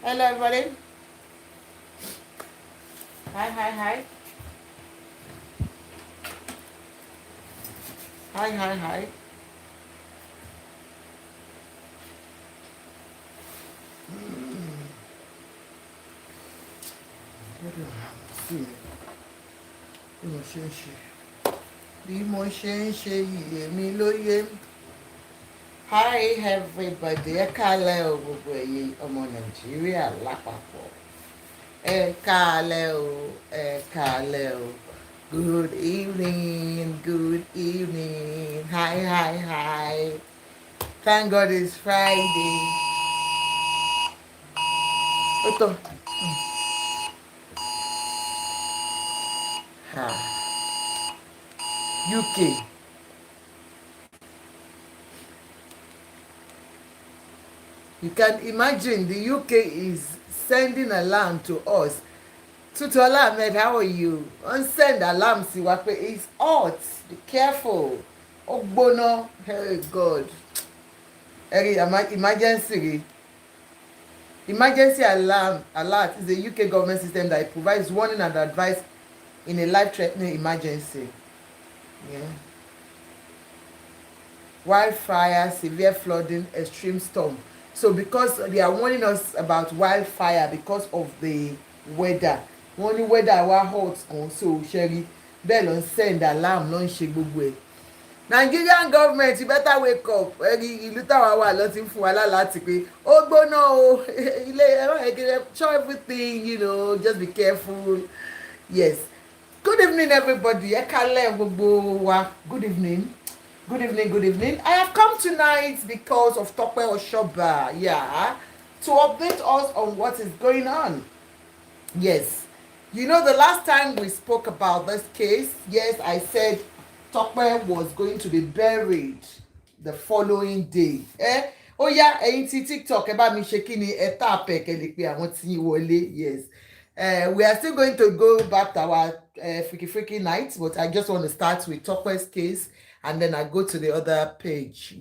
Hello, everybody. Hi, hi, hi. Hi, hi, hi. Bí mo ṣe ń ṣe iye mi lóye. Hi, everybody. Ẹ káalẹ́ o gbogbo ẹ̀yin ọmọ Nàìjíríà lápapọ̀. Ẹ káalẹ́ o, ẹ káalẹ́ o. Good evening, good evening. Hi, hi, hi. Thank God it's Friday. Oto. Ha. UK. You can imagine the UK is sending alarm to us. Tutola Ahmed, how are you? On send alarm sí wa pé it's hot. Be careful. Ogbono. Hey God. Emergency. Emergency alarm alert is a UK government system that provides warning and advice in a life-threatening emergency. Yeah. Wildfire, severe flooding, extreme storm. So because they are warning us about wildfire because of the weather. Wọ́n ní weather wa hot gan, so ṣẹ́rí bẹ́ẹ̀ ló ń send alarm ló ń ṣe gbogbo ẹ̀. Nigerian government, you better wake up. Ẹ̀rí ìlú táwa wà ló ti ń fún wa láti pé ó gbóná o, ilé ẹ̀rọ ẹ̀gẹ́dẹ́ show everything, just be careful. Yes. Good evening, everybody. Ẹ káalẹ́ gbogbo wa. Good evening. Good evening, good evening. I have come tonight because of Tope Oshoba, to update us on what is going on. Yes. The last time we spoke about this case, yes, I said Tope was going to be buried the following day. Oh yeah, ẹ̀yin tí TikTok ẹ bá mi ṣe kí ni ẹ tap ẹ kẹ́ lè pe àwọn tí wọlé. Yes. We are still going to go back to our freaky night, but I just want to start with Tope's case and then I go to the other page,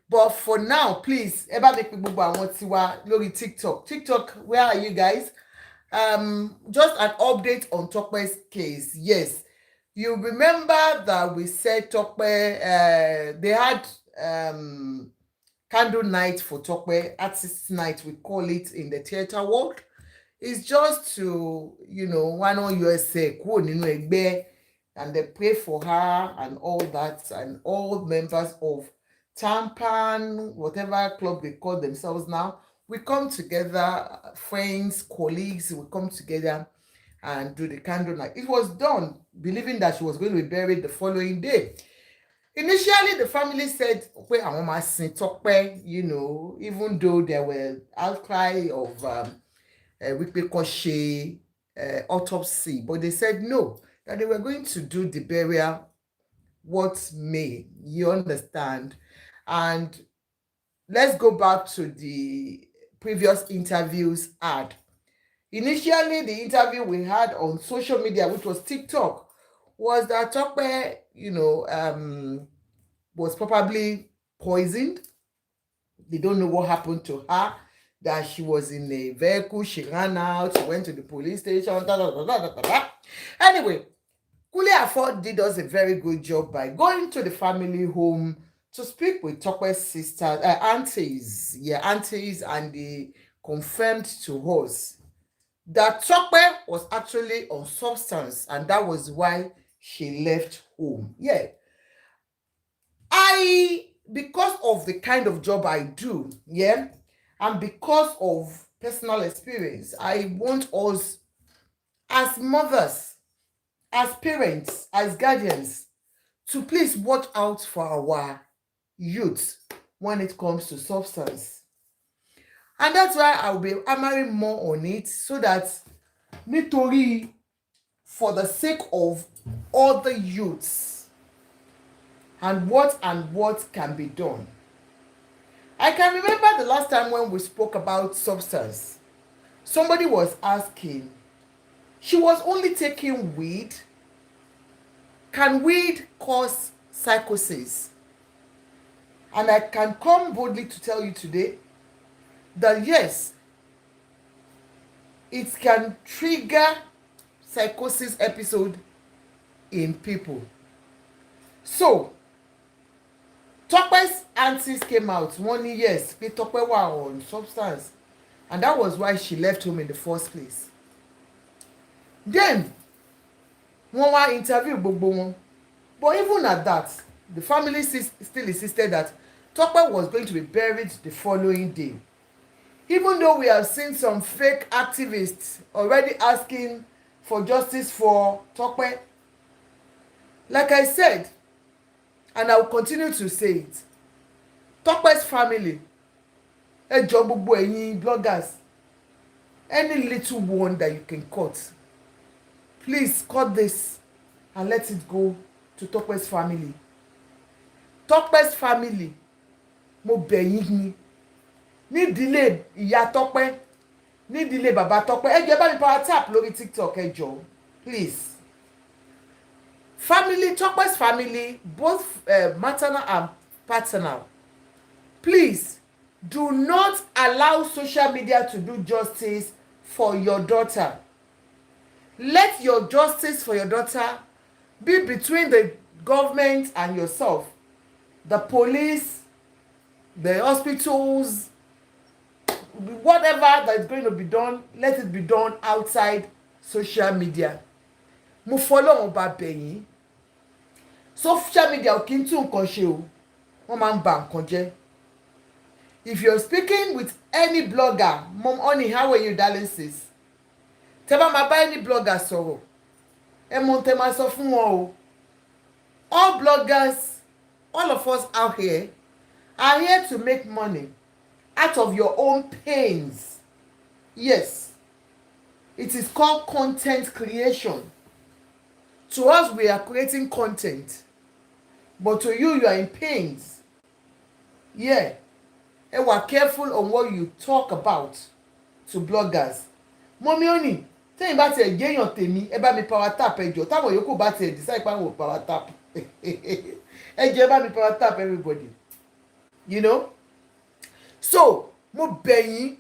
But for now, please, ẹ bá mi pe gbogbo àwọn tí wà lórí TikTok. TikTok, where are you guys? Just an update on Tope's case. Yes, you remember that we said Tope, they had candle night for Tope, artist night, we call it in the theater world. It's just to, one on USA, and they pray for her and all that, and all members of Tampan, whatever club they call themselves now, we come together, friends, colleagues, we come together and do the candle night. It was done, believing that she was going to be buried the following day. Initially, the family said, "Okay, I want my sin Tope," even though there were outcry of autopsy, but they said no, that they were going to do the burial what may, you understand. And let's go back to the previous interviews had. Initially, the interview we had on social media, which was TikTok, was that Tope, was probably poisoned. They don't know what happened to her, that she was in a vehicle, she ran out, she went to the police station, Anyway, Kule Afod did us a very good job by going to the family home to speak with Tope's sisters, aunties, and they confirmed to us that Tope was actually on substance, and that was why she left home. Yeah. Because of the kind of job I do, and because of personal experience, I want us as mothers, as parents, as guardians, to please watch out for our youth when it comes to substance. And that's why I'll be hammering more on it, so that nítorí, for the sake of other youths, and what can be done. I can remember the last time when we spoke about substance, somebody was asking, she was only taking weed. Can weed cause psychosis? And I can come boldly to tell you today that yes, it can trigger psychosis episode in people. So Tope's aunties came out one yes pé Tope wà on substance, and that was why she left home in the first place. Then wọ́n wá interview gbogbo wọn, but even at that the family still insisted that Tope was going to be buried the following day, even though we have seen some fake activists already asking for justice for Tope. Like I said, and I will continue to say it, Tope's family, ẹ jọ̀ọ́ gbogbo ẹ̀yin bloggers, any little one that you can cut, please cut this and let it go to Tope's family. Tope's family, mo bẹ̀ yín ni, nídìílé ìyá Tope, nídìílé bàbá Tope, ẹ jọ̀ọ́ bá mi power tap lórí TikTok, ẹ jọ̀ọ́, please. Family, Tope's family, both maternal and paternal, please do not allow social media to do justice for your daughter. Let your justice for your daughter be between the government and yourself, the police, the hospitals, whatever that is going to be done, let it be done outside social media. Mo fọlọ́run bá bẹ̀ yín. Social media ò kí ń tún nǹkan ṣe o, wọ́n máa ń ba nǹkan jẹ́. If you're speaking with any blogger, Mom Honey, how are you, darling sis? Tẹ́ bá máa bá any blogger sọ̀rọ̀, ẹ mọ̀ tẹ́ máa sọ fún wọn o. All bloggers, all of us out here are here to make money out of your own pains. Yes, it is called content creation. To us, we are creating content, but to you, you are in pains. Yeah, and we're careful on what you talk about to bloggers. Mommy Honey, tẹ́yìn bá tiẹ̀ géèyàn tèmi, ẹ bá mi power tap ẹ jọ̀ọ́, táwọn yòókù bá tiẹ̀ decide pé àwọn ò power tap. Ẹ jọ̀ọ́ ẹ bá mi power tap everybody. You know? So, mo bẹ̀ yín,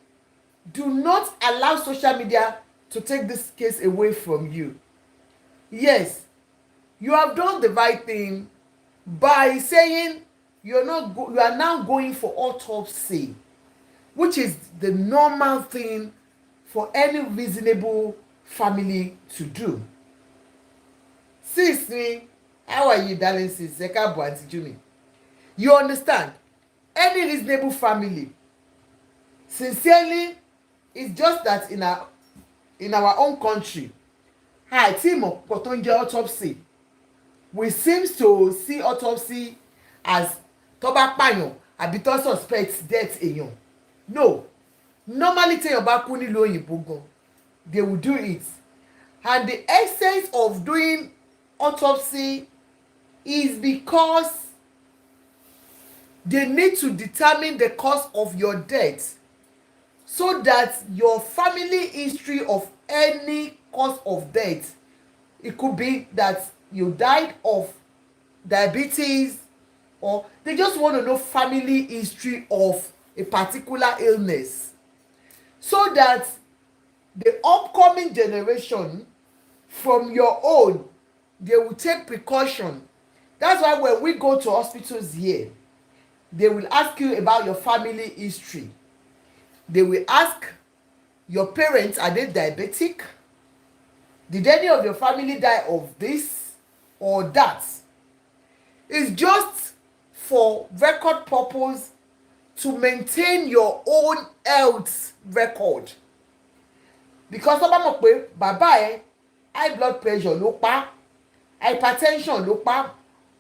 do not allow social media to take this case away from you. Yes, you have done the right thing by saying you are now going for autopsy, which is the normal thing for any reasonable family to do. Sis me, how are you, darling sis? Ẹ káàbọ̀ Aunty Jumi. You understand? Any reasonable family, sincerely, it's just that in our own country, team of Potonja autopsy, we seem to see autopsy as tó bá pààyàn àbí tó suspect death èèyàn. No, normally téèyàn bá kú nílùú òyìnbó gan, they will do it, and the essence of doing autopsy is because they need to determine the cause of your death, so that your family history of any cause of death, it could be that you died of diabetes, or they just want to know family history of a particular illness, so that the upcoming generation from your own, they will take precaution. That's why when we go to hospitals here, they will ask you about your family history. They will ask your parents, are they diabetic? Did any of your family die of this or that? It's just for record purpose, to maintain your own health record. Because tó bá mọ̀ pé bàbá ẹ high blood pressure ló pa, hypertension ló pa.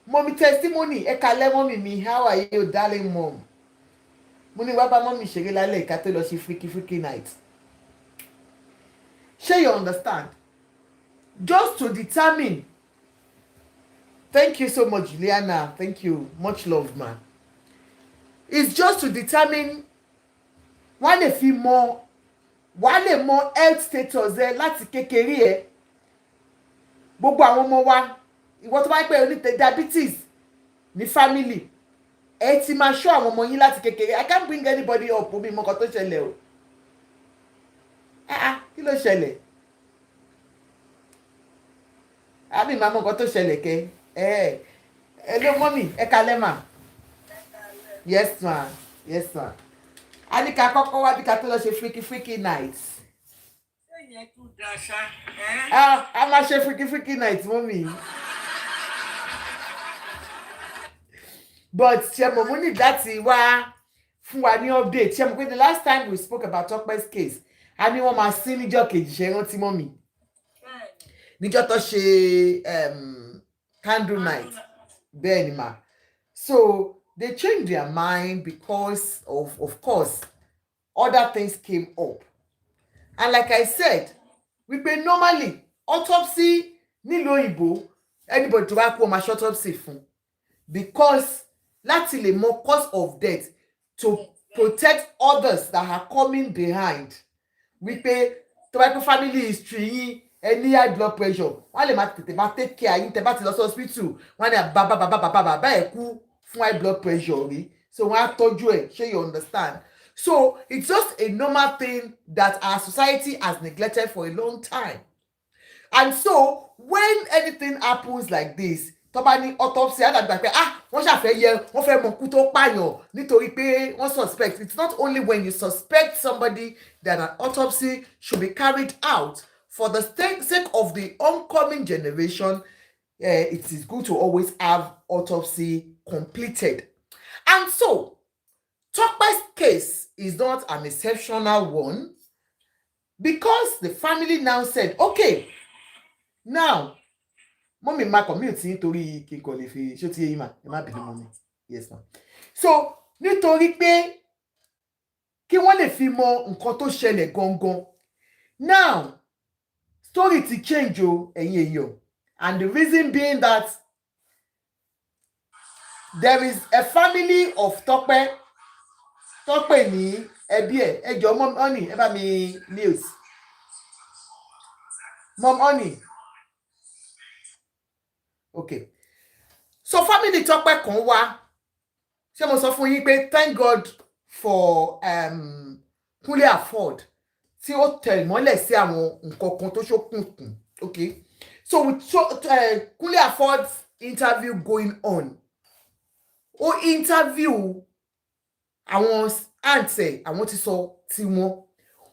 Mommy testimony, ẹ kálẹ́ mommy mi, how are you, darling mom? Mo ní wá bá mommy ṣeré lálẹ́ ká tó lọ sí freaky night. Ṣé you understand? Just to determine. Thank you so much, Juliana. Thank you. Much love, man. It's just to determine wọ́n lè fi mọ, wọ́n lè mọ health status ẹ láti kékeré ẹ. Gbogbo àwọn ọmọ wa, ìwọ tó bá ń pè ní diabetes ní family, ẹ ti máa ṣọ́ àwọn ọmọ yín láti kékeré. I can't bring anybody up, omi mọ́kàn tó ṣẹlẹ̀ o. kí ló ṣẹlẹ̀ àbí màmá nǹkan tó ṣẹlẹ̀ kẹ́ ẹ ló mọ́mì ẹ kalẹ́ mà yes ma yes ma a ní ká kọ́kọ́ wá bí ká tó lọ ṣe freaky night a máa ṣe freaky night mọ́mì but ṣe mo mú ní láti wá fún wa ní update ṣe mo pé the last time we spoke about Tope's case a ní wọ́n máa sí níjọ́ kejì ṣe rántí mọ́mì níjọ́ tó ṣe candle night bẹ́ẹ̀ ni mà so they changed their mind because of course other things came up and like I said wípé normally autopsy nílùú òyìnbó anybody tó bá kú ọmọ aṣọ autopsy fún because láti lè mọ cause of death to protect others that are coming behind wípé tó bá kú family history yín any high blood pressure wọ́n lè máa tètè máa take care yín tẹ́ bá ti lọ sí hospital wọ́n ní bàbá ẹ̀ kú fún high blood pressure rí so wọ́n á tọ́jú ẹ̀ ṣé you understand so it's just a normal thing that our society has neglected for a long time and so when anything happens like this tó bá ní autopsy àdàgbà pé wọ́n ṣàfẹ́ yẹ wọ́n fẹ́ mọ kú tó pààyàn nítorí pé wọ́n suspect it's not only when you suspect somebody that an autopsy should be carried out for the sake of the oncoming generation. It is good to always have autopsy completed. And so Tope's case is not an exceptional one because the family now said, okay, now mommy ma commute nítorí kíkọ lè fi ṣó ti yé yín mà ẹ má bínú mommy yes ma so nítorí pé kí wọ́n lè fi mọ nǹkan tó ṣẹlẹ̀ gangan now story ti change o ẹ̀yin èèyàn and the reason being that there is a family of Tope ní ẹbí ẹ jọ̀ọ́ mom honey ẹ bá mi news mom honey okay so family Tope kan wá ṣé mo sọ fún yín pé thank God for Kunle Afford tí ó tẹ̀ ìmọ́lẹ̀ sí àwọn nǹkan kan tó ṣókùnkùn okay so with Kunle Afford's interview going on ó interview àwọn aunts àwọn ti sọ tiwọn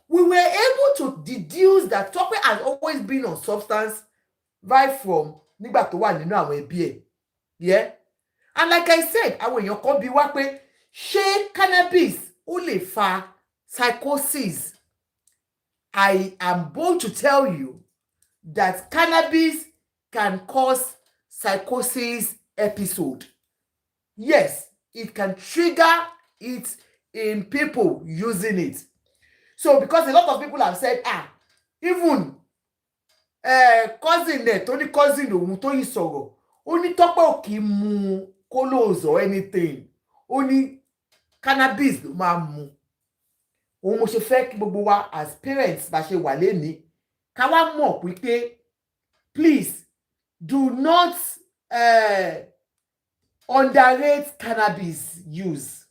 we were able to deduce that Tope has always been on substance right from nígbà tó wà nínú àwọn ẹbí ẹ̀ yeah and like I said àwọn èèyàn kan bi wá pé ṣé cannabis ó lè fa psychosis. I am bold to tell you that cannabis can cause psychosis episode. Yes, it can trigger it in people using it. So because a lot of people have said, even cousin tó ní cousin òun tó yìí sọ̀rọ̀ ó ní Tope ò kì í mu colos or anything ó ní cannabis ló máa mu òun mo ṣe fẹ́ kí gbogbo wa as parents bá ṣe wà lénìí ká wá mọ̀ wípé please do not underrate cannabis use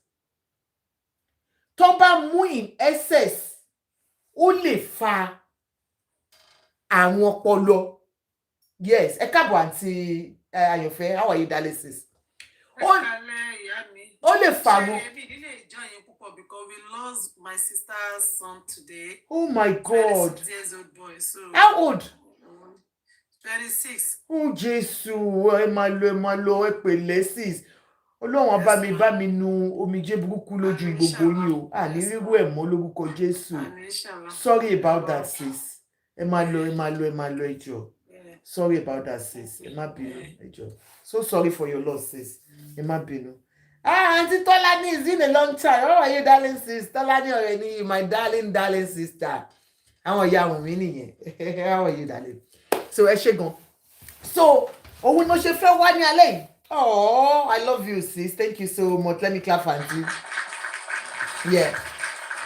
tó bá mú in excess ó lè fa àrùn ọpọlọ yes ẹ káàbọ̀ àǹtí Àyànfẹ́ how are you darling sis ó lè fa àrùn. Because we lost my sister's son today. Oh my God. 26 years old boy. So how old? 26. Oh Jésù ẹ máa lọ ẹ pẹ̀lẹ́ sis. Ọlọ́run bá mi nu omijé burúkú lójú gbogbo yín o. Àní rírú ẹ̀ mọ́ lórúkọ Jésù. Sorry about that sis. Ẹ máa lọ ẹ jọ̀ọ́. Sorry about that sis. Ẹ má bínú ẹ jọ̀ọ́. So sorry for your loss sis. Ẹ má bínú. Auntie Tolani is in a long time. How are you, darling sis? Tolani already, my darling sister. How are you, nìyẹn? How are you, darling? So, ẹ ṣé gan. So, òun ló ṣe fẹ́ wá ní alẹ́ yìí. Oh, I love you, sis. Thank you so much. Let me clap for auntie. Yeah.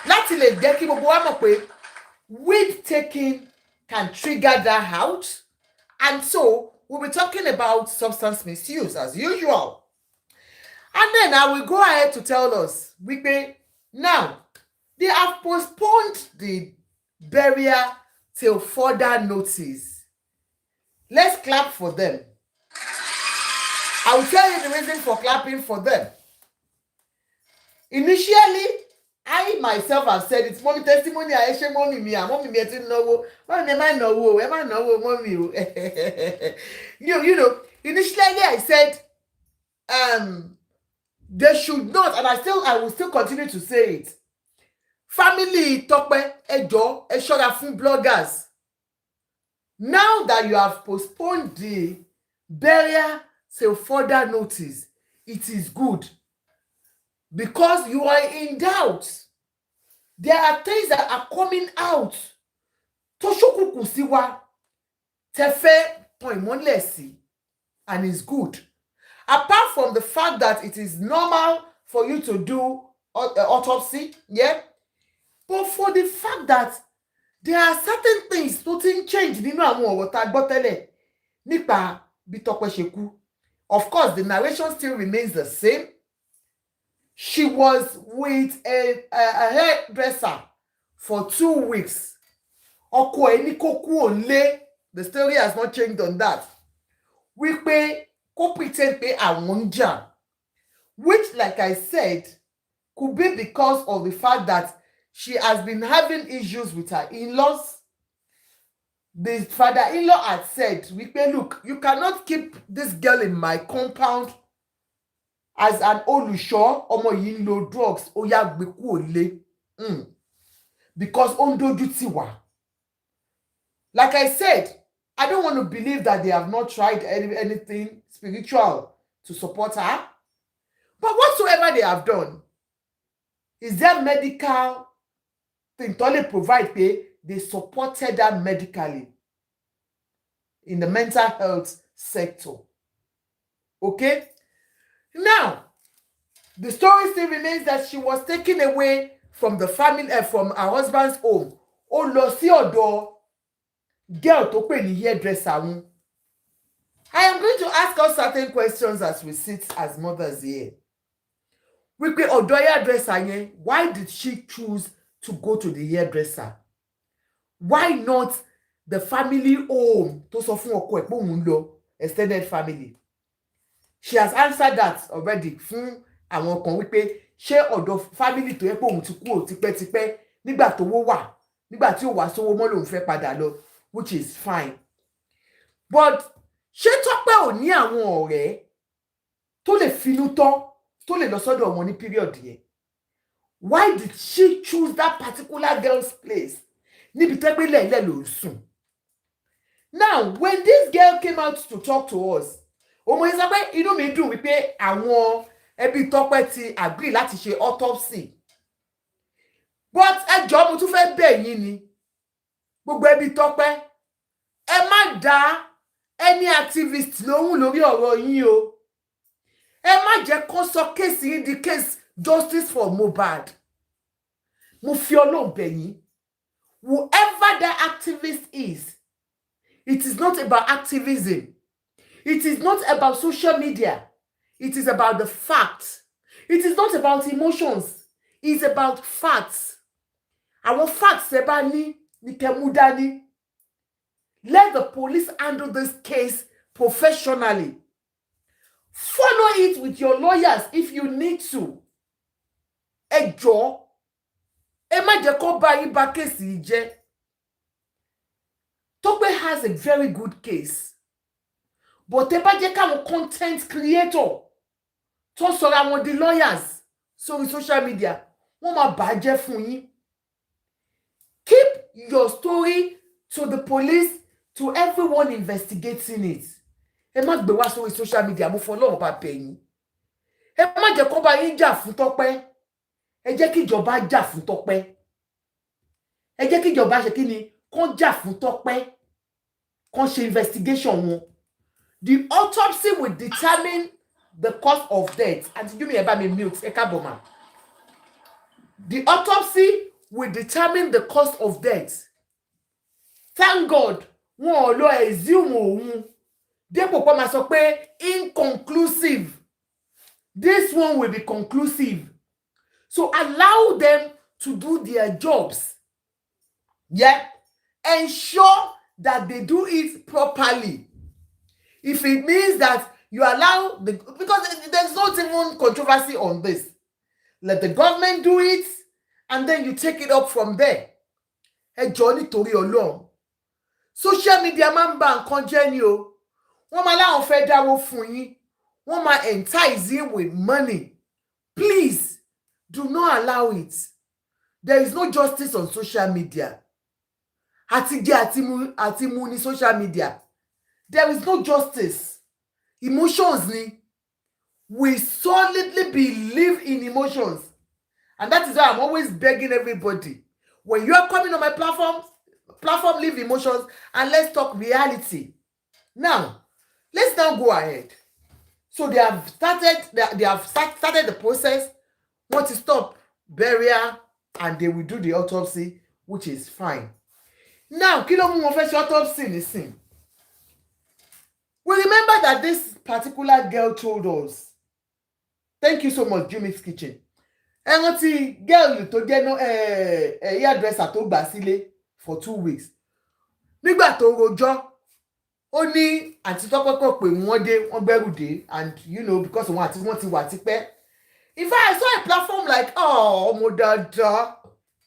Láti lè jẹ́ kí gbogbo wa mọ̀ pé weed taking can trigger that out. And so, we'll be talking about substance misuse as usual. And then I will go ahead to tell us, wípé now they have postponed the burial till further notice. Let's clap for them. I will tell you the reason for clapping for them. Initially, I myself have said it's mommy testimony. I say mommy me, mommy me ti náwó. Mommy am I náwó? Am I náwó mommy? You know, initially I said they should not, and I will still continue to say it. Family Tope, ẹ jọ̀ọ́, ẹ ṣọ́ra fún bloggers. Now that you have postponed the burial till further notice, it is good. Because you are in doubt. There are things that are coming out. Tó ṣókùnkùn sí wa, tẹ́ fẹ́ tan ìmọ́lẹ̀ sí, and it's good. Apart from the fact that it is normal for you to do autopsy, yeah? But for the fact that there are certain things tó ti ń change nínú àwọn ọ̀rọ̀ tá a gbọ́ tẹ́lẹ̀ nípa bí Tope ṣe kú. Of course, the narration still remains the same. She was with a hairdresser for 2 weeks. Ọkọ ẹ̀ ní kó kúrò nílé. The story has not changed on that. Wípé kó pretend pé àwọn ń jà. Which, like I said, could be because of the fact that she has been having issues with her in-laws. The father-in-law had said, wípé, look, you cannot keep this girl in my compound as an olùṣọ́, ọmọ yìí ń lo drugs, ó yá gbé kúrò nílé. Because ó ń dójú tì wá. Like I said, I don't want to believe that they have not tried anything spiritual to support her. But whatsoever they have done, is there medical thing to only provide pay? They supported her medically in the mental health sector. Okay? Now, the story still remains that she was taken away from the family, from her husband's home. Ó lọ sí ọ̀dọ̀ girl tó pè ní hairdresser wọn. I am going to ask us certain questions as we sit as mothers here. Wípé ọ̀dọ̀ hairdresser yẹn, why did she choose to go to the hairdresser? Why not the family home tó sọ fún ọkọ ẹ̀ pé òun lọ, extended family? She has answered that already fún àwọn kan wípé ṣé ọ̀dọ̀ family tó yẹ pé òun ti kúrò tipẹ́tipẹ́ nígbà tó wó wà, nígbà tí ò wá sówó mọ́ lòun fẹ́ padà lọ, which is fine. But ṣé Tope ò ní àwọn ọ̀rẹ́ tó lè finú tán tó lè lọ sọ́dọ̀ wọn ní period yẹn? Why did she choose that particular girl's place? Níbi tẹ́gbẹ́ lẹ́lẹ́ ló ń sùn. Now, when this girl came out to talk to us, ọmọ yẹn sọ pé inú mi dùn wípé àwọn ẹbí Tope ti agree láti ṣe autopsy. But ẹ jọ̀ọ́ mo tún fẹ́ bẹ̀ yín ni, gbogbo ẹbí Tope, ẹ má dá any activist lóhùn lórí ọ̀rọ̀ yín o. Ẹ má jẹ́ kó sọ case yín di case justice for Mohbad. Mo fi Ọlọ́run bẹ̀ yín. Whoever that activist is, it is not about activism. It is not about social media. It is about the facts. It is not about emotions. It's about facts. Àwọn facts ẹ bá ní kẹ́ mú dání. Let the police handle this case professionally. Follow it with your lawyers if you need to. Ẹ jọ̀ọ́, ẹ má jẹ́ kó bá yín ba case yìí jẹ́. Tope has a very good case. But ẹ bá jẹ́ káwọn content creator tó sọra wọn di lawyers sórí social media, wọ́n máa bàjẹ́ fún yín. Keep your story to the police, to everyone investigating it. Ẹ má gbé wá sórí social media, mo fọlọ́run bá bẹ̀ yín. Ẹ má jẹ́ kó bá yín jà fún Tope. Ẹ jẹ́ kí ìjọba jà fún Tope. Ẹ jẹ́ kí ìjọba ṣe kí ni, kán jà fún Tope. Kán ṣe investigation wọn. The autopsy will determine the cause of death. And you may me mute, ẹ káàbọ̀ mà. The autopsy will determine the cause of death. Thank God, wọn ò lọ assume òun. Dépò pé máa sọ pé inconclusive. This one will be conclusive. So allow them to do their jobs. Yeah? ensure that they do it properly. If it means that you allow because there's not even controversy on this. Let the government do it and then you take it up from there. Ẹ jọ̀ọ́ nítorí Ọlọ́run. Social media máa ń ba nǹkan jẹ́ ni o. Wọ́n máa láwọn fẹ́ dáwó fún yín. Wọ́n máa entice you with money. Please do not allow it. There is no justice on social media. Àtijẹ àti mu ní social media. There is no justice. Emotions ni. We solidly believe in emotions. And that is why I'm always begging everybody. When you are coming on my platform, leave emotions and let's talk reality. Now, let's now go ahead. So they have started the process. Want to stop burial and they will do the autopsy, which is fine. Now, kí ló mú wọn fẹ́ ṣe autopsy nísìn? We remember that this particular girl told us. Thank you so much, Jimmy's Kitchen. Ẹ rántí girl tó jẹ́ hairdresser tó gbà sílé for 2 weeks. Nígbà tó rojọ́, ó ní àǹtí Tọ́pẹ́ kò pé wọ́n dé, wọ́n gbẹ́rù dé, and because wọ́n àti wọ́n ti wà tipẹ́. In fact, I saw a platform like, oh, ọmọ dáadáa.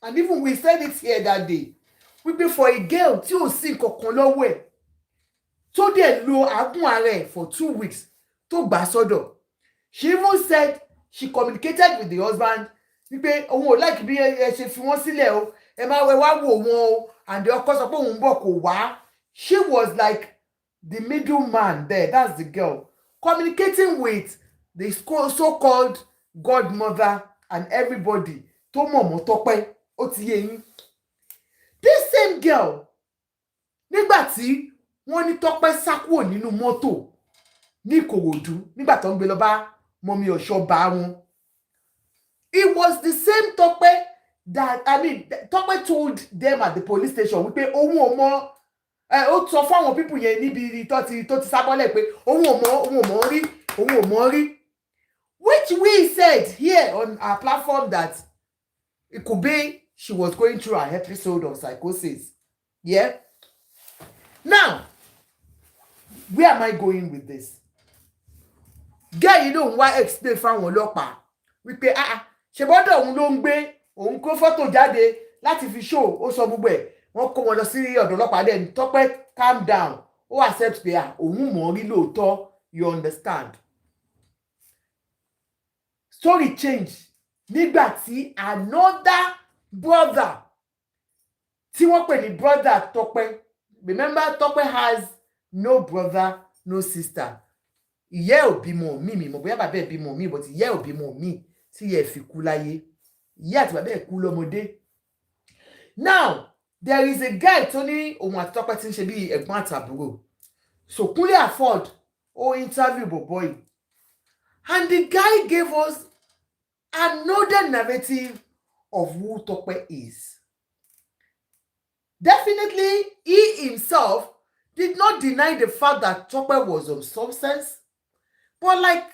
And even we said it here that day. We pay for a girl tí ò sí nǹkankan lọ́wọ́ ẹ̀. Tó dẹ̀ lo àágùn ara ẹ̀ for 2 weeks tó gbà sọ́dọ̀. She even said she communicated with the husband wípé òun ò like bí ẹ ṣe fi wọ́n sílẹ̀ o, ẹ máa wá wò wọ́n o, and the ọkọ sọ pé òun bọ̀ kò wá. She was like the middleman there, that's the girl, communicating with the so-called godmother and everybody tó mọ̀mọ́ Tọ́pẹ́, ó ti yé yín. This same girl, nígbà tí wọ́n ní Tọ́pẹ́ sá kúrò nínú mọ́tò ní Ìkòròdú nígbà tó ń gbé lọ bá mọ́mí Ọ̀ṣọ́bà wọn. It was the same Tope that, Tope told them at the police station wípé òun ò mọ̀, ó sọ fún àwọn people yẹn níbi tó ti sábọ́lẹ̀ pé òun ò mọ̀ rí. Which we said here on our platform that it could be she was going through an episode of psychosis. Yeah? Now, where am I going with this? Girl, why explain fáwọn ọlọ́pàá wípé ṣe bọ́dọ̀ òun ló ń gbé, òun kó fọ́tò jáde láti fi show, ó sọ gbogbo ẹ̀, wọ́n kó wọn lọ sí ọ̀dọ̀ ọlọ́pàá dẹ̀. Tọ́pẹ́ calm down, ó accept pé òun mọ̀ rí lóòótọ́, you understand. Story change nígbà tí another brother tí wọ́n pè ní brother Tọ́pẹ́. Remember, Tọ́pẹ́ has no brother, no sister. Ìyá ò bímọ mi mọ̀ bóyá bàbá ẹ̀ bímọ mi, but ìyá ò bímọ mi tí ìyá ẹ̀ fi kú láyé. Ìyá àti bàbá ẹ̀ kú lọ́mọdé. Now, there is a guy tó ní òun àti Tọ́pẹ́ tí ń ṣe bí ẹ̀gbọ́n àtàbúrò. So Kúnlé Afford ó interview boy. And the guy gave us another narrative of who Tope is. Definitely, he himself did not deny the fact that Tope was on substance, but like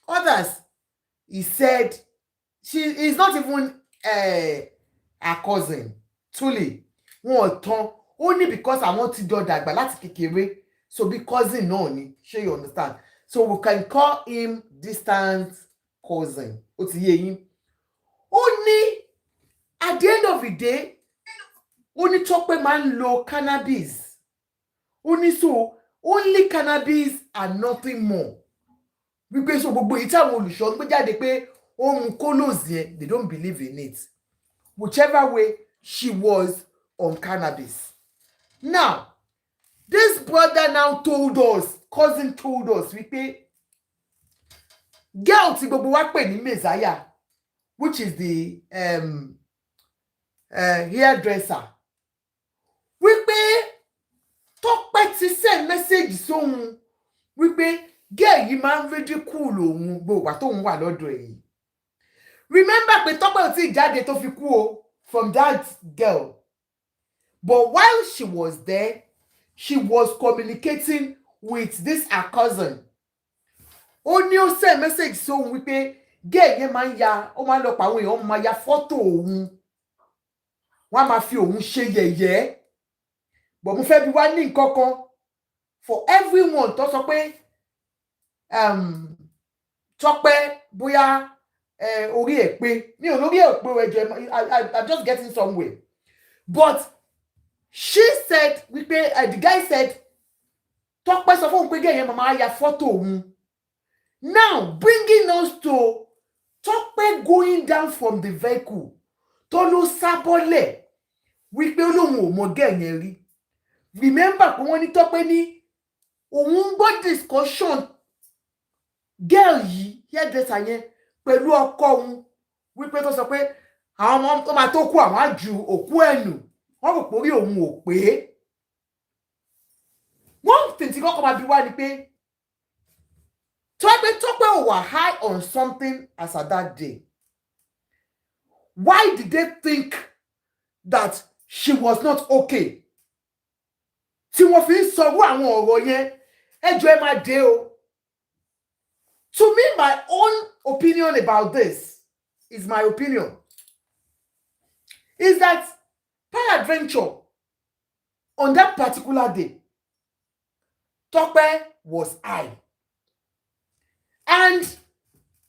others, he said she is not even her cousin. Truly, only because I want to do that, but that's kékeré. So be cousin náà ni, sure you understand. So we can call him distant cousin. Ó ti yé yín. Only at the end of the day, only Tope máa ń lo cannabis. Only cannabis and nothing more. Wípé so gbogbo èyí tí àwọn olùṣọ́ gbé jáde pé ohun kolos yẹn, they don't believe in it. Whichever way, she was on cannabis. Now, this brother now told us, cousin told us, wípé girl tí gbogbo wa pè ní Messiah, which is the hairdresser, wípé Tope ti send message sóhun wípé girl yìí máa ń ridicule òun gbogbo wa tóun wà lọ́dọ̀ èyí. Remember pé Tope ò tí jáde tó fi kú o from that girl. But while she was there, she was communicating with this her cousin. Ó ní ó send message sóhun wípé girl yẹn máa ń ya, ó máa ń lọ pa àwọn èèyàn, ó máa ya fọ́tò òun. Wọ́n á máa fi òun ṣe yẹ̀yẹ́. but mo fẹ́ bi wá ní nǹkan kan for everyone tó sọ pé Tope bóyá orí ẹ̀ pé mi ò lórí ẹ̀ pé ẹjọ́ I'm just getting somewhere but she said wípé the guy said Tope sọ fún òun pé gẹ̀yẹ́ màmá ya fọ́tò òun now bringing us to Tope going down from the vehicle tó ló sábọ́lẹ̀ wípé olóhùn ò mọ gẹ̀yẹ́ rí remember pé wọ́n ní Tope ní òun ń gbọ́ discussion girl yìí hairdresser yẹn pẹ̀lú ọkọ òun wípé tó sọ pé àwọn ọmọ tó máa tó kú àwọn á ju òkú ẹ̀nù wọ́n rò pé orí òun ò pé wọ́n tètè kọ́kọ́ máa bi wá ni pé Tope were high on something as at that day why did they think that she was not okay tí wọ́n fi ń sọ̀rọ̀ àwọn ọ̀rọ̀ yẹn ẹjọ́ ẹ máa dé o. To me, my own opinion about this is my opinion. Is that peradventure on that particular day, Tope was high. And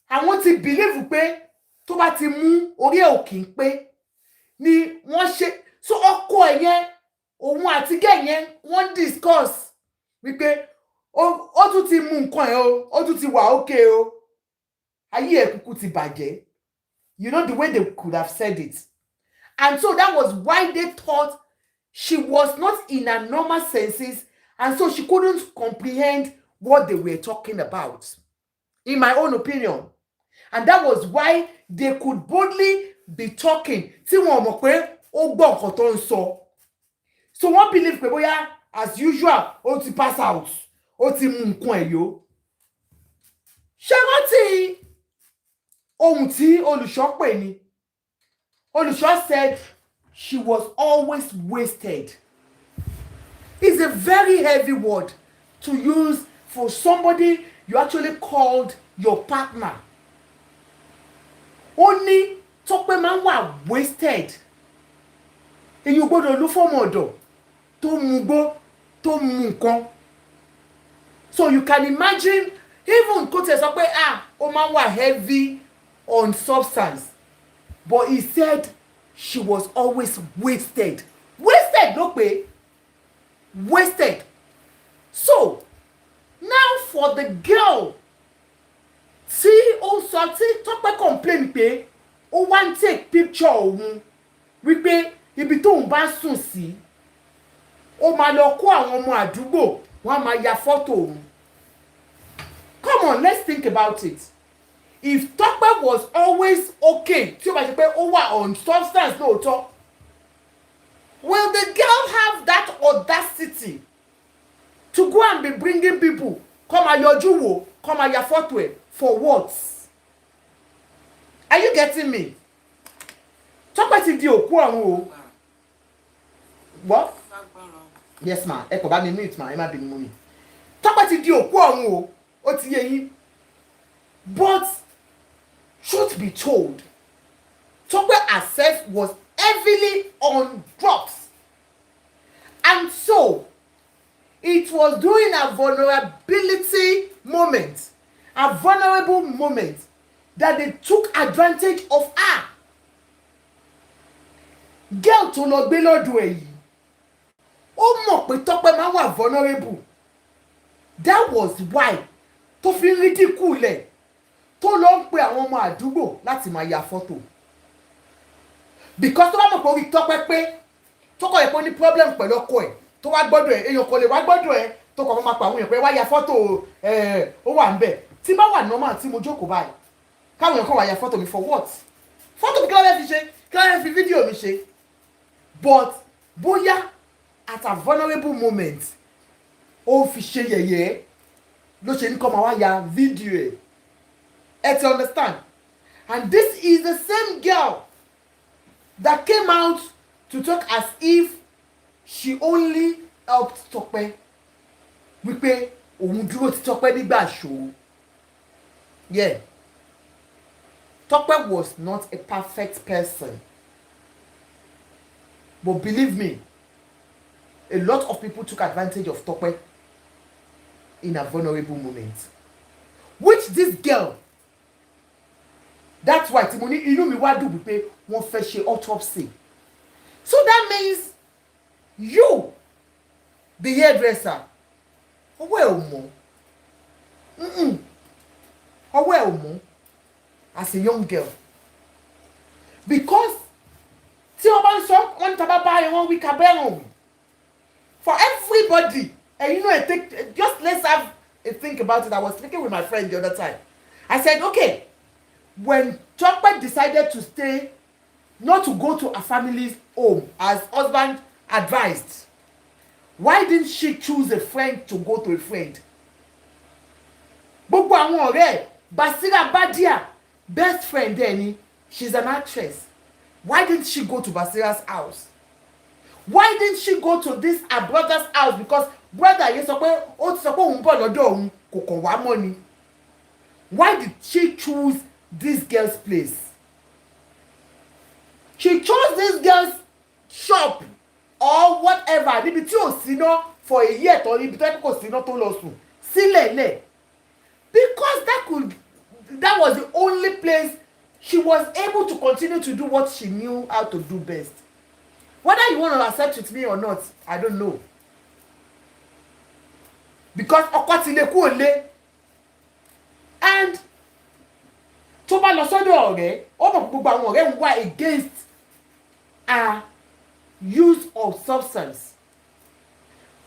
I want to believe pé tó bá ti mú orí ẹ̀ ò kì í pé ni wọ́n ṣe so ọkọ ẹ̀ yẹn òun àti gẹ̀ yẹn wọ́n discuss wípé ó tún ti mú nǹkan ẹ̀ o ó tún ti wà okay o ayé ẹ̀ kúkú ti bàjẹ́ you know the way they could have said it and so that was why they thought she was not in her normal senses and so she couldn't comprehend what they were talking about in my own opinion and that was why they could boldly be talking tí wọ́n mọ̀ pé ó gbọ́ nǹkan tó ń sọ so wọ́n believe pé bóyá as usual ó ti pass out ó ti mú nǹkan ẹ̀ yó ṣé rántí ohun tí olùṣọ́ pè ní olùṣọ́ said she was always wasted. It's a very heavy word to use for somebody you actually called your partner. Ó ní Tope máa ń wà wasted. Èyí ò gbọ́dọ̀ lú fọ́mọ ọ̀dọ̀ tó mú gbó tó mú nǹkan. So you can imagine even kó tẹ̀ sọ pé ó máa ń wà heavy on substance but he said she was always wasted. Wasted ló pé wasted. So now for the girl tí ó sọ tí Tope complain pé ó wá ń take picture òun wípé ibi tóun bá sùn sí ó máa lọ kó àwọn ọmọ àdúgbò wọ́n á máa ya fọ́tò òun. Come on, let's think about it. If Tope was always okay tí ó bá ṣe pé ó wà on substance lóòótọ́ will the girl have that audacity to go and be bringing people come ayọjú wò come aya photo ẹ̀ for what? Are you getting me? Tope ti di òkú ọ̀run o. What? Yes ma ẹ kò bá mi mute ma ẹ má bínú mú mi. Tope ti di òkú ọ̀run o ó ti yé yín but truth be told Tope herself was heavily on drugs and so it was during a vulnerability moment a vulnerable moment that they took advantage of her. Girl tó lọ gbé lọ́dọ̀ ẹ̀ yìí ó mọ̀ pé Tope máa wà vulnerable that was why tó fi ń ridicule ẹ̀ tó lọ ń pe àwọn ọmọ àdúgbò láti máa ya fọ́tò because tó bá mọ̀ pé orí Tope pé tó kọ̀ yẹ pé ó ní problem pẹ̀lú ọkọ ẹ̀ tó wá gbọ́dọ̀ ẹ̀ èèyàn kò lè wá gbọ́dọ̀ ẹ̀ tó kọ̀ fún máa pa àwọn èèyàn pé wá ya fọ́tò ó wà ń bẹ̀ tí bá wà normal tí mo jókòó báyìí káwọn èèyàn kàn wá ya fọ́tò mi for what fọ́tò mi kí ló fẹ́ fi ṣe kí ló fẹ́ fi fídíò mi ṣe but bóyá at a vulnerable moment ó fi ṣe yẹ̀yẹ́ ló ṣe ní kọ́ máa wá ya fídíò ẹ̀ ti understand and this is the same girl that came out to talk as if she only helped Tope wípé òun dúró ti Tope nígbà ṣòro yeah Tope was not a perfect person but believe me a lot of people took advantage of Tope in a vulnerable moment, which this girl, that's why tí mo ní inú mi wá dùn wípé wọ́n fẹ́ ṣe autopsy. So that means you, the hairdresser, ọwọ́ ẹ̀ ò mọ́, ọwọ́ ẹ̀ ò mọ́ as a young girl, because tí wọ́n bá ń sọ wọ́n ní tàbá bá ẹ̀ wọ́n wí kabẹ́rùn for everybody. And you know, I think just let's have a think about it. I was speaking with my friend the other time. I said, okay, when Tope decided to stay, not to go to a family's home as husband advised, why didn't she choose a friend to go to a friend? Gbogbo àwọn ọ̀rẹ́ Basira Badia, best friend Denny, she's an actress. Why didn't she go to Basira's house? Why didn't she go to this her brother's house? Because brother yẹn sọ pé ó ti sọ pé òun bọ̀ lọ́dọ̀ òun kò kàn wá mọ́ ni. Why did she choose this girl's place? She chose this girl's shop or whatever níbi tí ò sí ná for a year tó níbi tí kò sí ná tó lọ sùn sílẹ̀ lẹ̀, because that was the only place she was able to continue to do what she knew how to do best. Whether you want to accept with me or not, I don't know. Because ọkọ ti lè kú òlé, and tó bá lọ sọ́dọ̀ ọ̀rẹ́ ó mọ̀ gbogbo àwọn ọ̀rẹ́ ń wá against a use of substance.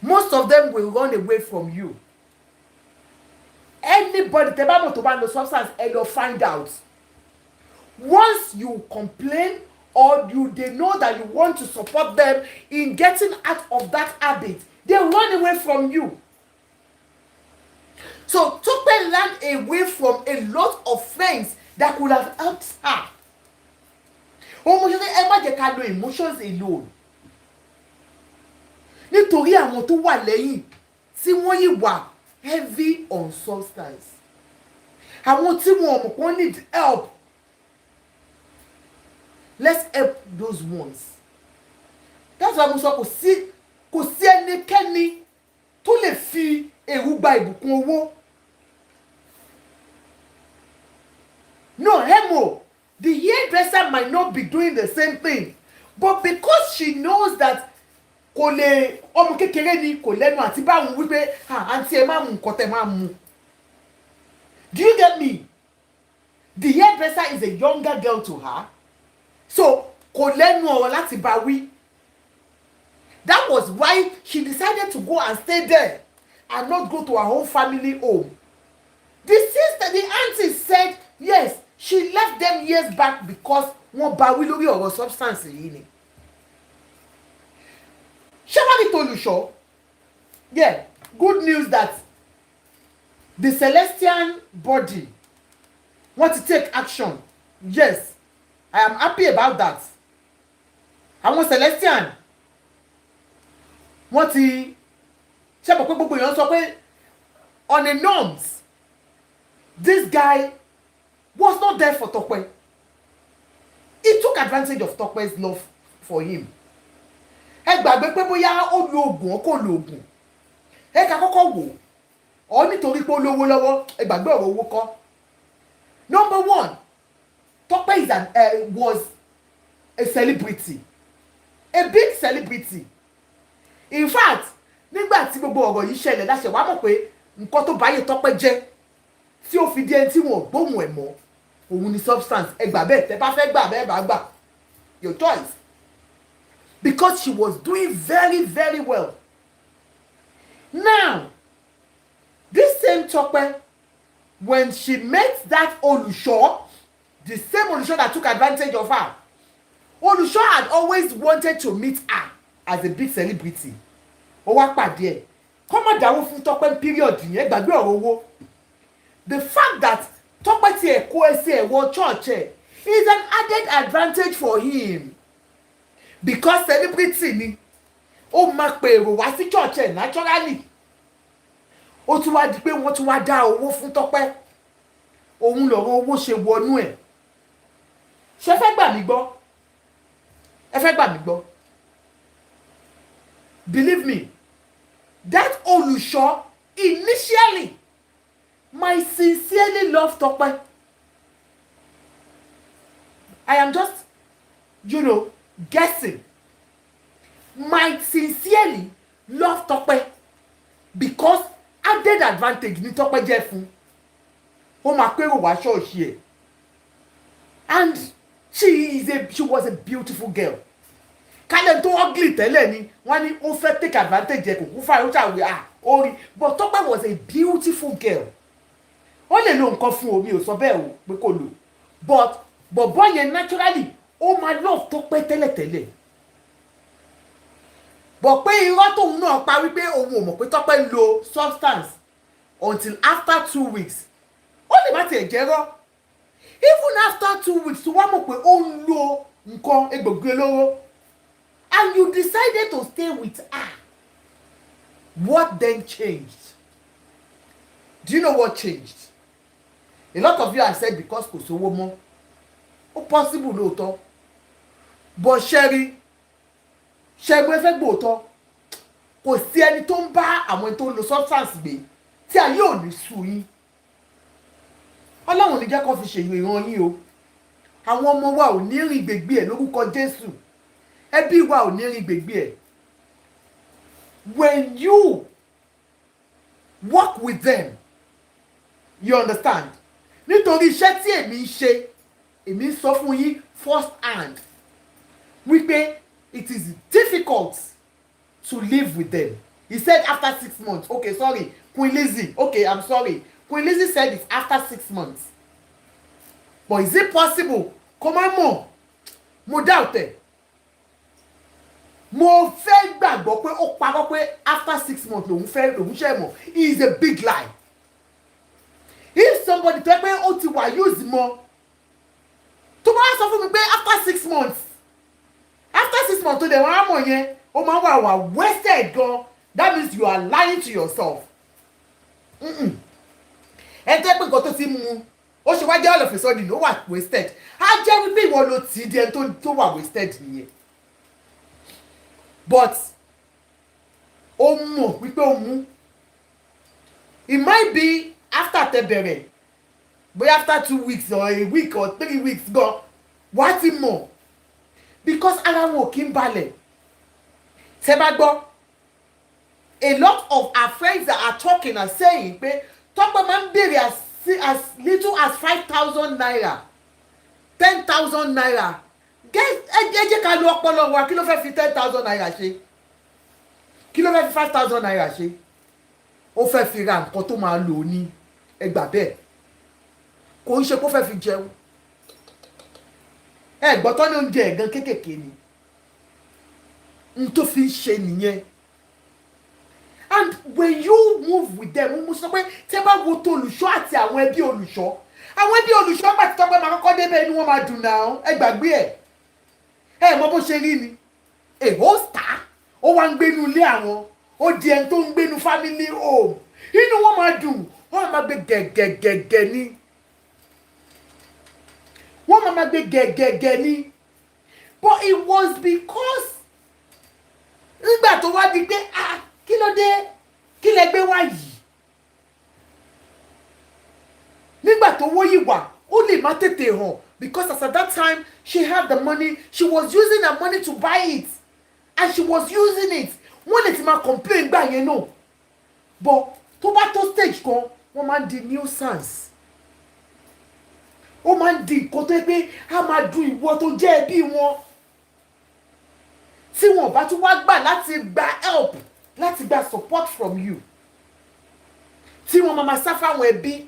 Most of them will run away from you. Anybody tẹ́ bá mọ̀ tó bá lo substance, ẹ lọ find out. Once you complain or they know that you want to support them in getting out of that habit, they run away from you. So Tope ran away from a lot of friends that could have helped her. Ẹ má jẹ́ ká lo emotions alone. Nítorí àwọn tó wà lẹ́yìn tí wọ́n yìí wà heavy on substance. Àwọn tí wọ́n need help. Let's help those ones. That's why mo sọ kò sí ẹnikẹ́ni tó lè fi èrú gba ìbùkún owó. No, Hemo, the hairdresser might not be doing the same thing, but because she knows that kò lè ọmọ kékeré ni kò lẹ́nu àti báwọn wípé àǹtí ẹ máa mú nǹkan tẹ́ máa mú. Do you get me? The hairdresser is a younger girl to her, so kò lẹ́nu ọ̀rọ̀ láti bá wí. That was why she decided to go and stay there and not go to her own family home. The sister, the auntie said yes, she left them years back because wọ́n bá wí lórí ọ̀rọ̀ substance yìí ni. Ṣé Tolúṣọ, yeah, good news that the Celestian body want to take action. Yes, I am happy about that. Àwọn Celestian wọ́n ti ṣe mọ̀ pé gbogbo èèyàn sọ pé on the norms this guy was not there for Tope. He took advantage of Tope's love for him. Ẹ gbàgbé pé bóyá ó lo oògùn ó kò lo oògùn. Ẹ ká kọ́kọ́ wò ó nítorí pé ó lówó lọ́wọ́, ẹ gbàgbé ọ̀rọ̀ owó kọ́. Number one, Tope was a celebrity, a big celebrity. In fact, nígbà tí gbogbo ọ̀rọ̀ yìí ṣẹlẹ̀ láṣẹ wá mọ̀ pé nǹkan tó báyé Tope jẹ́ tí ó fi di ẹni tí wọ́n gbóhùn ẹ̀ mọ́ òun ni substance. Ẹ gbà bẹ́ẹ̀ tẹ́ bá fẹ́ gbà bẹ́ẹ̀ bá gbà, your choice. Because she was doing very, very well. Now, this same Tope, when she met that Olusho, the same Olusho that took advantage of her, Olusho had always wanted to meet her as a big celebrity. Ó wá pàdé ẹ̀. Kó má dáwó fún Tope period yẹn, gbàgbé ọ̀rọ̀ owó. The fact that Tope ti ẹ̀ kó ẹsẹ̀ ẹ̀ wọ church ẹ̀ is an added advantage for him. Because celebrity ni, ó máa pe èrò wá sí church ẹ̀ naturally. Ó tún wá di pé wọ́n tún wá dá owó fún Tope. Òun lọ̀rọ̀ owó ṣe wọnú ẹ̀. Ṣé fẹ́ gbà mí gbọ́? Ẹ fẹ́ gbà mí gbọ́? believe me, that Olusho initially might sincerely love Tope. I am just, guessing. Might sincerely love Tope because added advantage ni Tope jẹ́ fún. Ó máa pérò wá ṣọ́ọ̀ṣì ẹ̀. And she was a beautiful girl. Kálẹ̀ tó ugly tẹ́lẹ̀ ni wọ́n ní ó fẹ́ take advantage ẹ̀ kò kú fáyọ̀ ó ṣàwé orí, but Tope was a beautiful girl. Ó lè lo nǹkan fún omi ò sọ bẹ́ẹ̀ o pé kò lò, but bọ̀bọ́ yẹn naturally ó máa love Tope tẹ́lẹ̀tẹ́lẹ̀. But pé irọ́ tóun náà pa wípé òun ò mọ̀ pé Tope ń lo substance until after 2 weeks. Ó lè má tiẹ̀ jẹ́rọ́. Even after 2 weeks tó wá mọ̀ pé ó ń lo nǹkan egbògi olóró and you decided to stay with her. What then changed? Do you know what changed? A lot of you have said because kò sówó mọ́. Ó possible lóòótọ́. But ṣẹ́rí ẹ fẹ́ gbóòótọ́. Kò sí ẹni tó ń bá àwọn tó ń lo substance gbé tí ayé ò ní sú yín. Ọlọ́run ní jẹ́ kó fi ṣèyí ìran yín o. Àwọn ọmọ wa ò ní rìn gbègbè ẹ̀ lórúkọ Jésù. Ẹbí wa ò ní rìn gbègbè ẹ̀. When you work with them, you understand? Nítorí iṣẹ́ tí èmi ń ṣe, èmi ń sọ fún yín first hand wípé it is difficult to live with them. He said after 6 months. Okay, sorry. Queen Lizzie. Okay, I'm sorry. Queen Lizzie said it's after 6 months. But is it possible? Come on, mo doubt it. Mo fẹ́ gbàgbọ́ pé ó parọ́ pé after 6 months lòun ṣe mọ̀. It is a big lie. If somebody tell pé ó ti wà use mọ́, tó bá sọ fún mi pé after 6 months tó dẹ̀ wọ́n á mọ̀ yẹn ó máa wà wasted gan, that means you are lying to yourself. Ẹ tẹ́ pé nǹkan tó ti mú ó ṣe wá jẹ́ all of a sudden ó wà wasted. Á jẹ́ wípé ìwọ ló ti di ẹni tó wà wasted nìyẹn. But ó mọ̀ wípé ó mú. It might be after tẹ bẹ̀rẹ̀ bóyá after 2 weeks or a week or 3 weeks gan wá ti mọ̀ because ara wọn ò kí ń balẹ̀. Tẹ́ bá gbọ́, a lot of our friends that are talking are saying pé Tope máa ń béèrè as little as 5,000 naira 10,000 naira. Ẹ jẹ́ ká lo ọpọlọ wa, kí ló fẹ́ fi 10,000 naira ṣe? Kí ló fẹ́ fi 5,000 naira ṣe? Ó fẹ́ fi ra nǹkan tó máa lò ní ẹgbà bẹ́ẹ̀. Kò ń ṣe kó fẹ́ fi jẹun. Gbọ́ tọ́ ní oúnjẹ ẹ̀gán kéékèèké ni. N tó fi ń ṣe nìyẹn. And when you move with them, mo sọ pé tẹ́ bá wo tó Olùṣọ́ àti àwọn ẹbí Olùṣọ́. Àwọn ẹbí Olùṣọ́ gbà tí Tope máa kọ́kọ́ débẹ̀ inú wọn máa dùn náà. Ẹ gbàgbé ẹ̀. Mọ bó ṣe rí ni. Èho star. Ó wá ń gbénu ilé àwọn. Ó di ẹni tó ń gbénu family home. Inú wọn máa dùn. Wọ́n máa gbé gẹ̀gẹ̀gẹ̀gẹ̀ ni. Wọ́n máa gbé gẹ̀gẹ̀gẹ̀ ni. But it was because nígbà tó wá di pé kí ló dé? Kí lẹ gbé wá yìí? Nígbà tó wó yìí wà, ó lè má tètè hàn because as at that time she had the money, she was using her money to buy it and she was using it. Wọ́n lè ti máa complain gbà yẹn náà. But tó bá tó stage kan, wọ́n máa ń di nuisance. Ó máa ń di nǹkan tó yẹ pé á máa dùn ìwọ tó jẹ́ ẹbí wọn. Tí wọn bá tún wá gbà láti gba help, láti gba support from you. Tí wọn máa sá fáwọn ẹbí.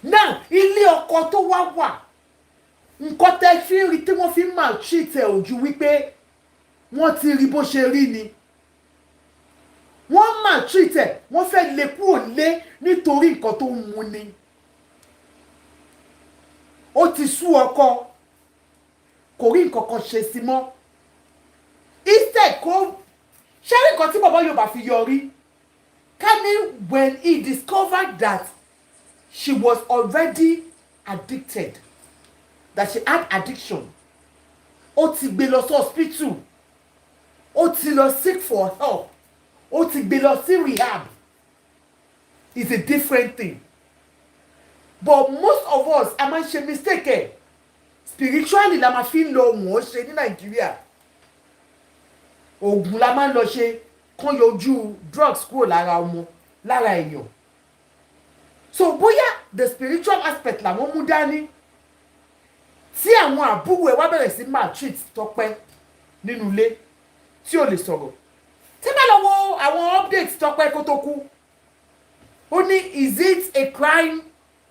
Now, ilé ọkọ tó wá wà, nǹkan tẹ́ fi rí tí wọ́n fi maltreat ẹ̀ ojú wípé wọ́n ti rí bó ṣe rí ni. Wọ́n maltreat ẹ̀, wọ́n fẹ́ lé kúrò lé nítorí nǹkan tó ń mu ni. Ó ti sú ọkọ, kò rí nǹkan kan ṣe sí mọ́. Instead kó ṣé rí nǹkan tí bàbá Yorùbá fi yọrí? Ká ní when he discovered that she was already addicted, that she had addiction, ó ti gbé lọ sí hospital, ó ti lọ seek for help, ó ti gbé lọ sí rehab, is a different thing. But most of us a máa ń ṣe mistake ẹ̀ spiritually la máa fi ń lọ wọ́n ṣe ní Nàìjíríà. Oògùn la máa ń lọ ṣe kán yọjú drugs kúrò lára ọmọ lára èèyàn. So bóyá the spiritual aspect làwọn mú dání tí àwọn àbúrò ẹ̀ wá bẹ̀rẹ̀ sí maltreat Tọ́pẹ́ nínú ilé tí ò lè sọ̀rọ̀. Tí bá lọ wo àwọn updates Tọ́pẹ́ kó tó kú, ó ní is it a crime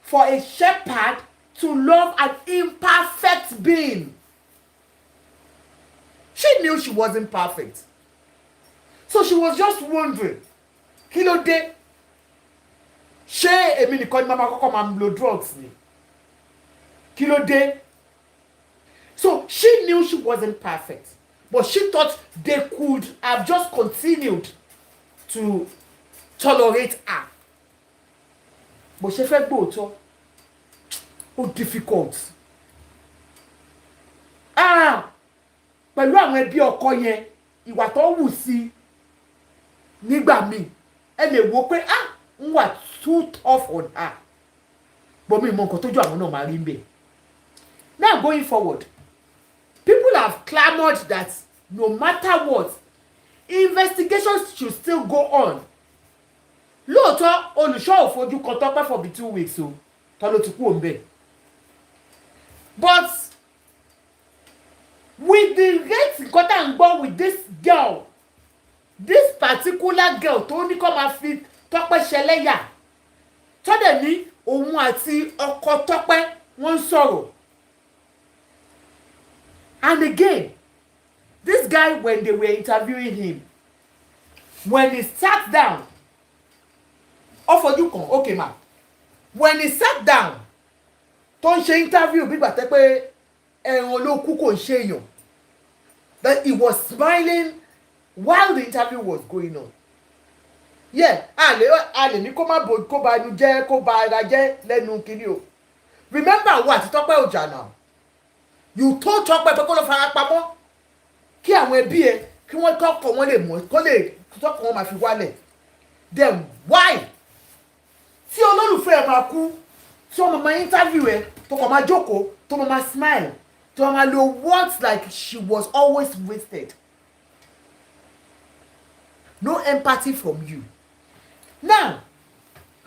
for a shepherd to love an imperfect being? She knew she wasn't perfect. So she was just wondering, kí ló dé? Ṣé èmi nìkan ni màmá kọ́kọ́ máa ń lo drugs ni? Kí ló dé? So she knew she wasn't perfect, but she thought they could have just continued to tolerate her. Bó ṣe fẹ́ gbóòótọ́, ó difficult. Pẹ̀lú àwọn ẹbí ọkọ yẹn, ìwà tó wù sí nígbà míì, ẹ lè wò pé ń wà too tough on her. But mi mọ nǹkan tójú àwọn náà máa rí ń bẹ̀. Now going forward, people have clamored that no matter what, investigations should still go on. Lóòótọ́ olùṣọ́ ò fojú kan Tọ́pẹ́ for the 2 weeks o, tọ́ ló ti kú òun bẹ́ẹ̀. But with the rate nǹkan tá à ń gbọ́ with this girl, this particular girl tó ní kó máa fi Tọ́pẹ́ ṣẹlẹ́yà, tó dẹ̀ ní òun àti ọkọ Tọ́pẹ́ wọ́n ń sọ̀rọ̀. And again, this guy, when they were interviewing him, when he sat down, fojú kan, okay ma, when he sat down tó ń ṣe interview bí gbà tẹ́ pé ẹran ló kú kò ń ṣe èèyàn, that he was smiling while the interview was going on. Yeah, a lè ní kó má ba inú jẹ́, kó ba ara jẹ́ lẹ́nu kiri o. Remember àwọn àti Tọ́pẹ́ ọjà náà, you told Tope pé kó lọ fara pamọ́ kí àwọn ẹbí ẹ kí wọ́n tọ́kọ̀ wọn lè mọ̀, kó lè tọ́kọ̀ wọn máa fi wálẹ̀. Then why tí olólùfẹ́ ẹ máa kú tí wọ́n máa interview ẹ tó kọ̀ máa jókòó tó máa smile tó máa lo words like she was always wasted? No empathy from you. Now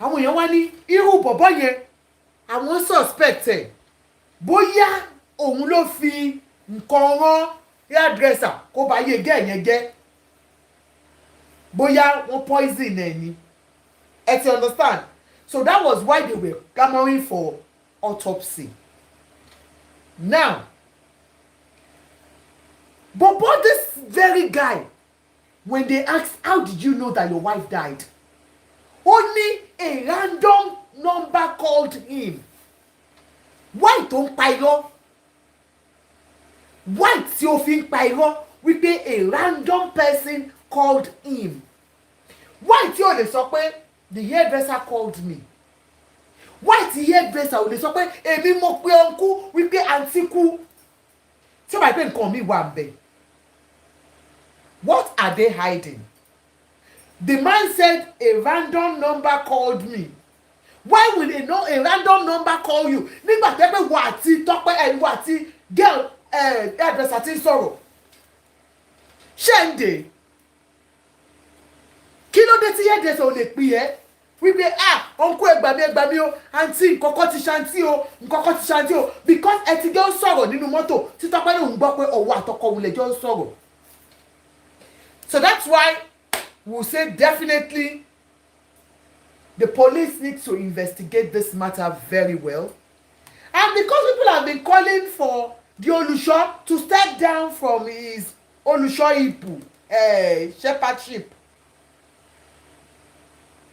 àwọn èèyàn wá ní irú bọ̀bọ̀ yẹn àwọn suspect ẹ̀ bóyá òun ló fi nǹkan rán hairdresser kó bá yé gẹ́ yẹn jẹ́, bóyá wọ́n poison ẹ̀ ni. Ẹ ti understand? So that was why they were clamoring for autopsy. Now, but this very guy, when they asked, how did you know that your wife died? Only a random number called him. Why tó ń pa irọ́? Why tí ó fi ń pa irọ́ wípé a random person called him? Why tí ó lè sọ pé the hairdresser called me? Why tí hairdresser ò lè sọ pé èmi mo pé ọ̀nkú wípé àǹtí kú? Tí ó bá pé nǹkan mi wà ń bẹ̀. What are they hiding? The man said a random number called me. Why will a random number call you? Nígbà tẹ́ pé wà àti Tọ́pẹ́ wà àti girl hairdresser ti ń sọ̀rọ̀. Ṣẹ́ǹdè kí ló dé tí hairdresser ò lè pè ẹ́ wípé ọ̀nkú ẹgbàmí o àǹtí nǹkankan ti ṣàǹtí o nǹkankan ti ṣàǹtí o, because ẹ ti jọ ń sọ̀rọ̀ nínú mọ́tò tí Tọ́pẹ́ lòun gbọ́ pé ọ̀wọ́ àtọkọ òun lè jọ ń sọ̀rọ̀. So that's why we'll say definitely the police need to investigate this matter very well. And because people have been calling for the Olusho to step down from his Olusho Ipu shepherdship,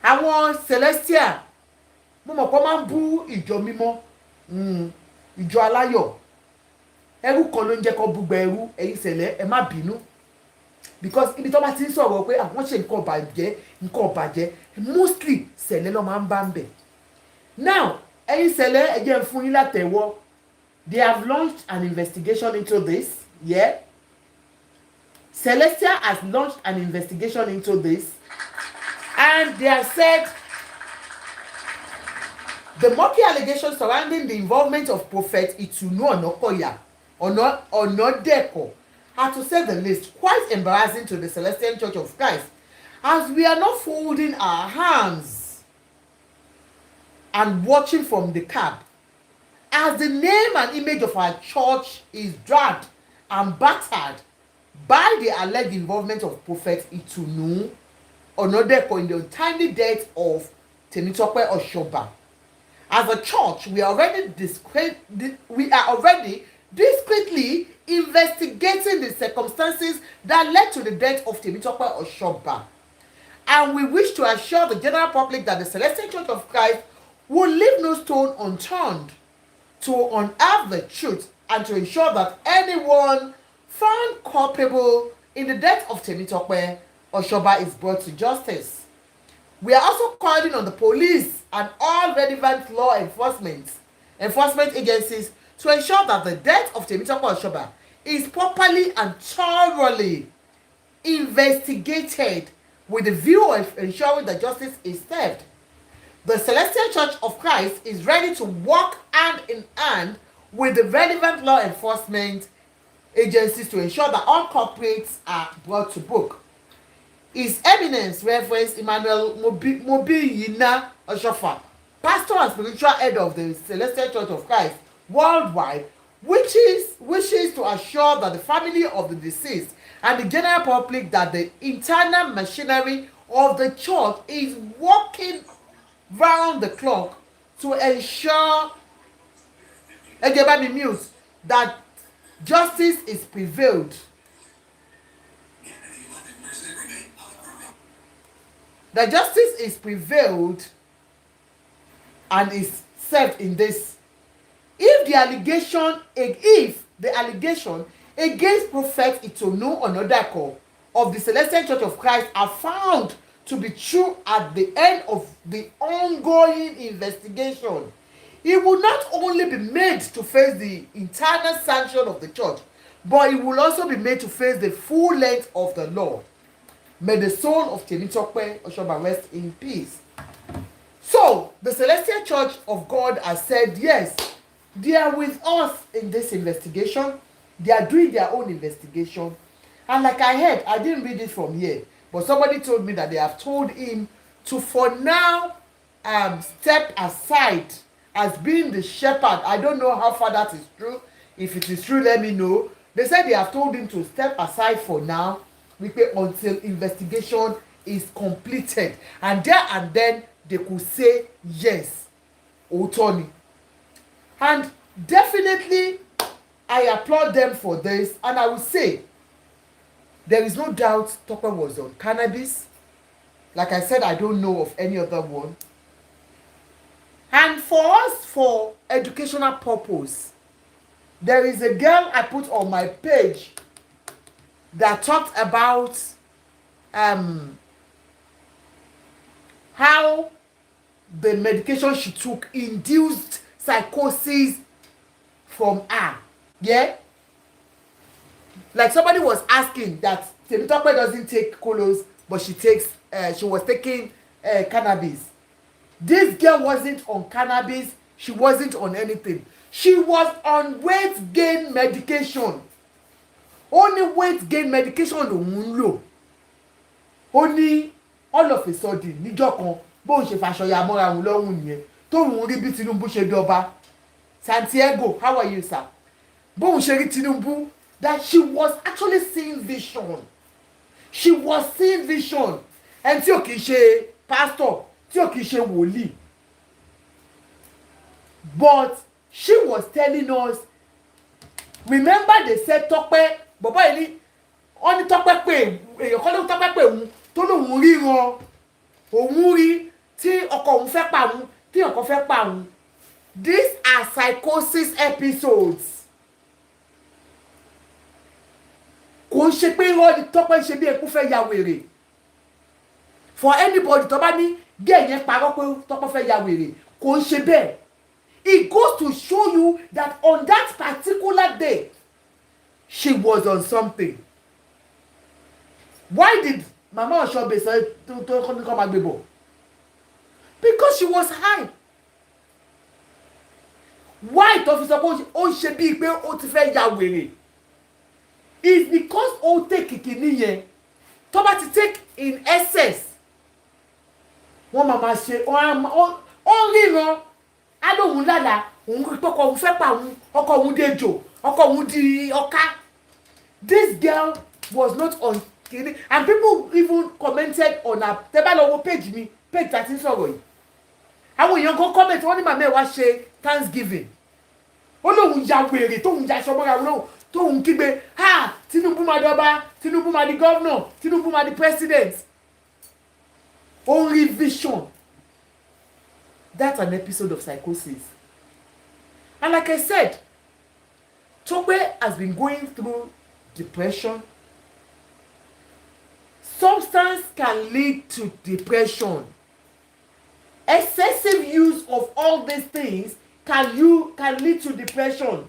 àwọn Celestial mo mọ̀ pé máa ń bú ìjọ mímọ́, ìjọ aláyọ̀, ẹrú kan ló ń jẹ́ kó búgba ẹrú, ẹ̀yin Sẹ̀lẹ̀ ẹ má bínú, because ibi tó bá ti ń sọ̀rọ̀ pé àwọn ṣe nǹkan ọ̀bàjẹ́ mostly Sẹ̀lẹ̀ ló máa ń bá ń bẹ̀. Now ẹ̀yin Sẹ̀lẹ̀ ẹ jẹ́ n fún yín látẹ̀wọ́, they have launched an investigation into this, yeah. Celestia has launched an investigation into this, and they have said the murky allegations surrounding the involvement of Prophet Itunu Onodeko are, to say the least, quite embarrassing to the Celestial Church of Christ, as we are not folding our hands and watching from the cab as the name and image of our church is dragged and battered by the alleged involvement of Prophet Itunu Onodeko in the untimely death of Temitope Oshoba. As a church, we are already discreetly investigating the circumstances that led to the death of Temitope Oshoba, and we wish to assure the general public that the Celestial Church of Christ will leave no stone unturned to unearth the truth and to ensure that anyone found culpable in the death of Temitope Oshoba is brought to justice. We are also calling on the police and all relevant law enforcement agencies to ensure that the death of Temitope Oshoba is properly and thoroughly investigated with the view of ensuring that justice is served. The Celestial Church of Christ is ready to work hand in hand with the relevant law enforcement agencies to ensure that all culprits are brought to book. His Eminence Reverend Emmanuel Mobiyina Oshofa, pastor and spiritual head of the Celestial Church of Christ worldwide, wishes to assure that the family of the deceased and the general public that the internal machinery of the church is working round the clock to ensure that justice is prevailed. That justice is prevailed and is served in this. If the allegation against Prophet Itunu Onodeko of the Celestial Church of Christ are found to be true at the end of the ongoing investigation, he will not only be made to face the internal sanction of the church, but he will also be made to face the full length of the law. May the soul of Temitope Oshoba rest in peace. So, the Celestial Church of God has said, yes, they are with us in this investigation. They are doing their own investigation. And like I heard, I didn't read it from here, but somebody told me that they have told him to, for now, step aside as being the shepherd. I don't know how far that is true. If it is true, let me know. They said they have told him to step aside for now until investigation is completed, and there and then they could say yes, Otoni. And definitely I applaud them for this, and I will say there is no doubt Tope was on cannabis. Like I said, I don't know of any other one. And for us, for educational purpose, there is a girl I put on my page that talked about how the medication she took induced psychosis from her. Yeah? Like somebody was asking that Temitope doesn't take colos, but she was taking cannabis. This girl wasn't on cannabis. She wasn't on anything. She was on weight gain medication. Only weight gain medication lòun lò. Only all of a sudden níjọ́ kan bóun ṣe fàṣọyà mọ́ra òun lọ́rùn nìyẹn tóun rí bí Tinubu ṣe dọba. Santiago, how are you, sir? Bóun ṣe rí Tinubu, that she was actually seeing vision. She was seeing vision. And tí ò kìí ṣe pastor, tí ò kìí ṣe wòlíì. But she was telling us, remember they said Tope, bàbá yìí ní wọ́n ní Tope pé èèyàn kan ló Tope pé òun tó lóun ríran òun rí tí ọkọ òun fẹ́ pa òun tí ọkọ fẹ́ pa òun. These are psychosis episodes. Kò ń ṣe pé irọ́ ni Tope ṣe bí eku fẹ́ ya wèrè. For anybody tó bá ní gay yẹn parọ́ pé Tope fẹ́ ya wèrè, kò ń ṣe bẹ́ẹ̀. It goes to show you that on that particular day, she was on something. Why did Mama Oshobe say to come agbebo? Because she was high. Why tó fi sọ pé ó ń ṣe bíi pé ó ti fẹ́ ya wèrè? It's because ó take kìkìní yẹn tó bá ti take in excess. Wọ́n máa ma ṣe ó ríran á lóun lálàá òun rí pé ọkọ òun fẹ́ pa òun, ọkọ òun dejò, ọkọ òun di ọká. This girl was not on kìíní and people even commented on her tẹ́ bá lọ wo page mi page 13 sọ̀rọ̀ yìí. Àwọn èèyàn kan comment wọ́n ní màmá ẹ̀ wá ṣe Thanksgiving. Ó lóun ya wèrè tóun ya aṣọ mọ́ra lóhùn tóun kígbe ha Tinubu máa dọba, Tinubu máa di governor, Tinubu máa di president. Only vision. That's an episode of psychosis. And like I said, Tope has been going through depression. Substance can lead to depression. Excessive use of all these things can lead to depression,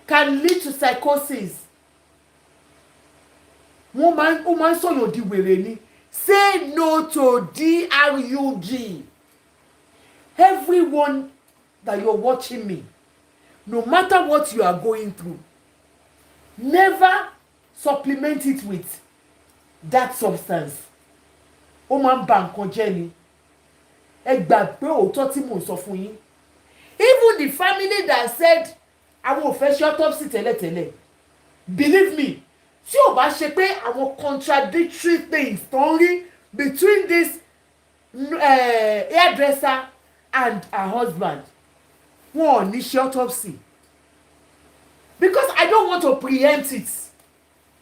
can lead to psychosis. Ó máa ń sọ̀yàn di wèrè ni. Say no to drug. Everyone that you're watching me, no matter what you are going through, never supplement it with that substance. Ó máa ń ba nǹkan jẹ́ ni. Ẹ gbà pé òótọ́ tí mò ń sọ fún yín. Even the family that said àwọn ò fẹ́ ṣe autopsy tẹ́lẹ̀tẹ́lẹ̀, believe me, tí ò bá ṣe pé àwọn contradictory things tó ń rí between this hairdresser and her husband, wọn ò ní ṣe autopsy. Because I don't want to preempt it,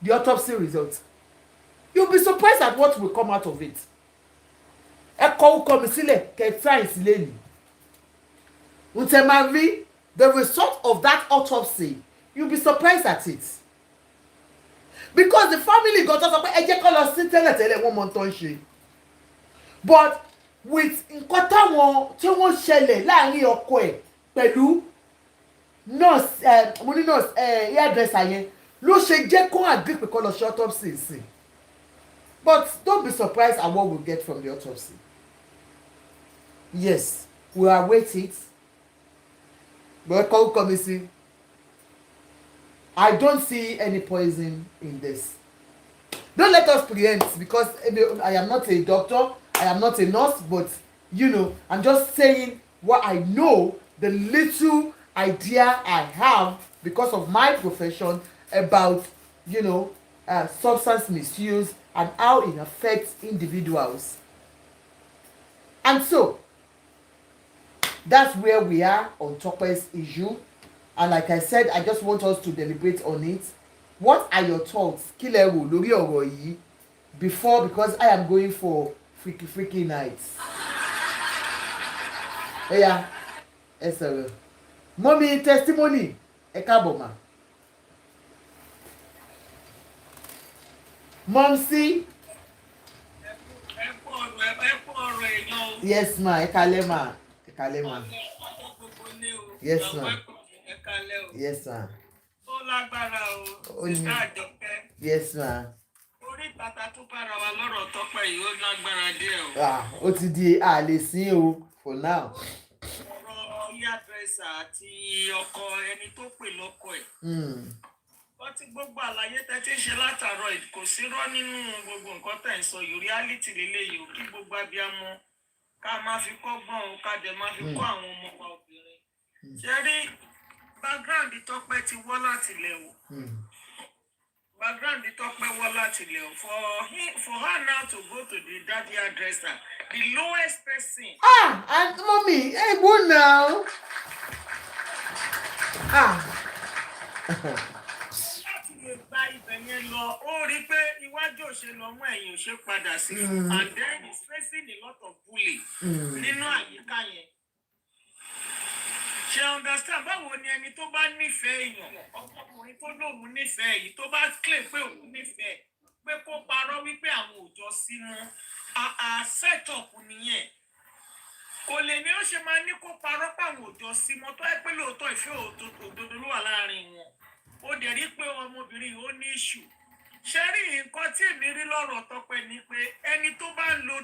the autopsy result. You'll be surprised at what will come out of it. Ẹ kọ orúkọ mi sílẹ̀ kẹ́ try sílẹ̀ ni. Ǹtẹ̀ máa rí the result of that autopsy, you'll be surprised at it. Because the family got us up ẹ jẹ́ kó lọ sí tẹ́lẹ̀tẹ́lẹ̀ wọ́n mọ tó ń ṣe. But with nǹkan táwọn tí wọ́n ṣẹlẹ̀ láàrin ọkọ ẹ̀ pẹ̀lú nurse mo ní nurse hairdresser yẹn ló ṣe jẹ́ kó agree pé kó lọ ṣe autopsy sí. But don't be surprised at what we'll get from the autopsy. Yes, we await it. But come and see. I don't see any poison in this. Don't let us preempt because I am not a doctor, I am not a nurse, but I'm just saying what I know, the little idea I have because of my profession about, substance misuse and how it affects individuals. And so, that's where we are on Tope's issue. And like I said, I just want us to deliberate on it. What are your thoughts? Kí lẹ rò lórí ọ̀rọ̀ yìí before, because I am going for freaky nights. Ẹ sọ̀rọ̀. Mommy testimony. Ẹ káàbọ̀ mà. Momsy. Yes ma, ẹ kálẹ́ ma. Ẹ kálẹ́ ma. Yes ma. Yes ma. Ó lágbára o, Mr. Àjọkẹ́. Yes ma. Orí tata tó bára wa lọ́rọ̀ Tọ́pẹ́ yìí ó lágbára díẹ̀ o. Ó ti di àlè sí o for now. Ọ̀rọ̀ hairdresser àti ọkọ ẹni tó pè lọ́kọ ẹ̀. Wọ́n ti gbogbo àlàyé tẹ́ tí ń ṣe látàárọ̀ kò sí rọ́ nínú gbogbo nǹkan tẹ̀ ń sọ yìí, reality lélẹ́yìí o, kí gbogbo abiyamọ ká máa fi kọ́gbọ́n o, ká dẹ̀ máa fi kọ́ àwọn ọmọ wa obìnrin. Ṣé rí background Tọ́pẹ́ ti wọ́ láti ilẹ̀ o. Background Tọ́pẹ́ wọ́ láti ilẹ̀ o. For her now to go to the daddy hairdresser, the lowest person. And mommy, hey, go now. Láti lè gba ibẹ̀ yẹn lọ, ó rí pé iwájú ò ṣe lọ mú ẹ̀yìn ò ṣe padà sí. And then he's facing a lot of bullying nínú àyíká yẹn. Ṣé understand báwo ni ẹni tó bá nífẹ̀ẹ́ èèyàn, ọkùnrin tó lóun nífẹ̀ẹ́ yìí tó bá claim pé òun nífẹ̀ẹ́ pé kó parọ́ wípé àwọn ò jọ sínú set up nìyẹn. Kò lè ní ó ṣe máa ní kó parọ́ pàwọn ò jọ sí mọ́ tó ẹ pé lóòótọ́ ìfẹ́ òdodo ló wà láàrin wọn. Ó dẹ̀ rí pé ọmọbìnrin yìí ó ní issue. ṣe rí nǹkan tí èmi rí lọ́rọ̀ Tọ́pẹ́ ni pé ẹni tó bá ń lo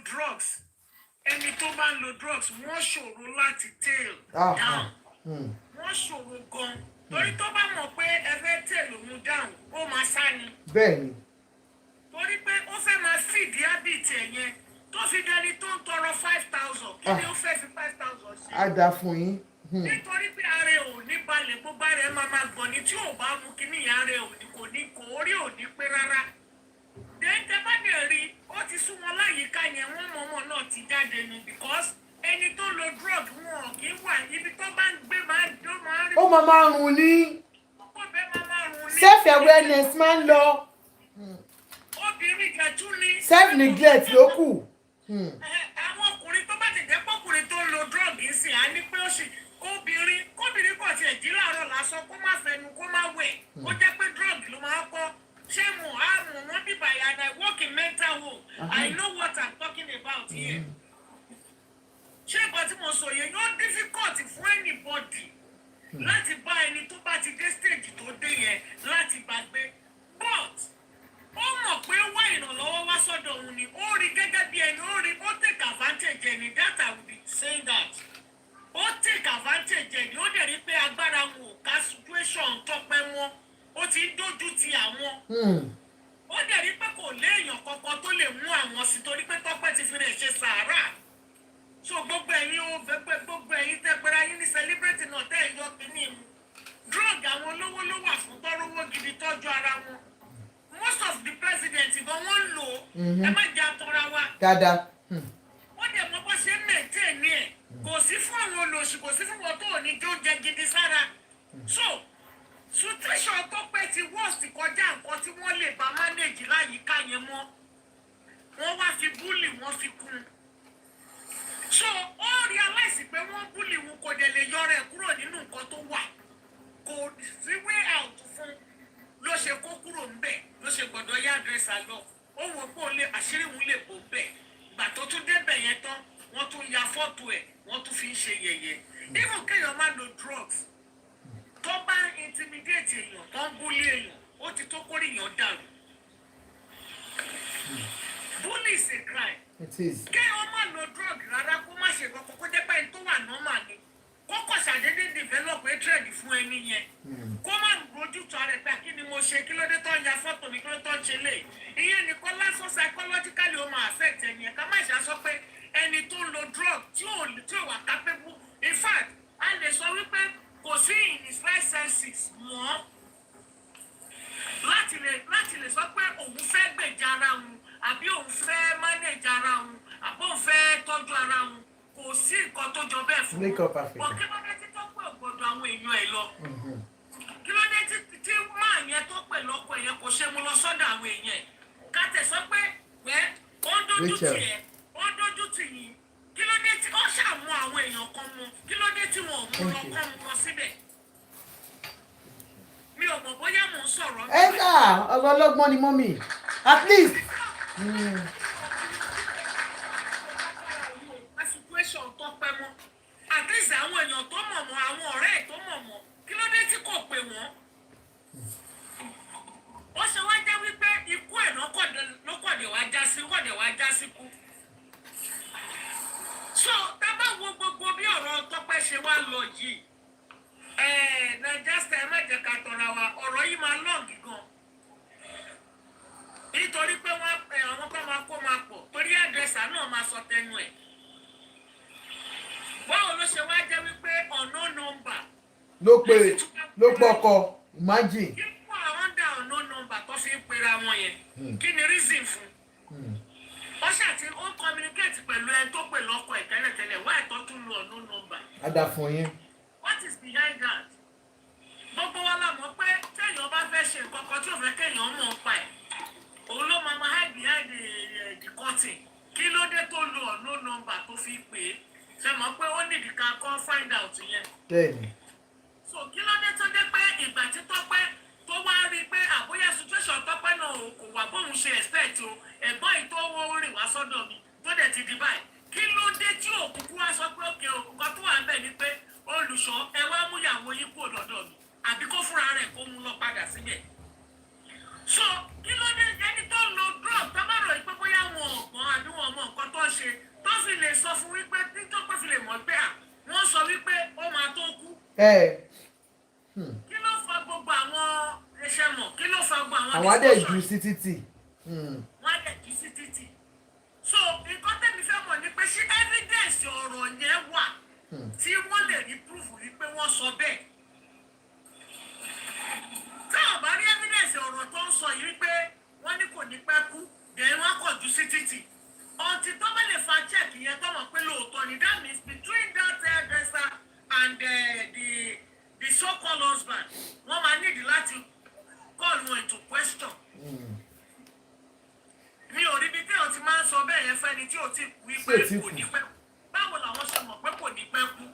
drugs wọ́n ṣòro láti tail down wọ́n ṣòro gan torí tó bá mọ̀ pé ẹ fẹ́ tail òun down ó máa sá ni. bẹ́ẹ̀ni. torí pé ó fẹ́ máa fìdí habit ẹ̀ yẹn tó fi dẹni tó ń tọrọ 5,000 kí ni ó fẹ́ fi 5,000 ṣe. á dá fún yín. nítorí pé ara ẹ̀ ò ní balẹ̀ gbogbo ara ẹ̀ máa gbọ̀n ní tí ò bá mú kí ní ara ẹ̀ kò orí ò ní pé rárá. dẹ́ńtẹ́ bá dẹ̀ rí ó ti sún wọn láyìíká yẹn wọ́n mọ̀ọ́mọ̀ náà ti jáde ni because ẹni tó lo drug wọn kì í wà ibi tó bá ń gbé máa rí. ó máa rùn ní. ó bẹ́ẹ̀ máa rùn ní. self awareness máa ń lọ. obìnrin jẹ̀tú ni. self neglect ló kù. àwọn ọkùnrin tó bá ti jẹ́ pọ́kùnrin tó ń lo drug yìí sì á ní pé ó sì kóbìnrin kò tiẹ̀ jí láàárọ̀ lásán kó má fẹnu kó má wẹ̀ ó jẹ́ pé drug ló máa kọ́ ṣé mo á mọ̀ wọ́n bíbá yà and I work in mental home I know what I'm talking about here. ṣé ìgbà tí mo sọ yẹn yóò difficult fún anybody láti bá ẹni tó bá ti dé stage tó dé yẹn láti bá gbé but ó mọ̀ pé wá ìrànlọ́wọ́ wá sọ́dọ̀ òun ni ó rí gẹ́gẹ́ bí ẹni ó take advantage ẹni that I will be saying that ó take advantage ẹni ó dẹ̀ rí pé agbára wọn ò ká situation Tọ́pẹ́ wọn ó ti ń dójú ti àwọn ó dẹ̀ rí pé kò léèyàn kankan tó lè mú àwọn sí torí pé Tọ́pẹ́ ti fi rẹ̀ ṣe sàárà so gbogbo ẹ̀yin tẹ́gbẹ́ra yín ní celebrate náà tẹ́ ẹ̀ yọ kínní mu drug àwọn olówó ló wà fún tọ́rọ́wọ́ gidi tọ́jú ara wọn most of the president gan wọ́n lò ó ẹ má jẹ́ àtọ́ra wa. dáadáa. wọ́n dẹ̀ mọ bó ṣe ń maintain ẹ̀ kò sí fún àwọn olóṣù kò sí fún wọn tó ò ní jó jẹ gidi sára so situation Tọ́pẹ́ ti worst kọjá nǹkan tí wọ́n lè bá manage láyìíká yẹn mọ́ wọ́n wá fi bully wọ́n fi kún so ó realize pé wọ́n bully wọn kò dẹ̀ lè yọrọ ẹ̀ kúrò nínú nǹkan tó wà kò sí way out fún ló ṣe kó kúrò ńbẹ̀ ló ṣe gbọ́dọ̀ yá àdírẹ́sà lọ ó wò pé ó lè àṣírí òun lè bò bẹ̀ gbà tó tún débẹ̀ yẹn tán wọ́n tún ya fọ́tò ẹ̀ wọ́n tún fi ń ṣe yẹ̀yẹ́ even kéèyàn má lo drugs tó bá intimidate èèyàn tó ń bully èèyàn ó ti tó kórìyàn dàrú bully is a crime. It is. kéèyàn má lo drug rárá kó má ṣe kọ́kọ́ kó jẹ́ pé ẹni tó wà normal ni kókò ṣàdédé develop hatred fún ẹni yẹn kó má rojú tó ara ẹ̀ pé kí ni mo ṣe kí ló dé tó ń ya fọ́tò mi kí ló tó ń ṣe lè ìyẹn nìkan lásán psychologically ó máa affect ẹni yẹn ká má ṣe aṣọ pé ẹni tó ń lo drug tí ò wà capable in fact a lè sọ wípé kò sí in his right senses mọ́ láti lè sọ pé òun fẹ́ gbèjà ara òun àbí òun fẹ́ manage ara òun àbí òun fẹ́ tọ́jú ara òun kò sí nǹkan tó jọ bẹ́ẹ̀ fún un bọ̀ kí ló dé tí tó pè gbọdọ̀ àwọn èèyàn ẹ̀ lọ kí ló dé tí máa yẹn tó pè lọ́kọ̀ yẹn kò ṣe mú lọ sọ́dọ̀ àwọn èèyàn ẹ̀ ká tẹ̀ sọ pé ó ń dójú tì ẹ́ ó ń dójú tì yín kí ló dé tí ó ṣàmú àwọn èèyàn kan mú kí ló dé tí wọn ò mú lọ kọ́ mu kan síbẹ̀ mi ò mọ̀ bóyá mò ń sọ̀rọ̀. ẹ ká ọ̀rọ̀ ọlọ́gbọ́n ni mọ́mì at least. situation tó pẹ́ mọ́ at least àwọn èèyàn tó mọ̀ mọ́ àwọn ọ̀rẹ́ ẹ̀ tó mọ̀ mọ́ kí ló dé tí kò pè wọ́n. ó ṣe wá jẹ́ wípé ikú ẹ̀ lọ́kọ̀dẹ̀ wá já sí kú. so tá bá wo gbogbo bí ọ̀rọ̀ Tọ́pẹ́ ṣe wá lọ yìí nàìjíríà ẹ má jẹ́ ká tọra wa ọ̀rọ̀ yìí máa lọ́ọ̀gì gan nítorí pé àwọn kan máa pọ̀ torí àdírẹ́sà náà máa sọ tẹnu ẹ̀. báwo ló ṣe wá jẹ́ wípé ọ̀nà nọ́mbà ló pọkọ imagine. kí wọ́n àwọn dá ọ̀nà nọ́mbà tó fi ń pera wọn yẹn kí ni reason fún. ó ṣàtì ó communicate pẹ̀lú ẹni tó pè lọ́kọ ẹ̀ tẹ́lẹ̀tẹ́lẹ̀ wá ẹ̀tọ́ tún lo ọ̀nà nọ́mbà. adàfún yín. what is behind that? gbogbo wa la mọ̀ pé téèyàn bá fẹ́ ṣe nǹkan kan tí ò fẹ́ kéèyàn mọ̀ pa ẹ̀ òun ló máa hide behind the curtain kí ló dé tó lo ọ̀nà nọ́mbà tó fi pè é ṣe mọ̀ pé ó nídìí ká kọ́ find out yẹn. bẹ́ẹ̀ni. so kí ló dé tó dé pé ìgbà tí Tọ́pẹ́ tó wá rí i pé àbóyá situation Tọ́pẹ́ náà kò wà bóun ṣe expect o ẹ̀gbọ́n yìí tó wọ́ rìn wá sọ́dọ̀ mi tó dẹ̀ ti di báyìí kí ló dé tí òkùnkùn wá sọ pé òkè òkùnkùn tó wà ń bẹ̀ ni pé olùṣọ́ ẹ wá mú ìyàwó yín kúrò lọ́dọ̀ mi àbí kó fúnra rẹ̀ kó mú lọ padà síbẹ̀. so kí ló dé mọ nǹkan tó ń ṣe tó fi lè sọ fún wípé títọ́ pé fi lè mọ̀ pé wọ́n sọ wípé ó máa tó kú. Kí ló fa gbogbo àwọn ẹṣẹ̀ mọ̀ kí ló fa gbogbo àwọn adé jù sí títì. Wọ́n á dẹ̀ jù sí títì. So nǹkan tẹ́mi fẹ́ mọ̀ ni pé ṣé evidence ọ̀rọ̀ yẹn wà tí wọ́n lè rí proof wípé wọ́n sọ bẹ́ẹ̀. Tí a bá rí evidence ọ̀rọ̀ tó ń sọ yìí pé wọ́n ní kò ní pẹ́ kú then wọ́n kọ̀ jù sí títì. Ọtí tó bá lè fa check yẹn tó mọ̀ pé lóòótọ́ ni that means between that hairdresser and the so-called husband wọ́n máa need láti call wọn into question. Mi ò rí bí téèyàn ti máa ń sọ bẹ́ẹ̀ yẹn fẹ́ni tí ò tí kú pé kò ní pẹ́ kú. Báwo làwọn ṣe mọ̀ pé kò ní pẹ́ kú?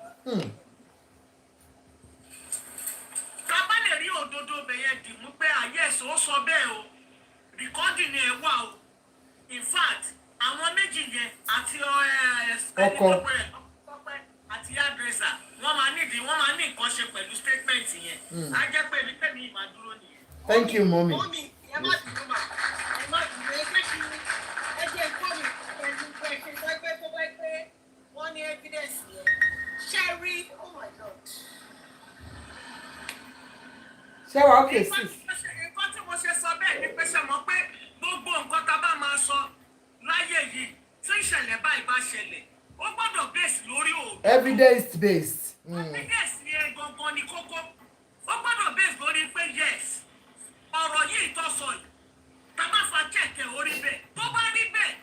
Ká bá lè rí òdodo bẹ̀yẹn dì mú pé ayé ẹ̀sọ́ ó sọ bẹ́ẹ̀ o recording ni ẹ̀ wà o in fact àwọn méjì yẹn àti Tope àti hairdresser wọ́n máa ní nǹkan ṣe pẹ̀lú statement yẹn á jẹ́ pé ibi tẹ́mi ìmọ̀ dúró nìyẹn. Thank you, mommy. Mommy, ẹ má dùn mà ẹ má dùn ẹ pé kí ẹ jẹ́ kọ́ mi pẹ̀lú pẹ̀lú pé tó bá pé wọ́n ní evidence yẹn ṣe rí oh my God. Ṣé wàá okay sis? Nǹkan tí mo ṣe sọ bẹ́ẹ̀ ni pé ṣe mọ̀ pé gbogbo nǹkan tá a bá máa sọ láyé yìí tí ìṣẹ̀lẹ̀ báyìí bá ṣẹlẹ̀ ó gbọ́dọ̀ base lórí òògùn. Evidence based. Evidence yẹn gangan ni kókó ó gbọ́dọ̀ base lórí pé yes ọ̀rọ̀ yìí tó sọ yìí tá a bá fa kẹ̀kẹ́ orí bẹ́ẹ̀ tó bá rí bẹ́ẹ̀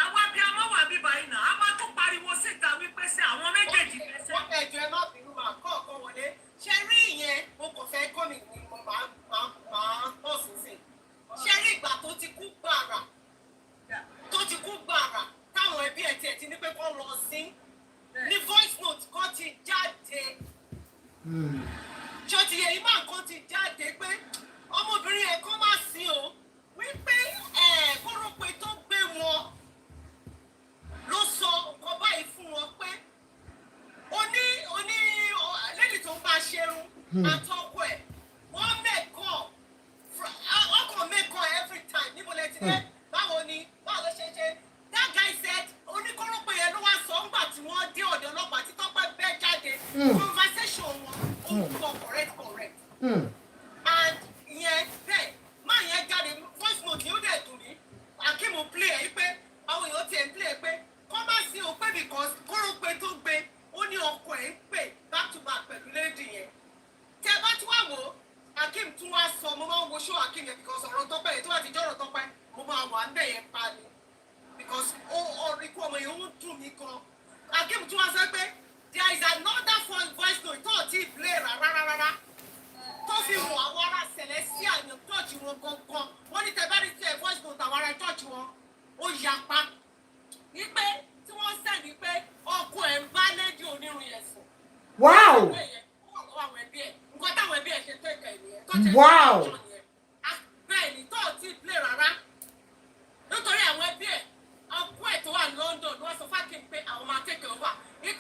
àwa bí amọ́wà bíbá yìí náà a máa tún pariwo síta wípé sí àwọn méjèèjì lẹ́sẹ̀. Wọ́n ẹ̀jọ̀ ẹ má bínú máa kọ́ ọ̀kan wọlé ṣe rí ìyẹn mo kàn fẹ́ kọ́ mi ní mo máa pọ̀ sísìn ṣe rí ìgbà tó ti kú gbàrà táwọn ẹbí ẹ̀ tiẹ̀ ti ní pé kọ́ lọ sí ní voice note kan ti jáde ṣé o ti yẹ ìmọ̀ nǹkan ti jáde pé ọmọbìnrin ẹ̀ kọ́ máa sí o wípé kórópè tó gbé wọn ló sọ nǹkan báyìí fún wọn pé oní lady tó ń bá ṣerun àtọkọ ẹ̀ wọ́n mẹ́kọ̀ ọkọ̀ mẹ́kọ̀ every time níbo lẹ ti dé báwo ló ṣe ṣe that guy said oníkórópè yẹn ló wá sọ ńgbà tí wọ́n dé ọ̀dọ̀ ọlọ́pàá tí Tọ́pẹ́ bẹ́ jáde conversation wọn ó ń kọ correct and ìyẹn bẹ́ẹ̀ máa yẹn jáde voice note yóò dẹ̀ dùn ní akíìmù play ẹ̀ pé àwọn èèyàn tiẹ̀ ń play ẹ̀ pé kọ́ má sí o pé because kórópè tó gbé ó ní ọkọ̀ ẹ̀ ń pè back to back pẹ̀lú lady yẹn tẹ́ bá tún wá wò ó akim tún wá sọ mo máa ń wo show akim yẹn because ọ̀rọ̀ Tọ́pẹ́ yẹn tó bá ti jọ́rọ̀ Tọ́pẹ́ mo máa wà ń bẹ̀ yẹn pa ni because ọ̀rọ̀ ikú ọmọ yẹn ó dùn mí gan akim tún wá sọ pé there is another voice note tó ti play rárá tó fi mọ àwọn ará Celestial yẹn tọ́jú wọn gangan wọ́n ní tẹ́bárí tí ẹ̀ voice note àwọn ará tọ́jú wọn ó yapa wípé tí wọ́n sẹ́ni pé ọkọ ẹ̀ ń bá lẹ́dí onírun yẹn sùn. Wow. Nǹkan táwọn ẹbí ẹ̀ ṣe tó ẹ̀ka ìnìyẹn. Wow. Bẹ́ẹ̀ ni tó ti play rárá nítorí àwọn ẹbí ẹ̀ ọkọ ẹ̀ tó wà London wọ́n sọ fákin pé àwọn máa take over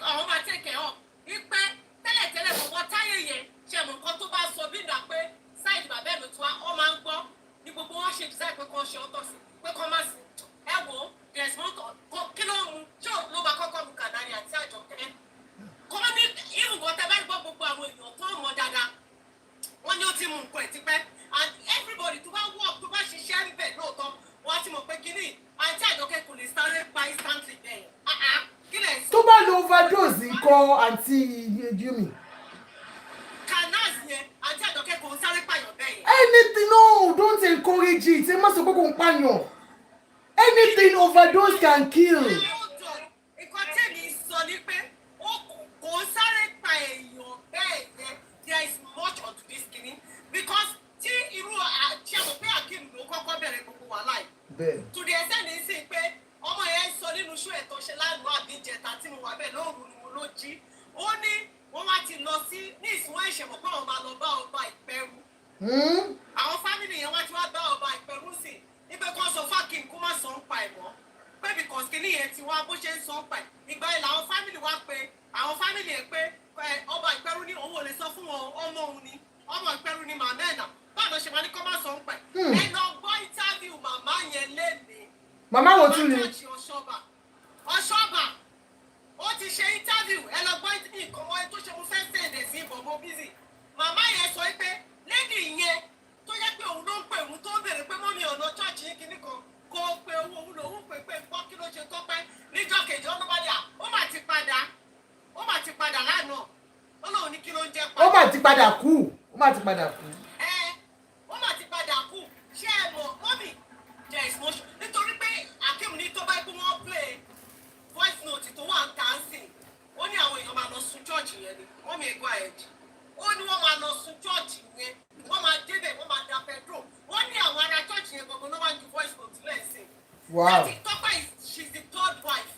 àwọn máa take up wípé tẹ́lẹ̀tẹ́lẹ̀ bọ̀bọ̀ táyé yẹn ṣe mọ̀ nǹkan tó bá sọ bí ìgbà pé sáìdì bàbá ẹ̀ ló tún wá ọ máa ń gbọ́ ní gbogbo wọn ṣe design pé kàn ṣe ọ̀tọ̀ sí pé kàn má sí ẹ wò ó desmond kí ló mú ṣé ló bá kọ́kọ́ mu Kàdárí àti Àjọkẹ́ kọ́ ní ìrùbọ̀ tẹ́ bá gbọ́ gbogbo àwọn èèyàn tó mọ̀ dáadáa wọ́n ní ó ti mú nǹkan ẹ̀ tipẹ́ and everybody tó bá work tó bá ṣiṣẹ́ ń bẹ̀ lóòótọ́ wọ́n á ti mọ̀ pé kíní àti Àjọkẹ́ kò lè sáré pa instantly bẹ́ẹ̀ kí lẹ̀ sọ. tó bá lo overdose nǹkan àǹtí Yumi. Canaz yẹn àti Àjọkẹ́ kò sáré pààyàn bẹ́ẹ̀ yẹn. Anything, no, don't encourage it. Ẹ má sọ pé kò ń pààyàn. Anything overdose can kill. Nǹkan tèmi sọ ni pé kò sáré pa èèyàn bẹ́ẹ̀ yẹn there is much unto this kini because tí irú àti àwọn pé Akeem ló kọ́kọ́ bẹ̀rẹ̀ gbogbo wàhálà yìí. Bẹ́ẹ̀. To the extent ní sí pé ọmọ yẹn sọ nínú ṣó ẹ̀tọ́ ṣe lánàá àbí ìjẹta tí mo wà bẹ́ẹ̀ lóòrùn ni mo ló jí. Ó ní wọ́n wá ti lọ sí ní ìsúnwọ́n ìṣẹ̀mọ̀ pé wọ́n máa lọ bá ọba Ìpẹ́rù. Àwọn fámìlì yẹn wá ti wá bá ọba Ìpẹ́rù sí nígbà kan sọ fún Akeem kó má sọ ń pa ẹ̀ mọ́ pé because kìíní yẹn ti wá bó ṣe ń sọ ń pa ẹ̀ ìgbà yẹn làwọn fámìlì wá pé àwọn fámìlì yẹn pé ọba Ìpẹ́rù ní òun ò lè sọ fún wọn ọmọ òun ni ọmọ Ìpẹ́rù ní màmá ẹ̀ náà báwo ṣe máa ní kó má sọ ń pa ẹ̀ ẹ lọ gbọ́ interview màmá yẹn lénìí. Màmá tún ni. Ọ̀ṣọ́bà ó ti ṣe interview ẹ lọ gbọ́ nǹkan wọn tó ṣe mo fẹ́ sẹ̀dẹ̀ sí bọ̀bọ̀ bísí màmá yẹn sọ pé lady yẹn tó yẹ pé òun ló ń pè òun tó ń béèrè pé mọ́mí ọ̀nà church yín kìíní kan kó o pe owó òun lòun pè pé gbọ́ kí ló ṣe Tọ́pẹ́ níjọ́ kejì ọlọ́mọdé ó mà ti padà lánàá ó lóun ní kí ló ń jẹ́ ó mà ti padà kú ó mà ti padà kú. ó mà ti padà kú ṣé ẹ mọ̀ mọ́mí there is motion nítorí pé Akeem ní tó bá gbé wọn play voice note tó wà ń tà ń sìn ó ní àwọn èèyàn máa lọ sun church yẹn ni wọ́n mi go ahead ó ní wọ́n máa lọ sun church yẹn wọ́n máa débẹ̀ wọ́n máa da petrol wọ́n ní àwọn ará church yẹn gbogbo ló máa ń ju voice note lẹ́sìn. wow láti Tọ́pẹ́ she is the third wife.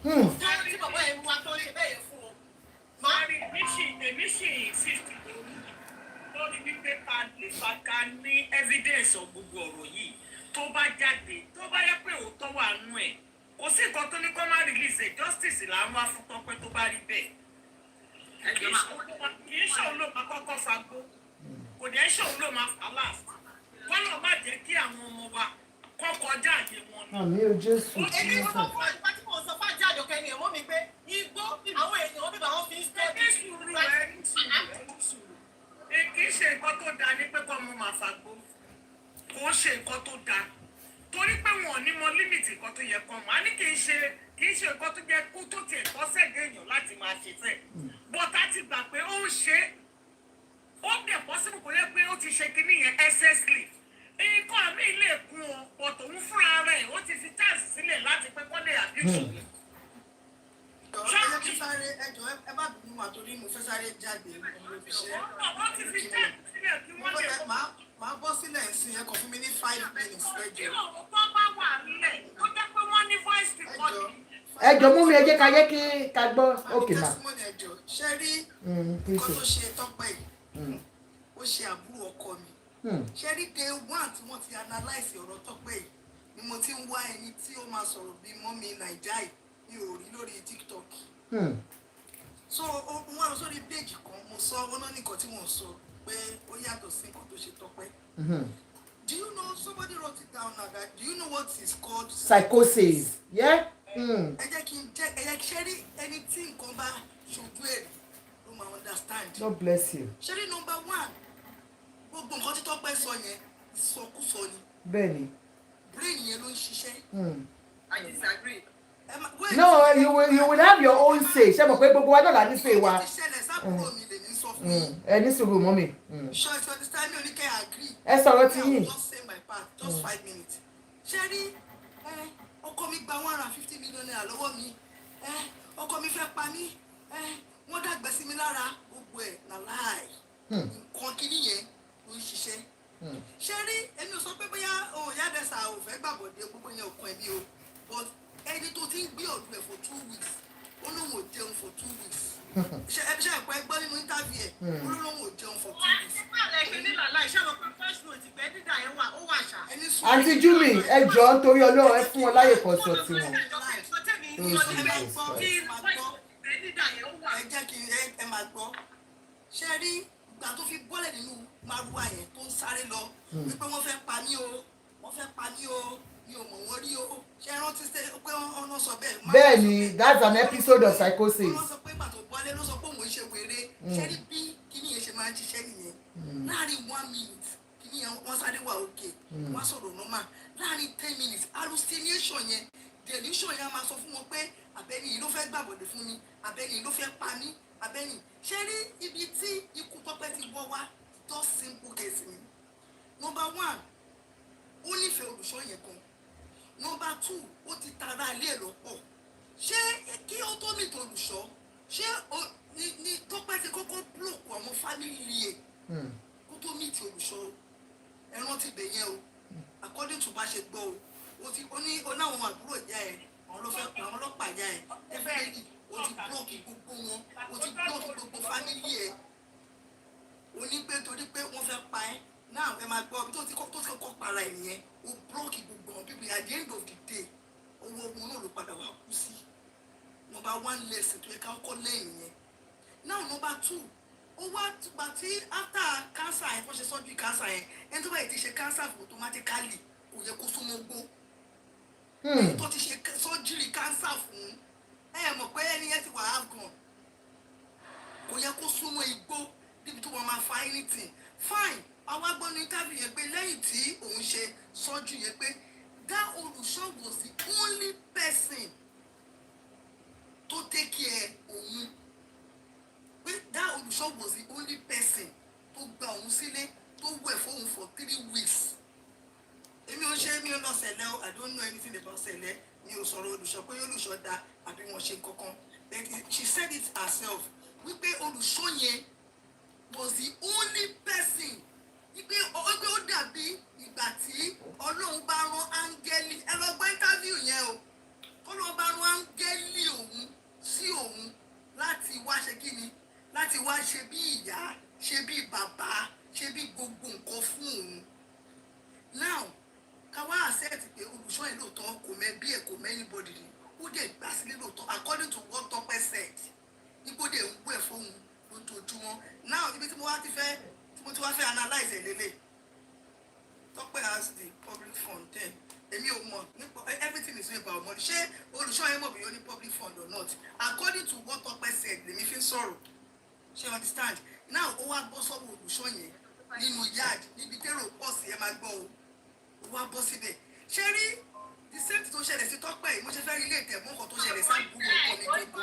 tí bàbá yẹn mú wa tó ń ṣe bẹ́ẹ̀ yẹn fún wọn. èmi sì insist lórí wípé ká ní evidence of gbogbo ọ̀rọ̀ yìí tó bá jáde tó bá yẹ pé òótọ́ wà nú ẹ̀ kò sí nǹkan tó ní kó má release justice là ń wá fún Tọ́pẹ́ tó bá rí bẹ́ẹ̀ kì í ṣe òun ló máa kọ́kọ́ fagbó kò dẹ̀ ṣe òun ló máa fà láàfin wọ́n lọ má jẹ́ kí àwọn ọmọ wa kọ́ kọjá àyè wọn ni. àmì ò Jésù tí èmi wọ́n kò fà. fún àdúgbò tí mò ń sọ fún àjẹ́ àjọkẹ́ ni ẹ̀wọ́n mi pé igbó àwọn èèyàn bíbá wọn fi ń ẹni sùúrù ẹni sùúrù kì í ṣe nǹkan tó dáa ní pé kọ́ mo máa fagbó kò ń ṣe nǹkan tó dáa torí pé wọn ò ní mọ límìtì nǹkan tó yẹ kàn mọ́ á ní kì í ṣe nǹkan tó jẹ́ kó tó tiẹ̀ tọ́ sẹ́gẹ̀ èèyàn láti máa ṣe fẹ́ bọ́tà ti gbà pé ó ń ṣe ó dẹ̀ pọ́sibú kò yẹ pé ó ti ṣe kinní yẹn excessively nǹkan mi lè kún ọ ọ̀tọ̀ òun fúnra rẹ̀ ó ti fi chance sílẹ̀ láti pé kọ́lé addiction yẹn. ẹ má bínú wa torí mo fẹ́ sáré jáde wọ́n ti fi chance sílẹ̀ kí wọ́n lè kọ́. máa bọ́ sílẹ̀ ẹ̀sìn ẹ̀kọ́ fún mi ní 5 minutes lẹ́jọ́. ìwọ̀n tó bá wà nílẹ̀ ó jẹ́ pé wọ́n ní voice recording. ẹ jọ mú mi ẹ jẹ́ ká yẹ kí ká gbọ́ òkè mà. ẹjọ́ ṣe rí nǹkan tó ṣe Tọ́pẹ́ yìí ó ṣe àbúrò ọkọ mi ṣe rí day one tí wọ́n ti analyse ọ̀rọ̀ Tọ́pẹ́ yìí ni mo ti ń wá ẹni tí ó máa sọ̀rọ̀ bíi mọ́mí Nàìjíríà mi ò rí lórí TikTok so wọ́n lọ sórí péjì kan mo sọ wọn náà nìkan tí wọ́n sọ pé ó yàtọ̀ sí nǹkan tó ṣe Tọ́pẹ́. Do you know somebody wrote it down now that do you know what is called psychosis? Yeah. ẹ jẹ́ kí n jẹ́ ẹ jẹ́ ṣe rí ẹni tí nǹkan bá ṣojú ẹ̀ ló máa understand. God bless you. ṣe rí number one gbogbo nǹkan tí Tọ́pẹ́ sọ yẹn ìsọkúsọ ni. bẹ́ẹ̀ni. brain yẹn ló ń ṣiṣẹ́. I disagree. No, you will have your own say. Ṣé mo pé gbogbo wa náà la ní say wa. ó ti ṣẹlẹ̀ sábúrò mi lè ní sọ fún mi. Ẹ ní sùúrù mọ́mì. ṣọ ìṣọ́ ti sáyé mi ò ní kẹ́ agree. Ẹ sọ̀rọ̀ tí yín. just say my part just 5 minutes. ṣe rí ọkọ mi gba 150 million naira lọ́wọ́ mi ọkọ mi fẹ́ pa mí wọ́n dàgbẹ́ sí mi lára gbogbo ẹ̀ na láì nǹkan kìíní yẹn ló ń ṣiṣẹ́. ṣe rí èmi ò sọ pé bóyá yádẹ́sà ò fẹ́ gbàgbọ́dé gbogbo yẹn ò kàn ẹ̀mí o but ẹni tó ti ń gbé ọ̀dùn ẹ̀ for 2 weeks ó lóun ò jẹun for 2 weeks ṣe ẹ̀pọ̀ ẹgbẹ́ nínú interview ẹ̀ ó lóun ò jẹun for 2 weeks. Àǹtí Júmi ẹ jọ̀ọ́ nítorí Ọlọ́run ẹ fún wọn láyè kan sọ tiwọn. ẹ jẹ́ kí ẹ máa gbọ́ ṣe rí ìgbà tó fi bọ́lẹ̀ nínú márùwá yẹn tó ń sáré lọ wípé wọ́n fẹ́ pa mí o wọ́n fẹ́ pa mí o mi ò mọ̀ wọ́n rí o ṣe rántí pé ọ̀nà sọ bẹ́ẹ̀. Bẹ́ẹ̀ni, that's an episode of psychosis. wọ́n sọ pé ìgbà tó bọ́lẹ̀ ló sọ pé òun ṣe wéré ṣe rí bí kíní yẹn ṣe máa ń ṣiṣẹ́ nìyẹn láàrin 1 minute kíní yẹn wọ́n sáré wà òkè wọ́n sọ̀rọ̀ normal láàrin 10 minutes hallucination yẹn delusion yẹn a máa sọ fún wọn pé abẹ́ni yìí ló fẹ́ gbàbọ̀dé fún mi abẹ́ni yìí ló fẹ́ pa mí abẹ́ni ṣe rí ibi tí ikú Tọ́pẹ́ ti wọ́ wá tó simple case ni. number 1 ó nífẹ̀ẹ́ olùṣọ́ yẹn kan. number 2 ó ti tara ilé ẹ̀ lọ́pọ̀ ṣé kí ó tó mìtò olùṣọ́ ṣé ní Tọ́pẹ́ ti kọ́kọ́ block àwọn fámìlì ẹ̀ kó tó mìtì olùṣọ́ ẹran ti bẹ̀ yẹn o according to bá ṣe gbọ́ o ó ní onáwọn àbúrò ìyá ẹ̀ àwọn ló fẹ́ pa àwọn ọlọ́pàá ìyá ẹ̀ definitely ó ti block gbogbo wọn ó ti block gbogbo fámìlì ẹ̀ ó ní pé torí pé wọ́n fẹ́ pa ẹ́ náà ẹ máa gbọ́ tó ti kọ́kọ́ para ẹ̀ nìyẹn ó block gbogbo wọn bíbí at the end of the day owó ogun náà ló padà wá kú sí number 1 lesson tó yẹ ká kọ́ lẹ́yìn yẹn now number 2 ó wá gbà tí after cancer yẹn kó ṣe surgery cancer yẹn ẹni tó bá yẹ ti ṣe cancer automatically kò yẹ kó súnmọ́ gbó ẹni tó ti ṣe surgery cancer fún ẹ mọ̀ pé ẹni yẹn ti wà á gan kò yẹ kó súnmọ́ igbó níbi tó wọ́n máa fa anything fine àwa gbọ́ ní interview yẹn pé lẹ́yìn tí òun ṣe surgery yẹn pé that olùṣọ́ was the only person to take care òun pé that olùṣọ́ was the only person tó gba òun sílé tó wẹ̀ fóun for 3 weeks èmi ò ṣe mi ò lọ ṣẹlẹ̀ o I don't know anything about ṣẹlẹ̀ mi ò sọ̀rọ̀ olùṣọ́ pé olùṣọ́ da àbí wọ́n ṣe kankan but she said it herself wípé olùṣọ́ yẹn was the only person wípé ó dàbí ìgbà tí ọlọ́run bá rán áńgẹ́lì ẹ lọ gbọ́ interview yẹn o ọlọ́run bá rán áńgẹ́lì òun sí òun láti wá ṣe kí ni láti wá ṣe bí ìyá ṣe bí bàbá ṣe bí gbogbo nǹkan fún òun now ká wá accept pé olùṣọ́ yìí lóòótọ́ kò mẹ́ bí ẹ̀ kò mẹ́ anybody ni ó dẹ̀ gbà sílé lóòótọ́ according to what Tope said ipò dẹ̀ ń wẹ̀ fóun lójoojúmọ́ now ibi tí mo ti wá fẹ́ analyse ẹ̀ lélẹ̀ Tope has the public fund then èmi ò mọ̀ nípa everything is about money ṣé olùṣọ́ yẹn mọ̀ bí ó ní public fund or not according to what Tope said lèmi fi ń sọ̀rọ̀ ṣé understand now ó wá bọ́ sọ́wọ́ olùṣọ́ yẹn nínú yard níbi tẹ́rọ pọ̀ sí ẹ máa gbọ́ o ó wá bọ́ síbẹ̀ ṣé rí the same thing tó ṣẹlẹ̀ sí Tope yìí mo ṣe fẹ́ rí ilé ìtẹ̀mọ́ kan tó ṣẹlẹ̀ sí àbúrò ọkọ mi gbogbo.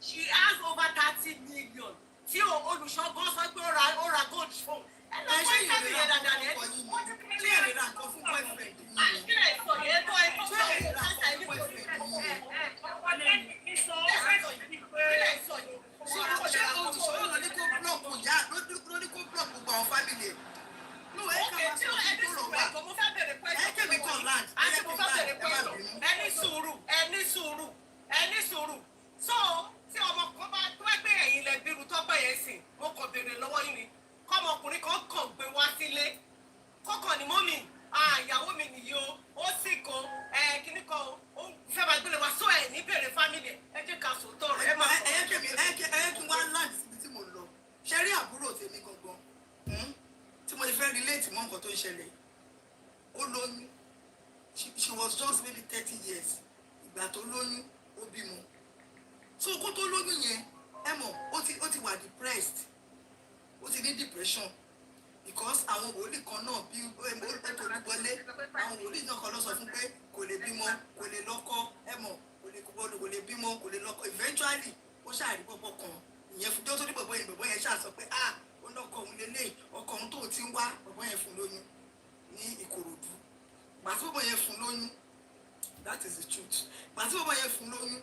She has over 30 million tí olùṣọ́ gan sọ pé ó ra gold phone. ẹ ṣé ìrìn rà nǹkan fún ọkọ yìí ni ṣé ìrìn rà nǹkan fún boyfriend yìí ni ṣé ìrìn rà nǹkan fún boyfriend yìí ni ṣé olùṣọ́ yóò lọ ní kó blọọkù yá ló ní kó blọọkù gbogbo àwọn fámìlì ẹ̀ no ẹ ká máa sọ fún tó rọ wá ẹ kẹ́mi kan land ẹ kẹ́mi land ẹ má bínú. ẹni sùúrù so tí ọmọ kan bá tó ẹgbẹ́ ẹ̀yìn lẹ bírú Tope yẹn sìn mo kàn béèrè lọ́wọ́ yìí ni kọ́mọkùnrin kan kàn gbé wá sílé kọ́kàn ní mọ́mì ìyàwó mi nìyí ó sì kan kíní kan ó fẹ́ máa gbélé wa sọ ẹ̀ ní bèrè fámìlì ẹ jẹ́ ká sòótọ́ rẹ̀ ẹ máa sọ. ẹ kí n wá land síbi tí mo lọ ṣe rí àbúrò tèmi gangan tí mo fẹ́ relate mọ́ nǹkan tó ń ṣẹlẹ̀ ó lóyún she was just maybe 30 years ìgbà tó lóyún ó bímọ so kó tó lóyún yẹn ẹ mọ̀ ó ti wà depressed ó ti ní depression because àwọn wòlíì kan náà bí ó tó wọlé àwọn wòlíì náà kan lọ sọ fún pé kò lè bímọ kò lè lọ́kọ ẹ mọ̀ kò lè bímọ kò lè lọ́kọ eventually ó ṣàrí bọ́bọ́ kan ìyẹn fún tó ní bọ̀bọ́ yẹn ṣàṣọ pé ó lọ́kọ òun lélẹ̀ ọkọ òun tó ti ń wá bọ̀bọ́ yẹn fún lóyún ní Ìkòròdú gbàtí bọ̀bọ́ yẹn fún lóyún that is the truth gbàtí bọ̀bọ́ yẹn fún lóyún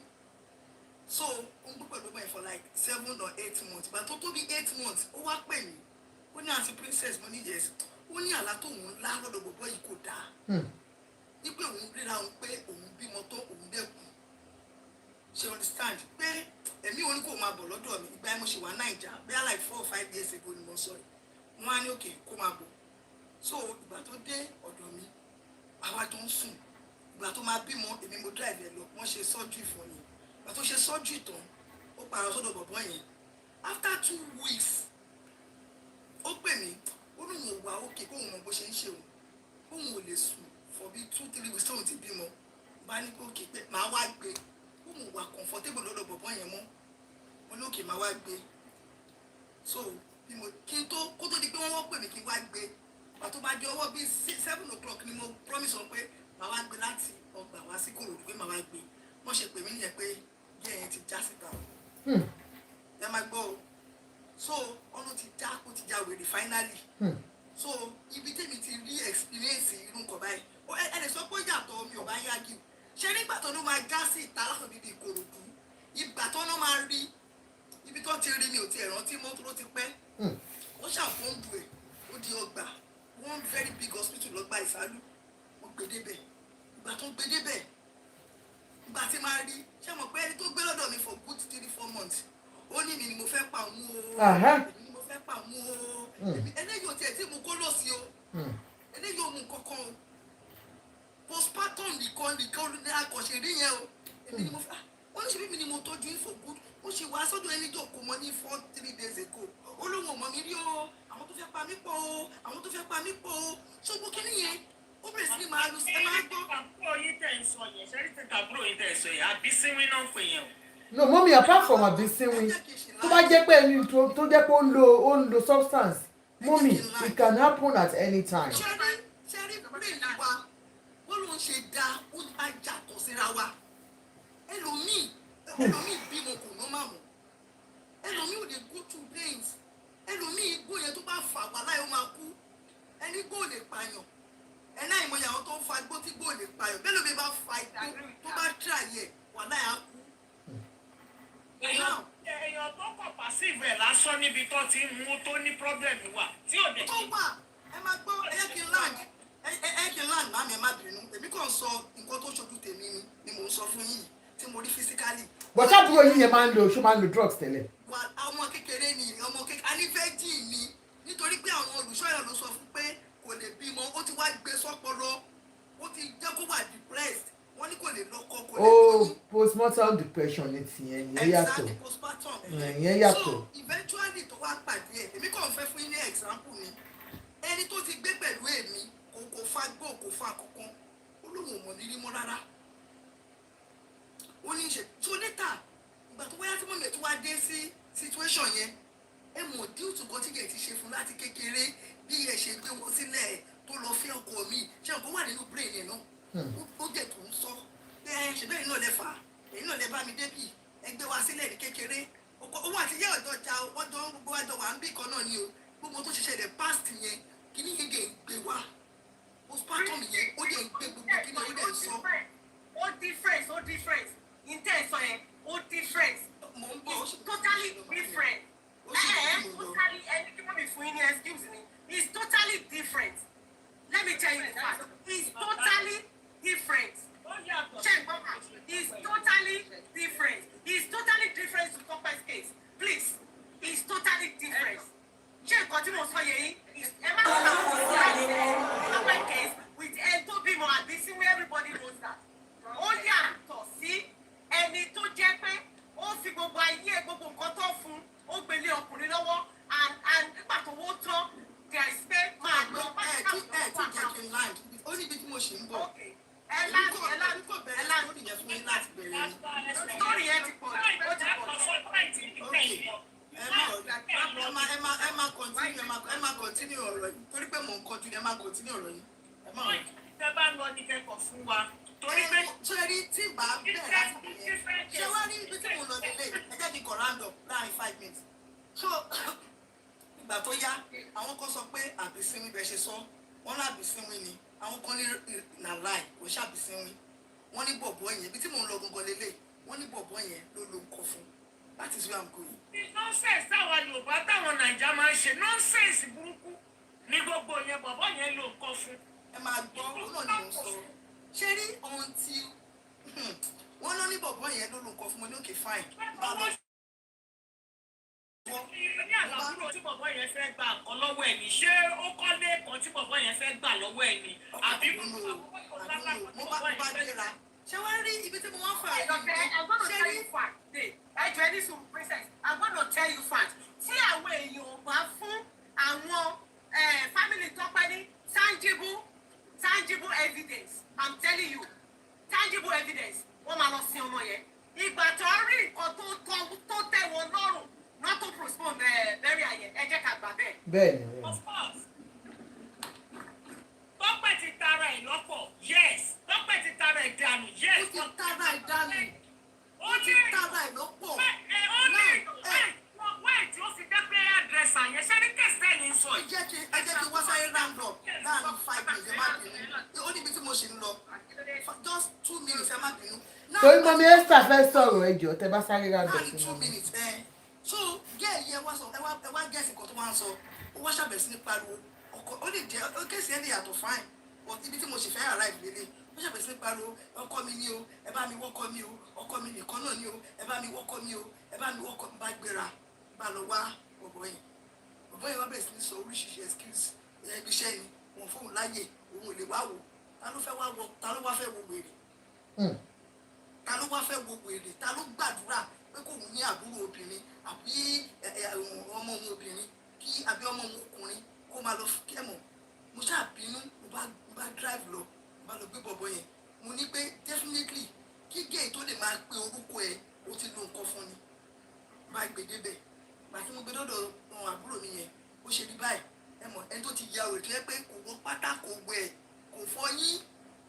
so ó ń gbé pẹ̀lú bọ̀bọ́ yẹn for like 7 or 8 months gbàtí tó bí 8 months ó wá pè mí ó ní àti princess mo ní yes ó ní àlá tó òun lá lọ́dọ̀ bọ̀bọ́ yìí kò dáa wípé òun ríra òun pé òun bímọ tó òun dẹ́kun ṣe understand pé èmi ò ní kó máa bọ̀ lọ́dọ̀ mi ìgbà yẹn mo ṣe wà Naija bẹ́ẹ̀ like 4 or 5 years ago ni mo sọ yìí wọ́n á ní òkè kó máa bọ̀ so ìgbà tó dé ọ̀dọ̀ mi àwa tó ń sùn ìgbà tó máa bímọ èmi mo drive ẹ lọ wọ́n ṣe surgery fún mi ìgbà tó ṣe surgery tán ó parọ́ sọ́dọ̀ bọ̀bọ́ yẹn after 2 weeks ó pè mí ó ní òun ò wá òkè kóun mọ bó ṣe ń ṣe òun ò lè sùn for bí 2-3 weeks tóun ti bímọ bá ní kó kí pé màá wá gbé òun wà comfortable lọ́dọ̀ bọ̀bọ́ yẹn mọ́ wọn lókè máa wá gbé so bí mo kí n tó kó tó di pé wọ́n pè mí kí n wá gbé wà tó bá di ọwọ́ bíi 7 o'clock ni mo promise wọn pé màá wá gbé láti ọgbà wá sí Ìkòròdú pé màá wá gbé wọ́n ṣe pè mí nìyẹn pé díẹ̀ yẹn ti já síta ẹ máa gbọ́ o so ọ̀nà ti já ó ti já wèrè finally so ibi tèmi ti rí experience irú nǹkan báyìí ẹ lè sọ pé yàtọ̀ mi ò bá yági o ṣe nígbà tó ló máa já sí ìta láti bíbí Ìkòròdú ìgbà tó ló máa rí ibi tó ti rí mi ò ti rántí mọ́ tó ti pẹ́ ó ṣàfóńdù ẹ̀ ó di ọgbà one very big hospital lọ́gbà Ìsálú wọ́n gbé débẹ̀ ìgbà tó gbé débẹ̀ ìgbà tí máa rí ṣé mo pé ẹni tó gbé lọ́dọ̀ mi for good 3-4 months ó ní mi ni mo fẹ́ pa òun o èmi ni mo fẹ́ pa òun o eléyìí ò tiẹ̀ tí mo kó lọ sí o eléyìí ò mú kankan o postpartum nìkan ní akọ̀ṣe rí yẹn o èmi ni mo fẹ́ ó ní ṣe bí mi ni mo tọ́jú yín for good ó ṣe wá sọ́dọ̀ ẹni tó kó mọ ní 4-3 days ago ó lóun ò mọ̀ mí rí o àwọn tó fẹ́ pa mí pọ̀ o àwọn tó fẹ́ pa mí pọ̀ o ṣùgbọ́n kí nìyẹn ó bẹ̀rẹ̀ sí ní máa lu sí ẹ máa gbọ́. àpò yìí tẹ̀ ń ṣẹ́rí ti tàbúrò yìí tẹ̀ sọ yìí àbísínwín náà ń pè yẹn o. No, mommy, apart from abisewin, tó bá jẹ́ pé ẹni tó jẹ́ pé ó ń lo substance, mommy, it can happen at any time. ṣẹ́rí brain wa wọ́n ló ń ṣe dá ó ajà síra wa ẹlòmíì bímọ kò ná máa mọ̀ ẹlòmíì ò lè go to brains ẹlòmíì igbó yẹn tó bá fà wà láì ó máa kú ẹni gbó lè pààyàn ẹ̀ná ìmọ̀yà àwọn tó ń fa igbó tí gbó lè pààyàn bẹ́ẹ̀ ló bí bá fa igbó tó bá tíra yẹ wà láì á kú. èèyàn tó kọ̀ pàṣíìfù ẹ̀ lásán níbi tó ti ń mú tó ní pọ́blẹ̀mù wà tí ò dẹ̀ tó wà ẹ máa gbọ́ ẹ kí n land màmí ẹ má bínú èmi kàn sọ nǹkan tó ṣojú tèmi ni mò ń sọ fún yín tí mo rí physically. But àbúrò yín yẹn máa ń lo drugs tẹ́lẹ̀. wà ọmọ kékeré ni ọmọ kékeré anífẹ́jì ni nítorí pé àwọn olùṣọ́ ìrìn ló sọ fún pé kò lè bímọ ó ti wá gbé sọ́pọlọ ó ti jẹ́ kó wà depressed wọ́n ní kò lè lọ́kọ kò lè lóyún. Postmortem depression ní tìyẹn yẹn yàtọ̀. exactly postpartum yẹn yàtọ̀. so eventually tó wá pàdé ẹ̀ èmi kàn fẹ́ fún yín ní example ni ẹni tó ti gbé pẹ̀lú èmi kò fa gbó kò fa kankan ó lóun ò mọ̀ nírí mọ́ rárá ó ní í ṣe tó létà ìgbà tó wáyá tí mọ̀mí ẹ̀ tó wá dé sí situation yẹn ẹ mọ̀ díù tó kọ́ tí kẹ̀ ti ṣe fún láti kékeré bí ẹ ṣe gbé wọn sílẹ̀ tó lọ fẹ́ ọkọ mi ṣé ọkọ wà nínú brain yẹn náà ó dẹ̀ tó ń sọ pé ẹ ṣe bẹ́ẹ̀ náà lẹ fà á èyí náà lẹ bá mi débì ẹ gbé wa sílẹ̀ ní kékeré owó àti yẹ́ ọ̀dọ́ ja ọjọ́ gbogbo àjọ wà ń bì kan náà ni o gbogbo tó ṣiṣẹ́ rẹ̀ past yẹn kíní yẹn dẹ̀ ń gbé wa postpartum yẹn ó dẹ̀ ń gbé gbogbo kíní ó dẹ̀ ń sọ. ó difference intention yẹn ó difference mo ń bọ̀ it's totally different totally ẹni kí wọ́n mi fún yín ní excuse me it's totally different let me tell you the fact it's totally different check mama it's totally different it's totally different to Tope's case please it's totally different ṣé nǹkan tí mo sọ yẹn yìí ẹ má sọ Tope's case with ẹni tó bímọ àbí sí where everybody knows that ó yàtọ̀ sí ẹni tó jẹ́ pé ó fi gbogbo ayé gbogbo nǹkan tó fún ó gbélé ọkùnrin lọ́wọ́ and nígbà tó wó tán there is pé máa lọ ẹ tí jẹ́ kí n land ó níbi tí mo ṣì ń bọ̀ story yẹn ti pọ̀ ó ti pọ̀ ẹ máa continue ọ̀rọ̀ yìí torí pé mò ń continue ẹ máa continue ọ̀rọ̀ yìí ẹ máa wọ̀. tẹ́ bá lọ ní kẹ́kọ̀ọ́ fún wa torí pé ṣe rí tí bá bẹ̀rẹ̀ láti bẹ̀rẹ̀ ṣé wá rí ibi tí mo lọ nílé ẹ jẹ́ kí n kọ̀ round up láàrin 5 minutes so ìgbà tó yá àwọn kan sọ pé àbísínwín bẹ ṣe sọ wọn lábísínwín ni àwọn kan ní nàláì kò ṣàbísínwín wọn ní bọ̀bọ̀ yẹn ibi tí mò ń lọ gangan lélẹ̀ wọn ní bọ̀bọ̀ yẹn ló ló ń kọ fún that is where I'm going. nọ́ọ̀sẹ̀sì táwọn Yorùbá táwọn Nàìjíríà máa ń ṣe nọ́ọ̀sẹ̀sì burúkú ní gbogbo yẹn bọ̀bọ̀ yẹn ló ń kọ fún. ẹ máa gbọ́ ó náà ni mò ń sọ ṣé rí ohun tí wọ́n lọ ní bọ̀bọ̀ yẹn ló ló ń kọ fún mi ní òkè fine. ní àlàbúrò tí bọ̀bọ̀ yẹn fẹ́ gbà kan lọ́wọ́ ẹ̀ ní ṣé ó kọ́lé kan tí bọ̀bọ̀ yẹn fẹ́ gbà lọ́wọ́ ẹ̀ ní àbí mo bá gbéra ṣé wọ́n rí ibi tí mo wá fà I'm gonna tell you fact ẹjọ ẹni sùn princess I'm gonna tell you fact tí àwọn èèyàn bá fún àwọn family Tope ní tangible evidence I'm telling you tangible evidence wọ́n máa lọ sí ọmọ yẹn ìgbà tó rí nǹkan tó tẹ́ wọn lọ́rùn not to postpone bẹ́ẹ̀rì àyẹ̀ ẹ jẹ́ ká gbà bẹ́ẹ̀. bẹ́ẹ̀ni. of course Tope ti tara ẹ̀ lọ́pọ̀ yes Tope ti tara ẹ̀ dànù yes. ó ti tara ẹ̀ dànù ó ti tara ẹ̀ lọ́pọ̀ wẹ́ẹ̀ tí ó fi dé prayer dresser yẹn ṣé ní kẹsẹ̀ ní sọ ẹ jẹ́ kí wá sáyé round up láàrin 5 minutes ẹ má bínú ó níbi tí mo ṣì ń lọ just 2 minutes ẹ má bínú. torí mọ́mí Esther fẹ́ sọ̀rọ̀ ẹjọ́ tẹ bá sáré ra dọ̀ láàrin 2 minutes so gẹ́ẹ̀ yẹn wá sọ ẹ wá gẹ́ẹ̀sì kan tó wá ń sọ ó wá ṣàbẹ̀ sí ní pariwo ọkọ ó lè jẹ́ ó kéèsì ẹ̀ lè yàtọ̀ fine but ibi tí mo ṣì fẹ́ arrive lélẹ̀ ó ṣàbẹ̀ sí ní pariwo ọkọ mi ni o ẹ bá mi wọ́kọ mi o ọkọ mi nìkan náà ni o ẹ bá mi wọ́kọ mi o ẹ bá mi wọ́kọ mi bá gbéra bá lọ wá bọ̀bọ̀ yẹn wá bẹ̀rẹ̀ sí ní sọ oríṣiríṣi excuse ibi iṣẹ́ ni wọn fóun láyè òun ò lè wá wò ta ló wá fẹ́ wo wèrè ta ló wá fẹ́ wo wèrè ta ló gbàdúrà pé kò ní àbúrò obìnrin àbí ọmọ òun obìnrin kí àbí ọmọ òun ọkùnrin kó máa lọ kẹ́mọ̀ mo ṣáà bínú mo bá drive lọ mo bá lọ gbé bọ̀bọ̀ yẹn mo ní pé definitely kí gay tó lè máa pe orúkọ ẹ ó ti lo nǹkan fún ni máa gbé débẹ̀ màá tí mo gbé dọ́dọ̀ àbúrò mi yẹn ó ṣe bí báyìí ẹ mọ̀ ẹni tó ti ya òrè tó yẹ pé kò wọ pátá kò wẹ̀ kò fọyín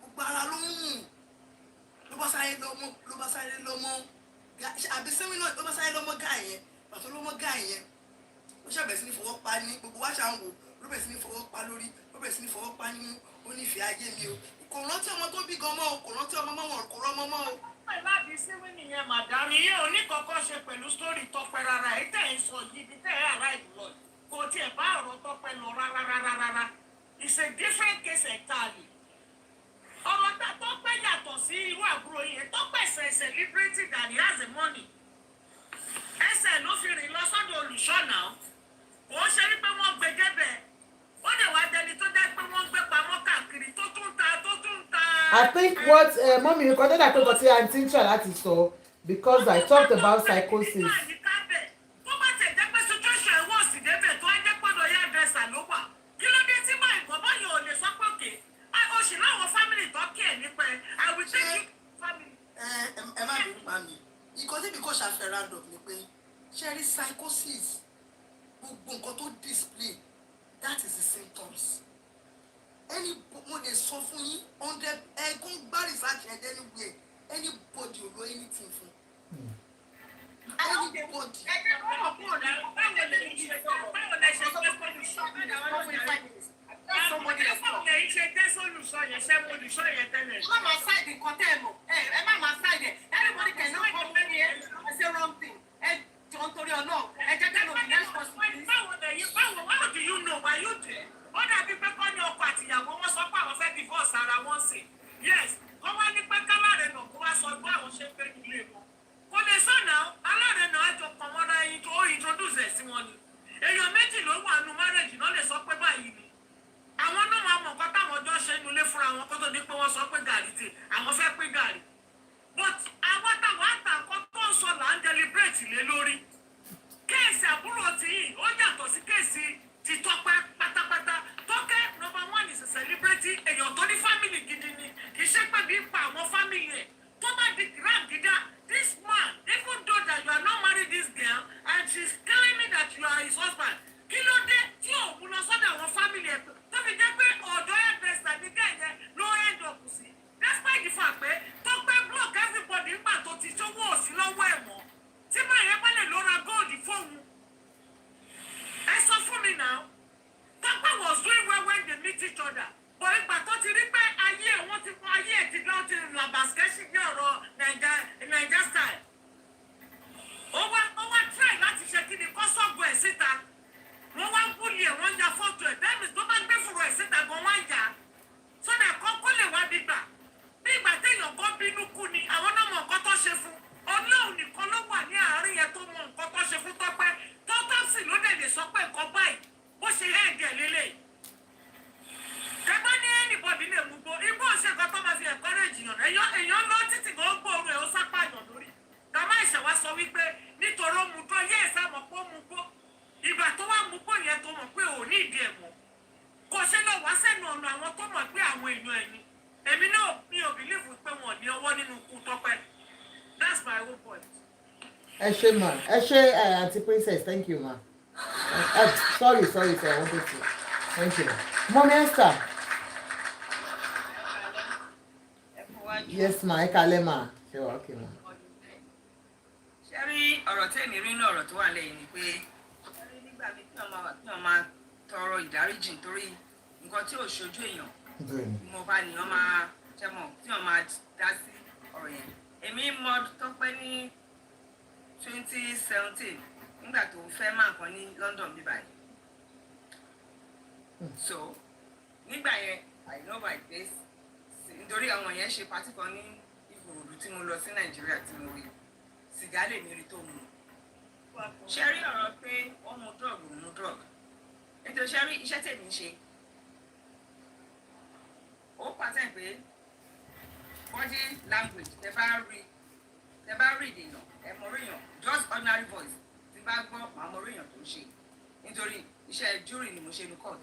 gbogbo ara ló ń rùn ló bá sáré lọ́mọ àbí sẹ́wìn náà ló bá sáré lọ́mọ gáà yẹn pàtó lọ́mọ gáà yẹn ó ṣàbẹ̀ sí ní fọwọ́ pa ní gbogbo wá ṣà ń wò ló bẹ̀ sí ní fọwọ́ pa lórí ló bẹ̀ sí ní fọwọ́ pa nínú ó nífẹ̀ẹ́ ayé mi o kò rántí ọmọ tó bí gan mọ́ o kò rántí ọmọ mọ́ wọn kò rọ́mọ mọ́ o. pẹ̀lú àdìsíwì nìyẹn màdàmú yẹn oníkọ̀ọ́kọ́ ṣe pẹ̀lú sítórì Tọ́pẹ́ rárá èyí tẹ̀ ń sọ yìí bí tẹ̀ ẹ́ àrà ìlú kò tiẹ̀ bá ọ̀rọ̀ Tọ́pẹ́ lọ rárá it's a different case entirely. ọ̀rọ̀ tá Tọ́pẹ́ yàtọ̀ sí irú àbúrò yẹn Tọ́pẹ́ ṣẹ̀ṣẹ̀ liberated and he has the money. ẹsẹ̀ ló fi rìn lọ sọ́dọ̀ olùṣọ́nà ó ṣe rí pé wọ́n gbé débẹ̀ ó lè wá dẹni tó jẹ́ pé wọ́n gbé pamọ́ káàkiri tó tún ta. I think what mommy recorded that people say I'm thinking láti sọ because I talked about psychosis. tó bá tẹ̀ jẹ́ pé situation ẹ̀ wọ́n sì débẹ̀ tó ẹ jẹ́ pé lọ́ọ́ yá dẹ́sà ló wà kí ló dé tí máa ìkọ́ báyọ̀ ò lè sọ pé òkè ó sì láwọn family tó kí ẹ̀ nípa ẹ̀ I will take you family. ẹ má bínú pa mi nǹkan tí mi kò ṣàfẹ́ràn dọ̀ ni pé ṣe rí psychosis gbogbo nǹkan tó display that is the symptoms any mo lè sọ fún yín 100 ẹ̀gún gbá research ẹ̀ anywhere anybody ò lo anything fún anybody. Má máa ṣáìdì nǹkan tẹ́ ẹ mọ̀ ẹ má máa ṣáìdì everybody can know how many ẹ ṣe wrong thing ẹ jọ nítorí ọlọ́run ẹ jẹ́ kí ẹ lọ bí next person. How do you know why you there? Ó dàbí pé kọ́ ní ọkọ àtìyàwó wọn sọ pé àwọn fẹ́ divorce ara wọn sí. Yes, kọ́ wá ní pé káláre náà kó wá sọ pé àwọn ṣe pé nílé wọn. Kò lè sọ̀nà aláre náà ẹjọ́ kan wọn náà yín tó ó introduce ẹ̀ sí wọn ni. Èèyàn méjì ló wà nù marriage náà lè sọ pé báyìí ni. Àwọn náà máa mọ̀ nǹkan táwọn ọjọ́ ṣe nulẹ̀ fúnra wọn kó tó di pé wọ́n sọ pé gàrí ti àwọn fẹ́ pín gàrí. But àwọn táwọn àtàkọ́ tó ń sọ là ń deliberate lé lórí. Kéèsì àbúrò tí yìí ó yàtọ̀ sí kéèsì ti Tọ́pẹ́ pátápátá. Tọ́pẹ́ number one is a celebrity èèyàn tó ní family gidi ni kì í ṣe pé bí pa àwọn family ẹ̀ tó bá di grand gida this man even though that you are not married this girl and she is claiming that you are his husband kí ló dé tí òun lọ sọ́dọ̀ àwọn family ẹ̀ tó fi jẹ́ pé ọ̀dọ́ ẹ̀dẹ̀sà ní kẹ́yẹ ló end up sí despite the fact pé Tọ́pẹ́ block everybody nígbà tó ti ṣówó òsì lọ́wọ́ ẹ̀ mọ́ tí máa yẹ pẹ́ lè lọ ra gold fóun ẹ sọ fún mi náà. Tọ́pẹ́ was doing well when they meet each other. But ìgbà tó ti rí pé ayé wọn ti fún ayé ẹ̀ ti dán ti làbàṣẹ́sì ní ọ̀rọ̀ Naija style. Ó wá try láti ṣe kí ni kọ́sọ́ọ̀gù ẹ̀ síta. Wọ́n wá ń búlì ẹ̀ wọ́n ń ya fọ́tò ẹ̀. Tẹ́mi tó bá gbé fúru ẹ̀ síta gan wá ń yà. Sọ́dà kó lè wá bí gbà. Bí ìgbà téèyàn kan bínú kú ni àwọn náà mọ nǹkan tó ṣe fún. Ọlọ́run nìkan ló wà ní àárín yẹn tó mọ nǹkan tó ṣe fún Tọ́pẹ́. Tọ́tọ́sì ló dẹ̀ lè sọ pé nǹkan báyìí bó ṣe yẹ ẹ̀dẹ̀ lélẹ̀. Kẹ́gbọ́n ní anybody lè mú gbó igbó ṣe nǹkan tó máa fi encourage yàn èèyàn lọ títí kan gbóòórùn ẹ̀ ó sápá yàn lórí. Kàmá ìṣẹ̀wá sọ wípé nítorí ó mú gbó yé ẹ̀sà mọ̀ pé ó mú gbó. Ìgbà tó wá mú gbó yẹn tó mọ̀ pé ò ní ìdí ẹ̀ mọ̀. Kò ṣe lọ wá sẹ́nu ọ̀nà àwọn tó mọ̀ pé àwọn èèyàn ẹ̀ ni. Èmi náà mi ò believe pé wọn ò ní ọwọ́ nínú ikú Tọ́pẹ́. That's my whole point. Ẹ ṣé ma ẹ ṣé aunty princess thank you ma. Sorry sir I wanted to thank you. Mommy Esther. Yes ma ẹ kalẹ̀ ma ṣe wà okay ma. Ṣé rí ọ̀rọ̀ tẹ́mi rí náà ọ̀rọ̀ tó wà lẹ́yìn ni pé ṣé rí nígbà mi tí wọ́n máa tọrọ ìdáríjì nítorí nǹkan tí ò ṣojú èèyàn mo bá ní wọ́n máa ṣẹ́mọ̀ tí wọ́n máa dá sí ọ̀rọ̀ yẹn. Èmi mọ Tọ́pẹ́ ní 2017 nígbà tó fẹ́ máa kan ní London bí báyìí. So nígbà yẹn I know by this nítorí àwọn yẹn ṣe pàtí kan ní Ìkòròdú tí mo lọ sí Nàìjíríà tí mo rí sìgá lè mi rí tó mu. Ṣé rí ọ̀rọ̀ pé wọ́n mu drug nítorí ṣé rí iṣẹ́ tèmi ń ṣe ó pàtẹ́ pé body language tẹ bá rí ìdènà ẹ mọ ríyàn just ordinary voice tí bá gbọ́ màá mọ ríyàn tó ń ṣe nítorí iṣẹ́ jury ni mo ṣe ní court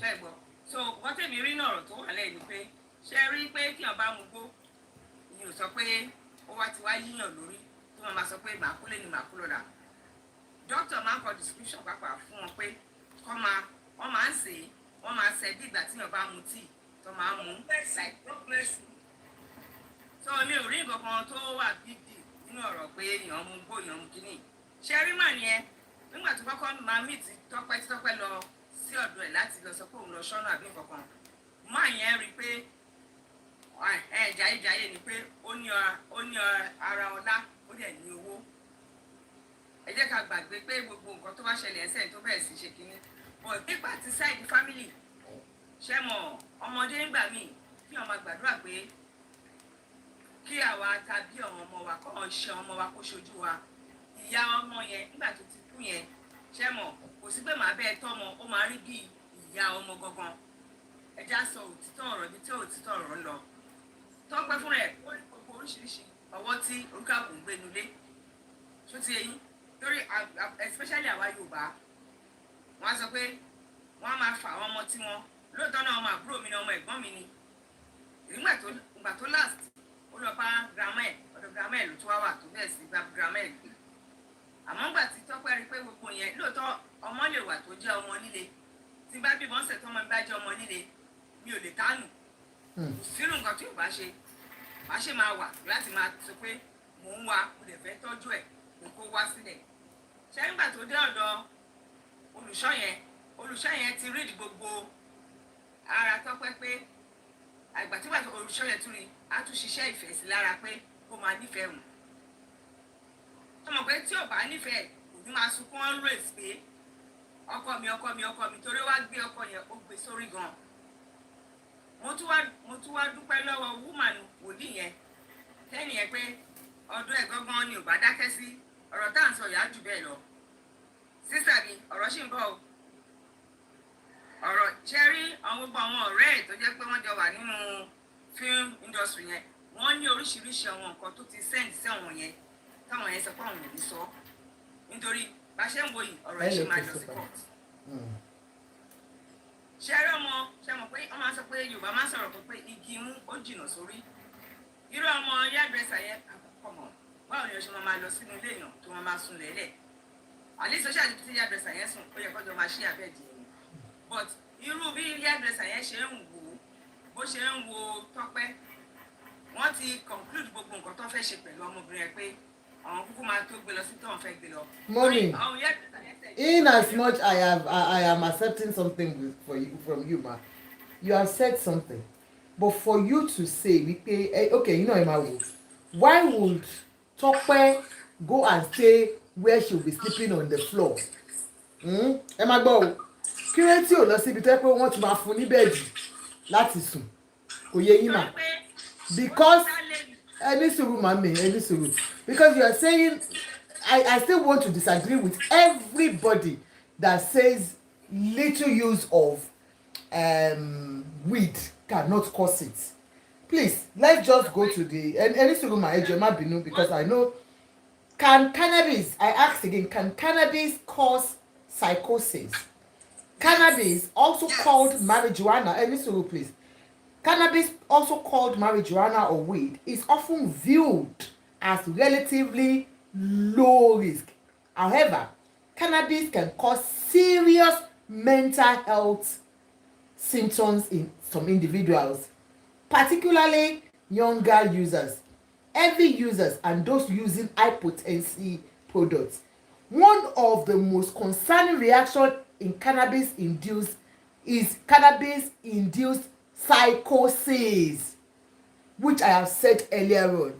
ṣe gbọ́ so wọ́n tẹ̀mí rí náà ọ̀rọ̀ tó wà lẹ́yìn ni pé ṣe rí pé kí ọba mu gbó ni ò sọ pé ó wá ti wá yíyàn lórí tí wọ́n máa sọ pé màá kú lé ní màá kú lọ́la. Dókítà máa ń kọ description pàápàá fún wọn pé wọ́n máa ń sè é, wọ́n máa ṣe bí ìgbà tí ọba mu tíì tó máa ń mu so mi ò rí nǹkan kan tó wà big deal nínú ọ̀rọ̀ pé èèyàn mú gbó èèyàn mú kíní. ṣe rí mà yẹn nígbà tó kọ́kọ́ máa meet Tọ́pẹ́ tí Tọ́pẹ́ lọ sí ọ̀dọ̀ ẹ̀ láti lọ sọ pé òun lọ ṣọ́nà àbí nǹkan kan má yẹn rí i pé jayéjayé ni pé ó ní ara ọlá ó dẹ̀ ní owó. ẹ jẹ́ ká gbàgbé pé gbogbo nǹkan tó bá ṣẹlẹ̀ ẹsẹ̀ tó bẹ̀rẹ̀ sí ṣe kínní but nípa ti side family ṣe mọ̀ ọmọdé nígbà míì kí ọmọ gbàdúrà pé kí àwa tàbí àwọn ọmọ wa kọ́ ṣe ọmọ wa kó ṣojú wa ìyá ọmọ yẹn nígbà tó ti kú yẹn ṣe mọ̀ kò sí pé màá bẹ́ẹ̀ tọ́mọ ó máa rí bí ìyá ọmọ gangan. ẹ já sọ òtítọ́ ọ̀rọ̀ ibi tí òtítọ́ ọ̀rọ̀ ń lọ. Tọ́pẹ́ fún rẹ̀ ó ní gbogbo oríṣiríṣi ọwọ́ tí orúkàkùn ń gbé nulé ṣó ti eyín torí especially àwa Yorùbá wọ́n á sọ pé wọ́n á máa fà àwọn ọmọ tí wọ́n lóòótọ́ náà ọmọ àbúrò mi ni ọmọ ẹ̀gbọ́n mi ni ìgbà tó last ó lọ bá grandma ẹ̀ ọ̀dọ̀ grandma ẹ̀ ló tó wá wà tó bẹ́ẹ̀ sí gba grandma ẹ̀ gbé. àmọ́ ńgbà tí Tọ́pẹ́ rí pé gbogbo yẹn lóòótọ́ ọmọ lè wà tó jẹ́ ọmọ líle tí bá bí bọ́ńsẹ̀ tó ọmọ mi bá jẹ́ ọmọ líle mi ò lè tánù kò sínú nǹkan tí ò bá ṣe má ṣe máa wà láti máa sọ pé mò ń wá mo lè fẹ́ tọ́jú ẹ̀ mo kó wá sílẹ̀. ṣé nígbà tó dé ọ̀dọ̀ olùṣọ́ yẹn ti rí gbogbo ara Tọ́pẹ́ pé àgbà tí wàá olùṣọ́ yẹn tún rí á tún ṣiṣẹ́ ìfẹ́ sí lára pé kó máa nífẹ̀ẹ́ hùn. ọmọ pé tí ò bá nífẹ̀ẹ́ kò ní máa sunkún ọ́n rèé pé ọkọ mi torí wá gbé ọkọ yẹn ó gbé sórí gan. mo tún wá dúpẹ́ lọ́wọ́ wúmànù wòlíì yẹn tẹ́nì yẹn pé ọdún ẹ̀ gángan ni ò bá dákẹ́ sí ọ̀rọ̀ tá à ń sọ yà á jù bẹ́ẹ̀ lọ. sísà mi ọ̀rọ̀ ṣì ń bọ̀ o. ọ̀rọ̀ ṣe rí àwọn gbogbo àwọn ọ̀rẹ́ ẹ̀ tó jẹ́ pé wọ́n jọ wà nínú film industry yẹn wọ́n ní oríṣiríṣi àwọn nǹkan tó ti send sí àwọn yẹn táwọn yẹn sọ pé àwọn ò ní sọ nítorí bá ṣe ń wo yìí ọ̀rọ̀ ẹ̀ ṣe máa lọ sí court. ṣe rí ṣe mọ̀ pé wọ́n máa sọ pé Yorùbá máa sọ̀rọ̀ pé igi imú ó jìnnà sórí irú ọmọ yàgbẹ́sà yẹn àkọ́kọ́ mọ̀ báwo ni o ṣe máa lọ sínú ilé èèyàn tó máa sùn lẹ́lẹ̀ àlẹ́ social activity yàgbẹ́sà yẹn sùn ó yẹ kọ́jọ́ máa ṣí àbẹ́ẹ̀dì yẹn but irú bí yàgbẹ́sà yẹn ṣe ń wò bó ṣe ń wo Tọ́pẹ́ wọ́n ti conclude gbogbo nǹkan tó fẹ́ ṣe pẹ̀lú ọmọbìnrin ẹ pé àwọn kúkú máa tó gbé lọ sí tó wọn fẹ́ gbé lọ. Mommy, in as much I am accepting something from you, ma, you have said something, but for you to say wípé okay, you know Emma, why would Tope go and stay where she will be sleeping on the floor? Emma gbọ́ kí ló tí ò lọ síbi tó yẹ pé wọ́n ti máa fún ní bẹ́ẹ̀dì láti sùn kò yẹ yín mà because any sùúrù màmí any sùúrù because you are saying I still want to disagree with everybody that says little use of weed cannot cause it. Please, let's just go to the any sùúrù mà ẹjọ má bínú because I know can cannabis, I ask again, can cannabis cause psychosis? Cannabis, also called marijuana, any sùúrù please. Cannabis, also called marijuana or weed, is often viewed as relatively low risk. However, cannabis can cause serious mental health symptoms in some individuals, particularly younger users, heavy users, and those using high potency products. One of the most concerning reactions in cannabis-induced psychosis, which I have said earlier on,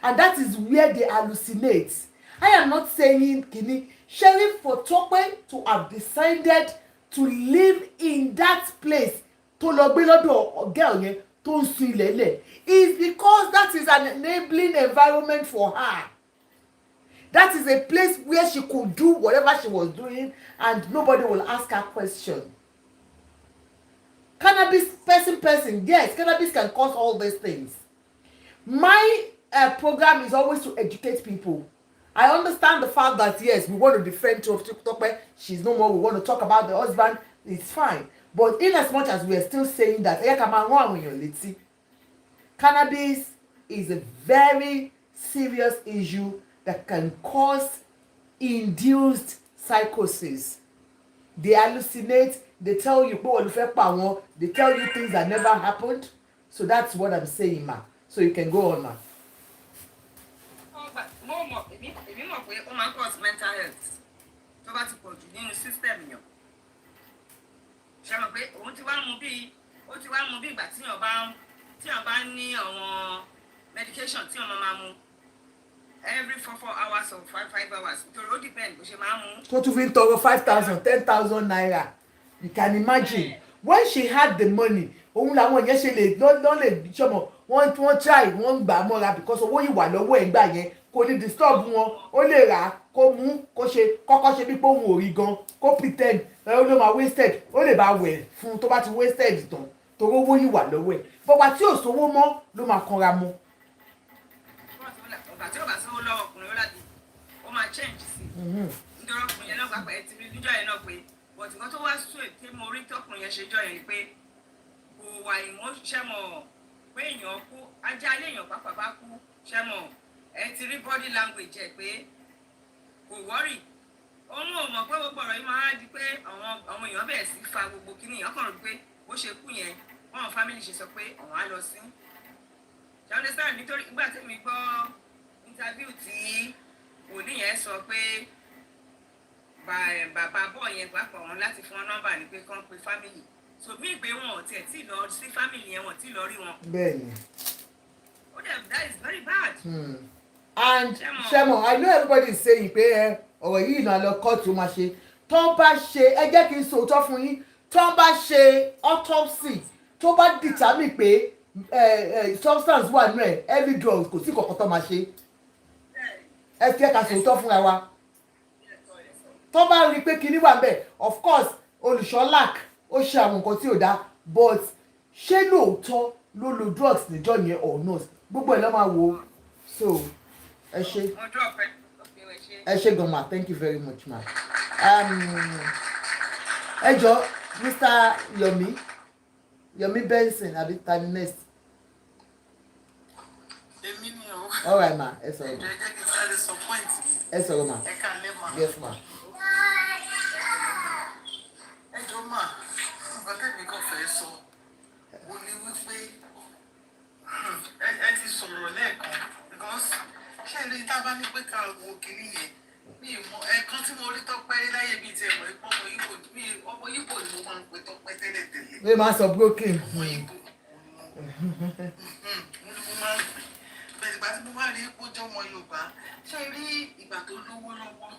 and that is where they hallucinate. I am not saying kini sharing for Tope to have decided to live in that place to lọ gbé lọ́dọ̀ girl yẹn tó ń sun ilẹ̀lẹ̀ is because that is an enabling environment for her. That is a place where she could do whatever she was doing and nobody will ask her question. Cannabis, person, yes, cannabis can cause all these things. My program is always to educate people. I understand the fact that yes, we want to defend Tope, she's no more, we want to talk about the husband, it's fine. But in as much as we are still saying that, cannabis is a very serious issue that can cause induced psychosis. They hallucinate, they tell you, they tell you things that never happened. So that's what I'm saying, ma. So you can go on, ma. èmi mọ̀ pé ó máa ń cause mental health tó bá ti pọ̀ jù nínú system yàn ṣe mọ̀ pé òun ti wá mú bí ìgbà tíyàn bá ní àwọn medication tíyàn máa mú every 4 hours or 5 hours nítorí ó depend bó ṣe máa mú. tó tún fi ń tọrọ 5,000 10,000 naira you can imagine when she had the money òun làwọn yẹn ṣe lè lè ṣọmọ wọ́n try wọ́n gbà á mọ́ra because owó yìí wà lọ́wọ́ ẹ̀ gbà yẹn kò ní disturb wọn ó lè rà á kó mú kó ṣe kọ́kọ́ ṣe bí pé òun ò rí gan kó pretend ó ló máa wasted ó lè bá wẹ̀ fún tó bá ti wasted tán torí owó yìí wà lọ́wọ́ ẹ̀ bọ́ba tí ò sówó mọ́ ló máa kanra mọ́. ọ̀gá tí ó bá sówó lọ́wọ́ ọkùnrin ó láti ó máa change sí nítorí ọkùnrin yẹn náà gbà pé ti rí níjọ́ yẹn náà pé but nǹkan tó wá sùn èké mo rí tọkùnrin yẹn ṣe jọ yẹn ni pé kò wà ìmọ̀ ṣẹ́mọ̀ pé èèyàn kú ajá ilé èèyàn pàápàá bá kú ṣẹ́mọ̀ ẹ ti rí body language ẹ pé kò wọ́rì òun ò mọ̀ pé gbogbo ọ̀rọ̀ yìí máa di pé àwọn èèyàn bẹ̀rẹ̀ sí fa gbogbo kíní èèyàn kàn rí pé bó ṣe kú yẹn wọn family ṣe sọ pé àwọn á lọ sí ṣàwọn ẹsẹ̀ nítorí nígbà tí mi gbọ́ interview tí òní yẹn sọ pé bàbá bọ̀ yẹn pàápàá wọn láti fún wọn nọ́mbà ní pé kán pe family so mí pé wọn ò tiẹ̀ tí lọ sí family yẹn wọn tí lọ rí wọn. bẹ́ẹ̀ni. ó dẹ̀ that is very bad. And Shemo, I know everybody is saying pé ọ̀rọ̀ yìí náà lọ kóòtù máa ṣe tó bá ṣe ẹ jẹ́ kí n sòótọ́ fún yín tó bá ṣe autopsy tó bá determine pé substance wà nínú ẹ̀ heavy drugs kò sí kọ̀ọ̀kan tó máa ṣe ẹ fi ẹ̀ka sòótọ́ fúnra wa tó bá rí i pé kinní wà bẹ́ẹ̀ of course olùṣọ́ lack ó ṣe àwọn nǹkan tí ò dáa but ṣé lóòótọ́ ló lo drugs níjọ́ yẹn or not gbogbo ẹ̀ ló máa wò ó so ẹ ṣé gan ma thank you very much ma ẹ jọ Mr. Yomi Benson àbí tani next. èmi ni o. all right ma ẹ sọ̀rọ̀ ma. ẹ jẹ́ kí n sáré sọ point mi. ẹ sọ̀rọ̀ ma. ẹ kà lẹ́ ma. yes ma. ẹ jọ ma nǹkan tẹ́mi kan fẹ́ sọ mo ní wípé ẹ ti sọ̀rọ̀ lẹ́ẹ̀kan because ṣé ilé tá a bá ní pé ká wo kínní yẹn mi mọ ẹ̀kan tí mo rí Tọ́pẹ́ láyé bíi ti ẹ̀mọ́ ipò ọmọ Ìgbò ni mo máa ń pe Tọ́pẹ́ tẹ́lẹ̀tẹ́lẹ̀. mi máa sọ broken. ọmọ Ìgbò mo máa ń pè bẹ́ẹ̀ ìgbà tí mo wá rí epo jọ ọmọ Yorùbá ṣé rí ìgbà tó lówó lọ́wọ́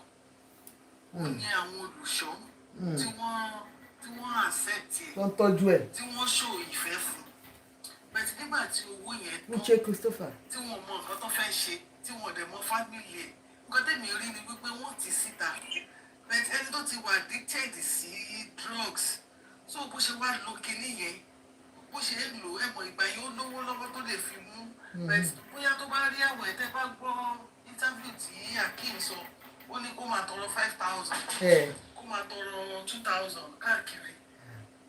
ó ní àwọn olùṣọ́ tí wọ́n accept ẹ̀ wọ́n tọ́jú ẹ̀. tí wọ́n show ìfẹ́ fún bẹ́ẹ̀ nígbà tí owó yẹn mo ṣe Christopher. tí wọ́n mọ nǹkan tó fẹ́ ṣe tí wọ́n dẹ̀ mọ family ẹ̀ nǹkan tẹ̀mí rí ni wípé wọ́n ti síta bẹ́ẹ̀ ẹni tó ti wà addicted sí drugs so bó ṣe wá lo kinní yẹn bó ṣe ń lò ẹ̀mọ̀ ìgbà yẹn ó lówó lọ́wọ́ tó lè fi mú bẹ́ẹ̀ bóyá tó bá rí àwọ̀ ẹ̀ tẹ́ bá gbọ́ interview tí Akeem sọ ó ní kó máa tọrọ 5,000 kó máa tọrọ 2,000 káàkiri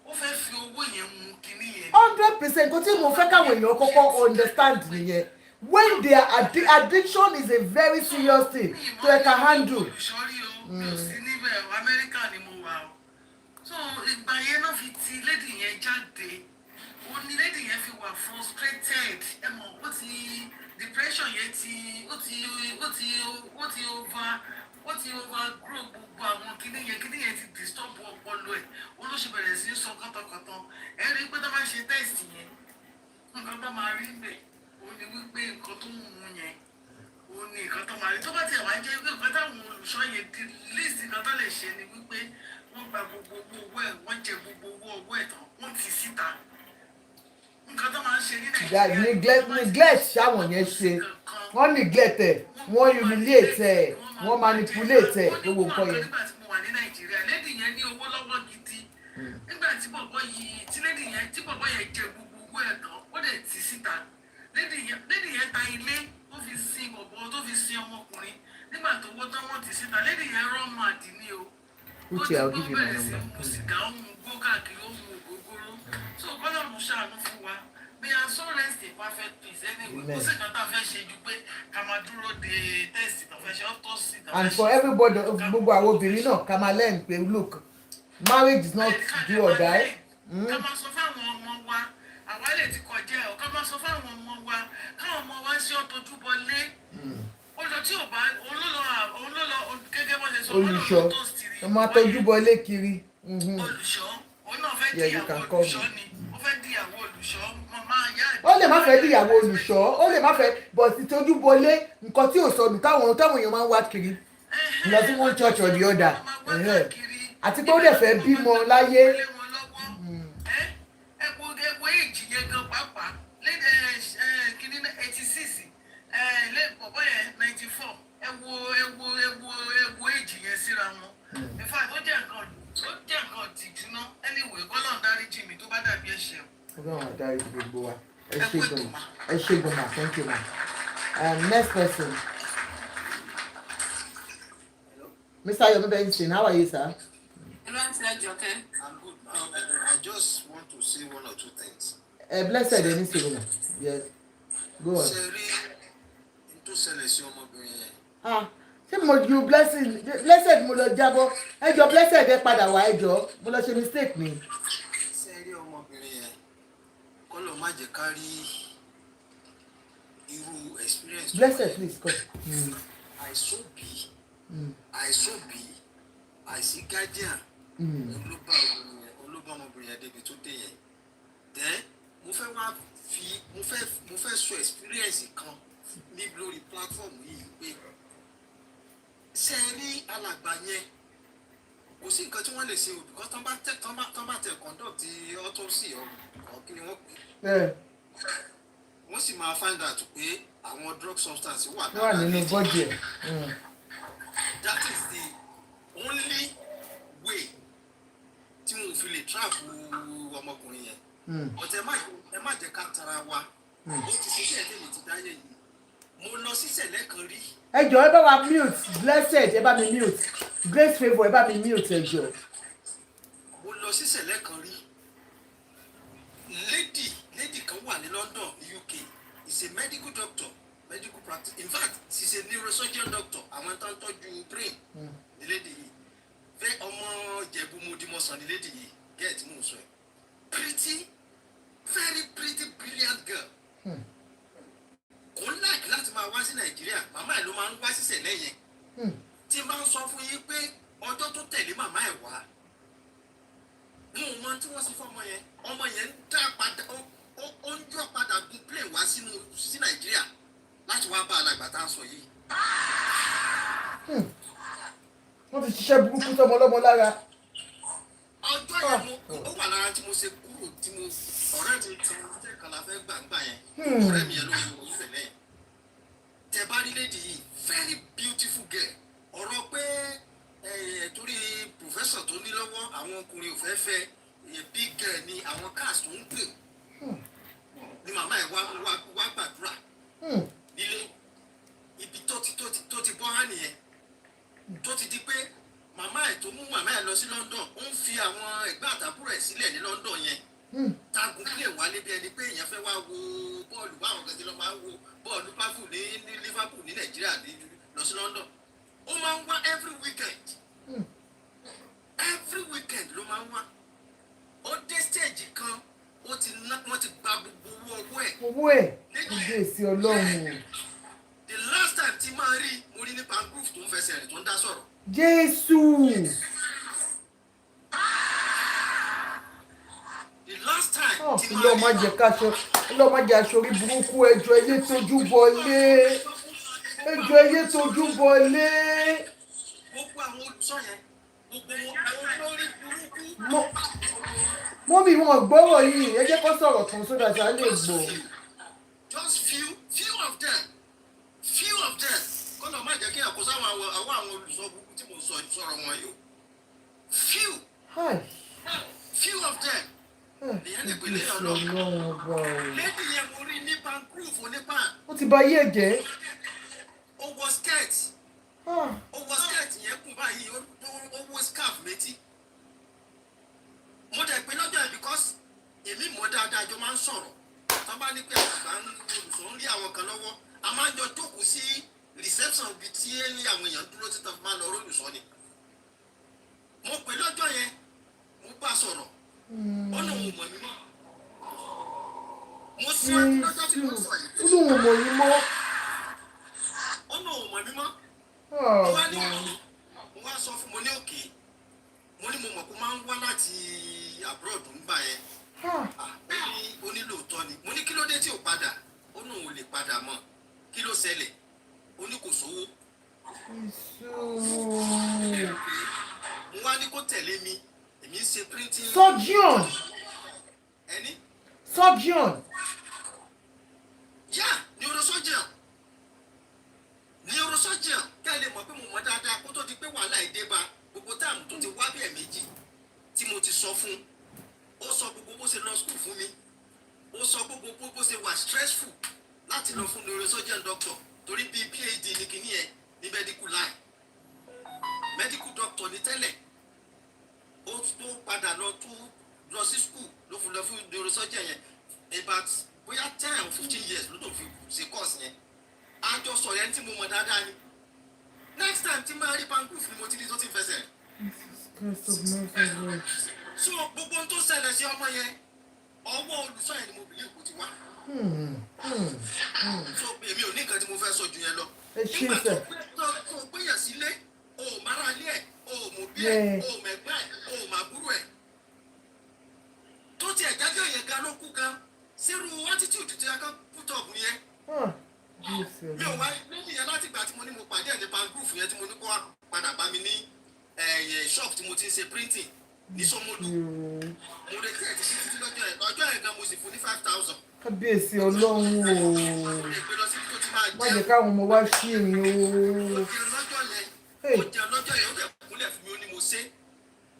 ó fẹ́ fi owó yẹn mú kinní yẹn. 100% kò tí mo fẹ́ káwọn èèyàn kọ́kọ́ understand nìyẹn when their addiction is a very serious thing to ẹ can handle. olùsọ́rí o mi ò sí níbẹ̀ Amẹ́ríkà ni mo wà o so ìgbà yẹn náà fi ti lady yẹn jáde ó ní lady yẹn fi wà frustrated ẹ mọ̀ ó ti depression yẹn ó ti overgrow gbogbo àwọn kíní yẹn ti disturb ọpọlọ ẹ̀ olóṣù bẹ̀rẹ̀ sí sọ kọ́tọ̀kọ́tọ̀ ẹ rí i pé tó bá ṣe test yẹn nǹkan tó máa rí bẹ̀ ó ní wípé nǹkan tó ń mú yẹn ó ní nǹkan tó máa rí tó bá tiẹ̀ wá jẹ́ wípé nǹkan táwọn olùṣọ́ yẹn di list nǹkan tó lè ṣe ni wípé wọ́n gba gbogbo owó ẹ̀ wọ́n jẹ gbogbo owó ẹ̀ tán wọ́n ti síta nǹkan tó máa ń ṣe ní Nàìjíríà neglect ṣáwọn yẹn ṣe wọ́n neglect ẹ̀ wọ́n humiliate ẹ̀ wọ́n manipulate ẹ̀ gbogbo nǹkan yẹn. nígbà tí mo wà ní Nàìjíríà lady yẹn ní owó lọ́wọ́ gidi nígbà tí bọ̀bọ̀ yẹn jẹ gbogbo owó ẹ̀ tán ó dẹ̀ ti síta lady yẹn ta ilé tó fi sin bọ̀bọ̀ tó fi sin ọmọkùnrin nígbà tó wọ́ tán wọ́n ti síta lady yẹn rán màdì ní o ó ti gbọ́ bẹ̀rẹ̀ sí mu sìgá ó mu gbó káàkiri ó mu ògógóró tó bọ́lá mu ṣàánú fún wa we are so rest in perfect peace anyway. Kò sí nǹkan tá a fẹ́ ṣe ju pé ká máa dúró de test tó fẹ́ ṣe autopsy tó fẹ́ ṣe. And for everybody, gbogbo àwọn obìnrin náà ká máa learn pé look, marriage is not do or die. Ká máa sọ fáwọn ọmọ wa, àwa lè ti kọjá ẹ̀, ká máa sọ fáwọn ọmọ wa, káwọn ọmọ wa ṣe ọ̀tọ́júbọlé. Olùsọ tí ò bá olólọ gẹ́gẹ́ bó ṣe sọ olùṣọ́ ọmọ àtọjúbọlé kiri. Olùṣọ́ òun náà fẹ́ díyàwó olùṣọ́ ni ó fẹ́ díyàwó olùṣọ́ máa yá ẹ̀. Ó lè má fẹ́ díyàwó olùṣọ́, ó lè má fẹ́ but ìtọjúbọlé nǹkan tí ò sọnù táwọn èèyàn máa ń wá kiri lọ sí one church or the other. Àti pé ó lè fẹ́ bímọ láyé. Ẹ̀wọ̀ èjì yẹn gan pàápàá lédè kìíní 86 bọ̀bọ̀ yẹn 94 ẹ̀wọ̀ èjì yẹn síra wọn. In fact ó jẹ́ nǹkan tìjú náà anyway kọ́lọ́n dáríjì mi tó bá dàbí ẹ̀ṣẹ̀. Ọlọ́run àdáyé gbogbo wa. Ẹ ṣé gan ma. Thank you ma. Next person. Mr. Yomi Benson, how are you, sir? Hello, Auntie Joke. I'm good, ma'am. I just want to say one or two things. Blessed any single. Yes. Go on. Sẹ́rí tó ṣẹlẹ̀ sí ọmọbìnrin yẹn. Ṣé mo ju blessed mo lọ jábọ́? Ẹ jọ̀ọ́ blessed ẹ padà wá ẹ jọ̀ọ́. Mo lọ ṣe mistake ni. Sẹ́rí ọmọbìnrin yẹn kọ́lọ̀ má jẹ́ ká rí irú experience. Blessed please come. Àìsóbì àìsí guardian olóbá ọmọbìnrin yẹn débi tó dé yẹn. Then mo fẹ́ sọ experience kan ní lórí platform yìí pé ṣe rí alàgbà yẹn kò sí nǹkan tí wọ́n lè ṣe o because tán bá tẹ conduct autopsy ọ̀ kí ni wọ́n pè wọ́n sì máa find out pé àwọn drug substance wà nínú body ẹ̀. That is the only way tí mo fi lè trap ọmọkùnrin yẹn. Ọ̀tẹ̀ ẹ má jẹ́ ká tara wa ó ti ṣe bí ẹ̀dẹ́mi ti dáyé yìí mo lọ sí ṣẹlẹ̀ kan rí. Ẹ jọ̀ọ́ ẹ bá wa mute blessed ẹ bá mi mute grace favour ẹ bá mi mute ẹ jọ̀ọ́. Mo lọ sí ṣẹlẹ̀ kan rí lady kan wà ní London ní UK is a medical doctor medical practice in fact she is a neurosurgeon doctor àwọn tó ń tọ́jú brain ní lady yìí fẹ́ ọmọ Ìjẹ̀bú Mọ́dímọ́sán ní lady yìí get mo sọ ẹ pretty very pretty brilliant girl. Kò láìkí láti máa wá sí Nàìjíríà màmá ẹ̀ ló máa ń wá sísẹ̀ lẹ́yìn tí n bá ń sọ fún yín pé ọjọ́ tó tẹ̀lé màmá ẹ̀ wá wọn ò mọ tí wọ́n sì fọmọ yẹn ń dá padà ó ń jọ padà gun plane wá sí Nàìjíríà láti wá bá alàgbà tá à ń sọ yìí. Wọ́n ti ṣiṣẹ́ burúkú sọmọ ọlọ́mọ lára. Ọjọ́ yẹn ó wà lára tí mo ṣe kúrò tí mo ọ̀rẹ́ mi tí mo jẹ́ kan la fẹ́ gbàgbà yẹn ọ̀rẹ́ mi yẹn ló ń wọ ìfẹ́ lẹ́yìn. Tẹ bá rí lady yìí very beautiful girl ọ̀rọ̀ pé torí professor tó ní lọ́wọ́ àwọn ọkùnrin ò fẹ́ fẹ́ big girl ni àwọn cast tó ń pè ní màmá ẹ̀ wá gbàdúrà nílé ibi tó ti bọ́ hàn nìyẹn tó ti di pé màmá ẹ̀ tó mú màmá ẹ̀ lọ sí London ó ń fi àwọn ẹ̀gbọ́n àtàbúrò ẹ̀ sílẹ̀ ní London yẹn tagun lè wálé bí ẹni pé èèyàn fẹ́ wá wo bọ́ọ̀lù báwọn kan ti lọ máa ń wo bọ́ọ̀lù Liverpool ní Liverpool ní Nàìjíríà lọ sí London ó máa ń wá every weekend ló máa ń wá ó dé stage kan wọ́n ti gba gbogbo owó ẹ̀ ìdí èsì Ọlọ́run. The last time tí máa rí mo rí nípa group tó ń fẹsẹ̀ rìn tó ń dá sọ̀rọ̀. Jésù. The last time tí máa rí Ọlọ́run má jẹ́ káṣọ Ọlọ́run má jẹ́ aṣọ orí burúkú ẹjọ́ ẹyẹ tójú bọlé ẹjọ́ ẹyẹ tójú bọlé. Gbogbo àwọn olùsọ yẹn gbogbo àwọn olórí burúkú. Mọ́mí wọn gbọ́rọ̀ yìí ẹ jẹ́ kó sọ̀rọ̀ kan sódà tí a lè gbọ́. Just few of them kọ́nà má jẹ́ kí àkóso àwọn olùsọ burúkú tí mo sọ̀rọ̀ wọn yìí o few of them nìyẹn lè pèlè ọ̀nà lady yẹn mo rí ní pangrove onípa. Ó ti bà ayé ẹ̀jẹ̀. Ó wọ skirt yẹn kún báyìí ó wọ scarf létí. Mo dẹ̀ pé lọ́jọ́ yẹn because èmi mọ̀ dáadáa jọ máa ń sọ̀rọ̀ tá tán bá ní pé àgbà ń olùsọ ń rí àwọn kan lọ́wọ́ a máa ń jọ jókòó sí reception bíi tí àwọn èèyàn dúró títàn fi máa lọ olùsọ ni mo pè lọ́jọ́ yẹn mo bá sọ̀rọ̀ ó lóun ò mọ̀ mí mọ́ mo sí ọdún lọ́jọ́ tí mo sọ yìí ó lóun ò mọ̀ yín mọ́. ó lóun ò mọ̀ mí mọ́ mo wá sọ fún mo ní òkè mo ní mo mọ̀ kó máa ń wá láti abroad nígbà yẹn ó ní lóòótọ́ ni mo ní kí ló dé tí ò padà ó ní òun ò lè padà mọ́ kí ló ṣẹlẹ̀ ó ní kò sówó mo wá ní kó tẹ̀lé mi èmi ń ṣe printing. surgeon ẹni. surgeon. yá neurosurgeon kẹ́ ẹ lè mọ̀ pé mo mọ̀ dáadáa kó tó di pé wàhálà èdè bá gbogbo táàmù tó ti wá bí ẹ̀ẹ̀mejì tí mo ti sọ fún ó sọ gbogbo bó ṣe lọ school fún mi ó sọ gbogbo bó ṣe wà stressful láti lọ fún neurosurgeon doctor torí bíi phd ní kinní yẹn ní medical line medical doctor ní tẹ́lẹ̀ ó tó padà lọ sí school ló fún lọ fún neurosurgeon yẹn about bóyá 10 or 15 years ló tó fi ṣe course yẹn àjọ sọ yẹn tí mo mọ̀ dáadáa ni next time tí máa rí pancreas ni mo ti di tó ti fẹsẹ̀ so gbogbo ohun tó ṣẹlẹ̀ sí ọmọ yẹn ọwọ́ olùsọ yẹn ni mo bìlí ìkú ti wá so èmi ò ní nǹkan tí mo fẹ́ sọ ju yẹn lọ nígbà tó gbéyàn sílé o ò mára lé ẹ̀ o ò mọ̀ bí ẹ̀ o ò mẹ̀gbẹ́ ẹ̀ o ò màbúrò ẹ̀ tó tiẹ̀ jájọ́ yẹn gan ló kú gan sírú attitude tí a kan put up yẹn mi ò wá lẹ́yìn yẹn láti ìgbà tí mo ní mo pàdé ẹ̀ ní pancreas yẹn tí mo ní kó wá padà bá mi ní shop tí mo ti ń ṣe printing ní Sómólú mo lè tẹ̀ títí lọ́jọ́ yẹn gan mo sì fún ní 5,000. kábíyèsí ọlọ́run o má jẹ́ káwọn ọmọ wá sí ìrìn o. ó jẹun lọ́jọ́ yẹn ó dẹ̀ kúnlẹ̀ fún mi ó ní mo ṣe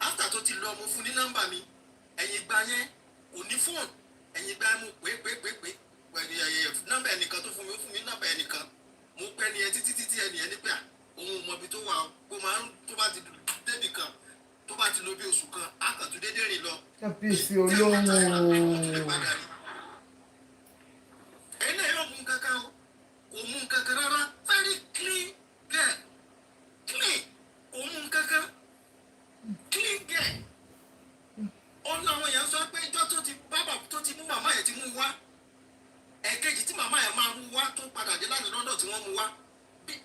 after tó ti lọ mo fún ní nọ́mbà mi ẹ̀yìn ìgbà yẹn kò ní fóònù ẹ̀yìn ìgbà yẹn mo pé nọ́mbà ẹnìkan tó fún mi ó fún mi nọ́mbà ẹnìkan mo pẹ́ ni ẹ títí ẹni ẹni pé òun mọ̀bi tó wà kó máa ń tó bá ti débì kan tó bá ti lọ bí oṣù kan á kàn tún dédé rìn lọ. kábíyèsí ọlọ́run o. ẹ̀yin náà yóò mú kankan o kò mú kankan rárá very clean girl clean kò mú kankan clean girl. ọ̀nà àwọn èèyàn sọ pé ìjọ tó ti mú màmá yẹn ti mú wá ẹ̀ẹ̀kejì tí màmá yẹn máa mú wá tó padà dé láti London tí wọ́n mú wá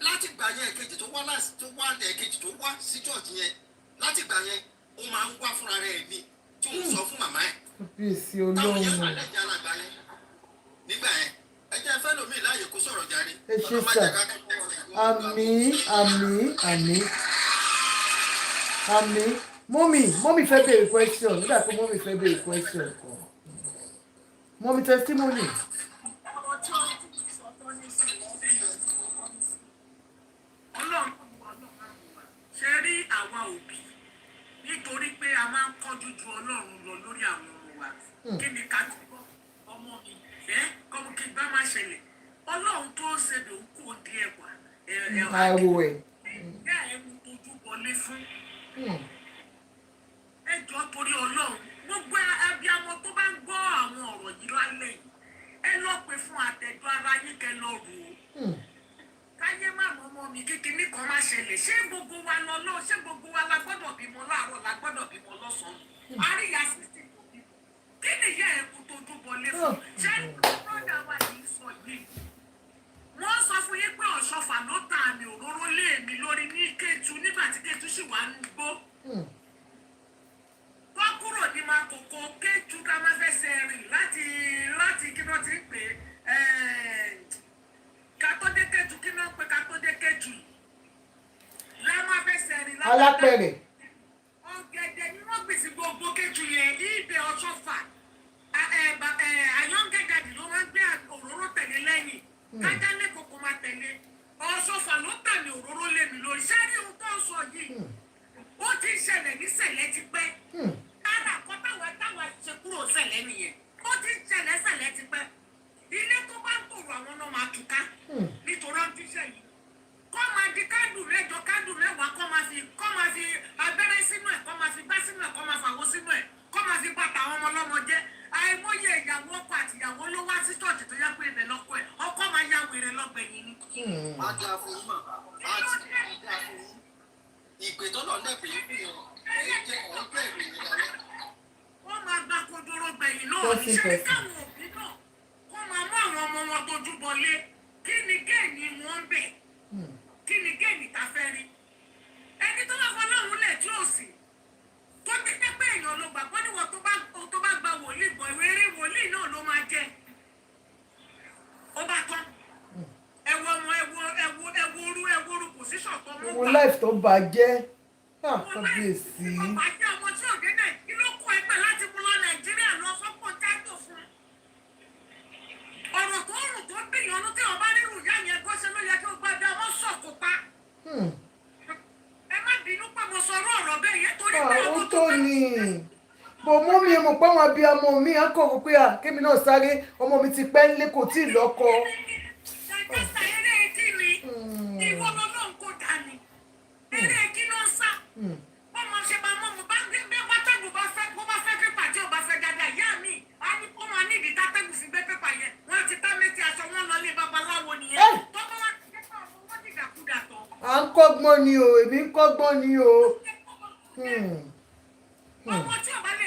láti gbà yẹn ẹ̀ẹ̀kejì tó wá ẹ̀ẹ̀kejì tó wá sí church yẹn láti gbà yẹn ó máa ń wá fúnra rẹ̀ ní tí òun sọ fún màmá yẹn. kábíyèsí táwọn yẹn ọlọ́run wà lẹ́yìn alàgbà yẹn nígbà yẹn ẹ jẹ́ fẹ́ lómi láàyè kó sọ̀rọ̀ jáde. ẹ ṣe sà àmín mọ́mì fẹ́ béèrè question nígbà tó mọ́mì fẹ́ béèrè question kan mọ́mì testimony. ṣe rí àwa òbí nítorí pé a máa ń kánjú ju Ọlọ́run lọ lórí àwọn ọmọ wa kí ni ká ti gbọ́ ọmọ mi kọ́mú kí n bá má ṣẹlẹ̀ Ọlọ́run tó ṣẹlẹ̀ ó kó di ẹ̀wà àwọ̀ ẹ̀. ẹ̀ka ẹ̀mú tójú wọlé fún ẹjọ́ torí Ọlọ́run gbogbo abiyamọ tó bá ń gbọ́ àwọn ọ̀rọ̀ yìí lálẹ́ yìí ẹ lọ pé fún àtẹ̀jọ́ ara yín kẹ lọ rò ó káyé má mọ ọmọ mi kékeré kan má ṣẹlẹ̀ ṣé gbogbo wa ṣé gbogbo wa la gbọ́dọ̀ bímọ láàárọ̀ la gbọ́dọ̀ bímọ lọ́sàn-án àríyá sísè kò bí kí nìyá ẹ̀ kú tójú wọlé fún ṣé brọ́dà wa yìí sọ yìí wọ́n sọ fún yín pé Ọ̀ṣọ́fà ló ta àmì òróró lé èmi lórí ní Kétu nígbà tí Kétu sì wà ń gbó wọ́n kúrò ní Makoko Kétu ká má fẹsẹ̀ rìn láti kí wọ́n ti ń pè kátó-dé Kétu kí wọ́n pè kátó-dé Kétu la má fẹsẹ̀ rìn alápẹ̀rẹ̀. ọ̀gẹ̀dẹ̀ ni wọ́n gbèsè gbogbo Kétu yẹn ibẹ̀ Ọ̀ṣọ́fà àyọ̀ǹgẹ̀gàdì ló máa ń gbé òróró tẹ̀lé lẹ́yìn kájálé kòkó máa tẹ̀lé Ọ̀ṣọ́fà ló tàmì òróró lé mi lórí sẹ́rí ohun tó ń sọ yìí ó ti ń ṣẹlẹ̀ ní Sẹ̀lẹ̀ ti pẹ́ ara àkọ́ táwa ṣe kúrò Sẹ̀lẹ̀ nìyẹn ó ti ń ṣẹlẹ̀ Sẹ̀lẹ̀ ti pẹ́ ilé tó bá ń tòrò àwọn náà máa túká nítorí ó ti ṣe yìí kọ́ máa di káàdùn mẹ́jọ káàdùn mẹ́wàá kọ́ máa fi abẹ́rẹ́ sínú ẹ̀ kọ́ máa fi gbá sínú ẹ̀ kọ́ máa fàwọ́ sínú ẹ̀ kọ́ máa fi bàtà àwọn ọmọ ọlọ́mọ jẹ́ àìmọye ìyàwó ọkọ àtìyàwó ló wá sí Trusting ṣe ní person. káwọn òbí náà kó máa mú àwọn ọmọ wọn tójú bọlé kí ni géènì wọn bẹ̀ kí ni géènì ta fẹ́ rí ẹni tó bá fọlọ́run lẹ̀ tí ò sí tó ti pé pé èèyàn ló gbàgbọ́ níwọ̀n tó bá gba wòlíì gbọ́ ìwé eré wòlíì náà ló máa jẹ ó bá tán ẹwọ ọmọ ẹwọ orú pòsíṣàn tó mú Wo life tó bàjẹ́. Kábíyèsí. ọmọ àti ọmọ tí ò dé náà kí ló kó ẹgbẹ́ láti mú lọ Nàìjíríà lọ fọ́pọ̀ táìtò fún ọ̀rọ̀ tó rùn tó bìyànjú tí ọba rírù ìyá yẹn gbọ́ ṣe ló yẹ kí ó gbàgbé ọmọ sọ̀kò pa ẹ má bínú pé mo sọ ọ̀rọ̀ bẹ́ẹ̀ yẹn torí pé Ó tó ní. Bò mú mi mọ̀ pé àwọn abí ọmọ mi á kọ̀ wípé kémi náà sáré ọmọ mi ti pẹ́ nílé kò tí ì lọ́kọ. ṣàjọsà eré etí mi ìwọ lọ́lọ́run kò dání eré etí ló ń sá wọ́n máa ṣe máa mọ́ mo bá gbé wátẹ́gù bó bá fẹ́ pépà tí ò bá fẹ́ dáadáa ìyá mi á ní kó máa ní ìdí tátẹ́gù sí gbé pépà yẹn wọ́n ti tá méjì aṣọ wọn lọ lé babaláwo nìyẹn tó bá wá ti pépà owó dìdàkudà tán. À ń kọ́gbọ́n ni o, èmi ń kọ́gbọ́n ni o. ọmọ tí ọba lè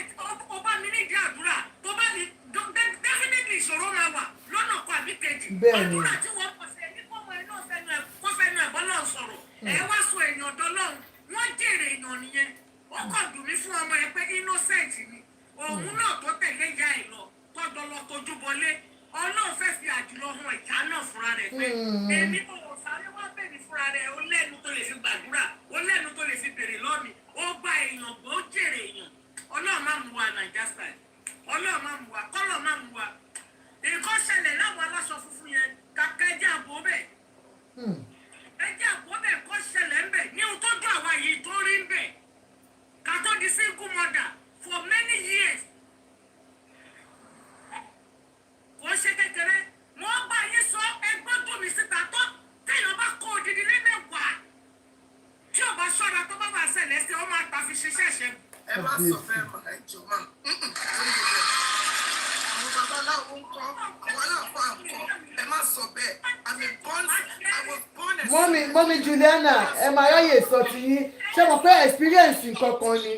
ọba mi nídìí àdúrà tó bá ní definitely ìṣòro máa wà lọ́nà kan àbí kejì Bẹ́ẹ̀ni. àdúrà tí wọ́n pọ̀ sí ẹni kó mọ iná kó fẹ́nu ẹ̀bọ́ náà sọ̀rọ̀ ẹ wá sọ èèyàn dọ́lọ́run wọ́n jèrè èèyàn nìyẹn ó kàn dùn mí fún ọmọ ẹ pé innocent ni òun náà tó tẹ̀lé ìyá ẹ̀ lọ tọ́jọ́ lọ tójú bọlé ọlọ́run fẹ́ fi àjùlọ hàn ìjà náà fúnra rẹ̀ pé èmi kò sáré wá bẹ̀rẹ̀ fúnra rẹ̀ ó lẹ́nu tó lè fi gbàdúrà ó lẹ́nu tó lè fi bèrè lọ́mi ó gba èèyàn gbọ́ ó jèrè èèyàn ọlọ́run máa mú wa Naija style ọlọ́run máa mú wa kọ́lọ̀ máa mú wa nǹkan ṣẹlẹ̀ láwọn aláṣọ funfun yẹn kàkà ẹjẹ́ àbò bẹ́ẹ̀ ẹjẹ́ àbò bẹ́ẹ̀ kọ́ ṣẹlẹ̀ ń bẹ̀ ní ohun tó dún àwa yìí tó rí ń bẹ̀ ká tó di single mother for many years kò ṣe kékeré mo bá yín sọ ẹgbẹ́ tó mi síta tó téèyàn bá kó odidi lé mẹ́wàá tí ò bá ṣọ́ra tó bá wà ṣẹlẹ̀ sí ọ máa ta fi ṣiṣẹ́ ṣe. ẹ má sọ bẹ́ẹ̀ mọ́ ẹ jọ máa àwọn babaláwo ń kọ́ àwọn aláàfáà ń kọ́ ẹ má sọ bẹ́ẹ̀ I was born as Mọ́mí Juliana ẹ máa ráyè sọ ti yín ṣé mo pé experience kankan ni.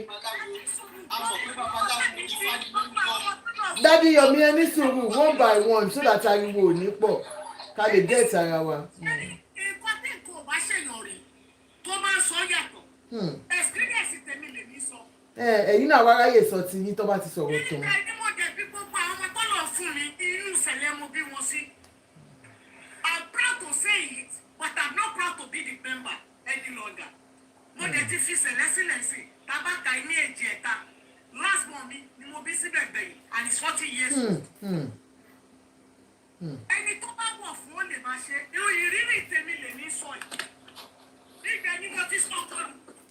Dádì Yomi ẹ ní sùúrù one by one so that ariwo ò ní pọ̀ ká lè get ara wa. nǹkan tí nǹkan ò bá ṣèyàn rè tó máa ń sọ yàtọ̀ experience tèmi lè ní sọ. Ẹ̀yin náà wá ráyè sọ ti yín tó bá ti sọ̀rọ̀ tán. nígbà tí mo jẹ̀bi gbogbo àwọn ọmọ tó lọ fún mi inú ìṣẹ̀lẹ̀ mo bí wọn sí. I'm proud to say it but I'm not proud to be the member any longer. mo dẹ̀ ti fi ṣẹlẹ̀ sílẹ̀ sí tabaka ní èjì ẹ̀ta last month ni mo bí síbẹ̀ gbẹ̀yìn and it's 40 years old. ẹni tó bá wọ̀ fún ó lè máa ṣe irú ìrírí tèmi lè ní sọ yìí. nígbà ni mo ti sọ kọ́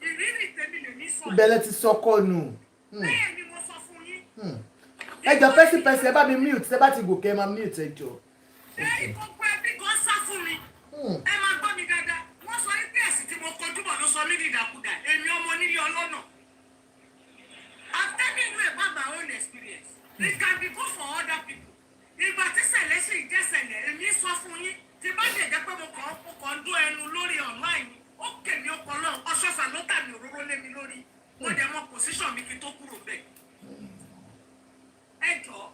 ìrírí tèmi lè ní sọ yìí. Ìbẹ̀lẹ̀ ti sọkọ nù. bẹ́ẹ̀ ni mo sọ fún yín. Ẹ jọ pẹ́sípẹ́sí ẹ bá mi mute ẹ bá ti gòkè ẹ máa mute ẹ jọ. lẹ́yìn gbogbo ẹbí kan sá fún mi. ẹ máa gbọ́ mi dáadáa wọ́n sọ wípé ẹ̀sìn tí mo kojú bọ̀ ló sọ mí di ìdàkudà èmi ọmọ nílé ọlọ́nà. I'm telling you about my own experience. It can be good for other people. Ìgbà tí ṣẹlẹ̀ sì jẹ́ ṣẹlẹ̀ èmi sọ fún yín tí bá lè jẹ́ pé mo kàn ń dún ẹnu lórí online ó kèmí ọpọlọ ọṣọṣà ló tà mí òróró lé mi lórí mo dẹ̀ mọ position mi kí n tó kúrò bẹ́ẹ̀. Ẹ jọ̀ọ́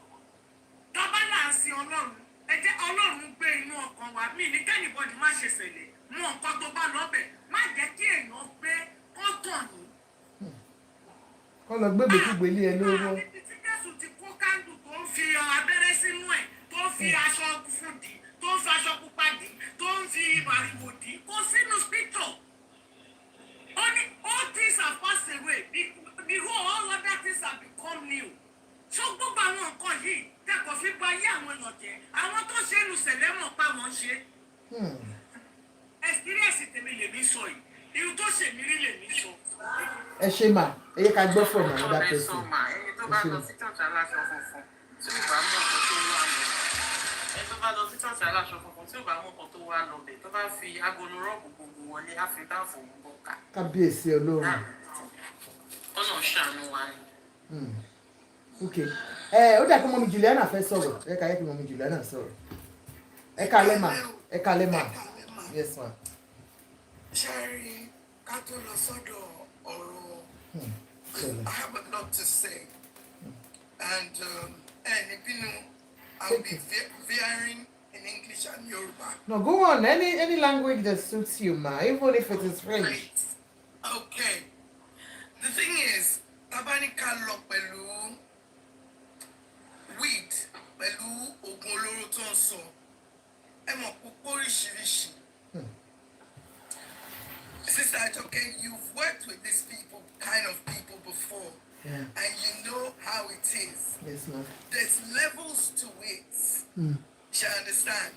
tọ́ba là ń sin Ọlọ́run ẹ jẹ́ Ọlọ́run gbé inú ọkàn wa mí ní kẹ́nìbọ̀dì má ṣe ṣẹlẹ̀ mú nǹkan tó bá lọ́bẹ̀ má jẹ́ kí èèyàn gbé kọ́tàn yìí. Kọ́ lọ gbé gbèkúgbè lé ẹ lówó. Tí Jésù ti kó kándù tó ń fi abẹ́rẹ́ sínú ẹ̀ tó ń fi aṣọ funfun dì tó ń fi aṣọ pupa dì tó ń fi màrìwò dì kó sínú spítọ̀. Ó ní all things have passed away behold all other things have become new. Ṣó gbogbo àwọn nǹkan yìí kẹ́kọ̀ọ́ fi gba ayé àwọn èèyàn jẹ́ àwọn tó ṣe é lu sẹ̀lẹ̀ mọ̀ pa wọ́n ṣe. Experience tèmi lèmi sọ yìí irú tó ṣèmí rí lèmi sọ. Ẹ ṣe mà ẹ yẹ ká gbọ́ from another ẹni person. tó bá lọ sí ṣọ́ọ̀ṣì aláṣọ funfun tí ò bá mú ọkọ tó wà lọ ẹni tó bá lọ sí ṣọ́ọ̀ṣì aláṣọ funfun tí ò bá mú ọkọ tó wà lọ bẹ̀ tó bá fi agolo rọ́ọ̀bù gbogbo wọlé á fi dáàfò ń bọ̀ ká. Kábíyèsí Ọlọ́run. ọ̀nà ṣàánú wa ni. Ok ó dà kí mọ́mí Juliana fẹ́ sọ̀rọ̀ ẹ ká yẹ kí mọ́mí Juliana sọ̀rọ̀ ẹ kálẹ́ mà ẹ kálẹ́ mà yes ma. Sherry, ká tó lọ sọ́dọ̀ ọ̀rọ̀ I have a lot to say and And if you know, I'll be varying in English and Yoruba. No, go on. Any language that suits you, ma. Even if it is French. Right. Okay. The thing is, tabanika lo pẹ̀lú weed, pẹ̀lú oògùn olóró tó ń sọ. Ẹ mọ̀ púpọ̀ oríṣiríṣi. Sister Ajoke, you've worked with these kind of people before. Yeah. And you know how it is. Yes, ma'am. There's levels to it. You understand?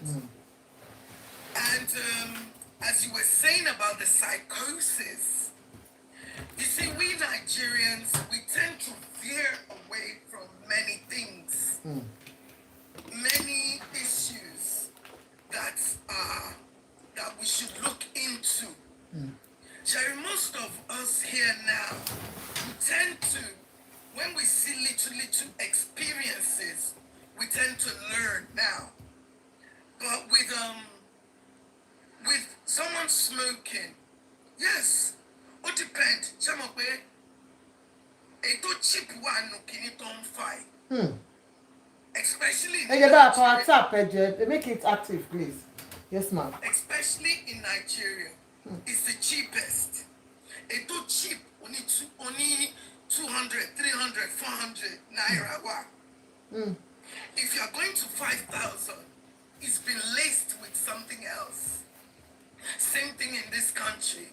And as you were saying about the psychosis, you see, we Nigerians, we tend to veer away from many things, many issues that we should look into. Sherry, most of us here now, we tend to, when we see little experiences, we tend to learn now. But with someone smoking, yes, it depends. Cheap one especially in Nigeria. Make it active, please. Yes, ma'am. Especially in Nigeria, it's the cheapest. It's cheap, only 200, 300, 400 naira. If you're going to 5,000, it's been laced with something else. Same thing in this country.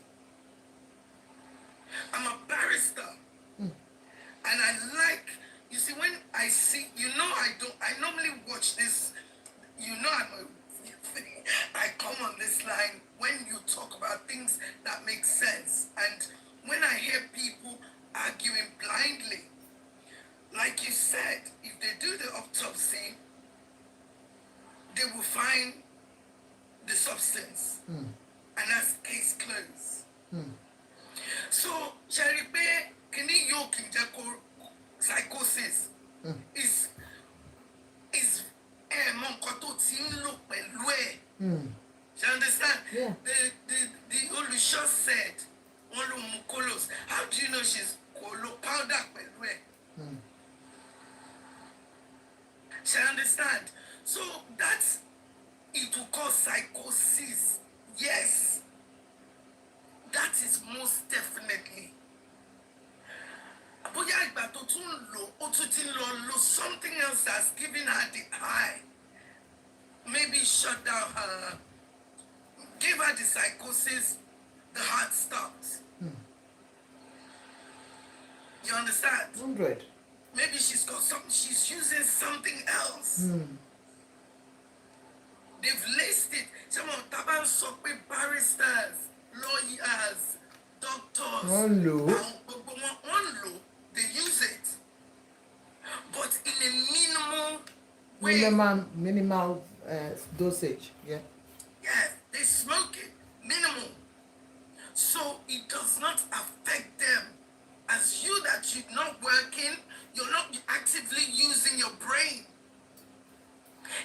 I'm a barrister. And I like, you see, when I see, I normally watch this, I come on this line when you talk about things that make sense. And when I hear people arguing blindly, like you said, if they do the autopsy, they will find the substance. And that's case closed. So, Sharipe, kini yoke psychosis is you understand? Yeah. The Olusha said, how do you know she's kolo powder pelwe? She understand? So that's it will cause psychosis. Yes. That is most definitely. Something else that's giving her the high. Maybe shut down her, give her the psychosis, the heart stops. You understand? 100. Maybe she's got something, she's using something else. They've laced it. Some of Taban Sokwe barristers, lawyers, doctors. One low. They use it. But in a minimal way. Minimal dosage. Yeah. Yes, they smoke it. Minimal. So it does not affect them. As you that you're not working, you're not actively using your brain.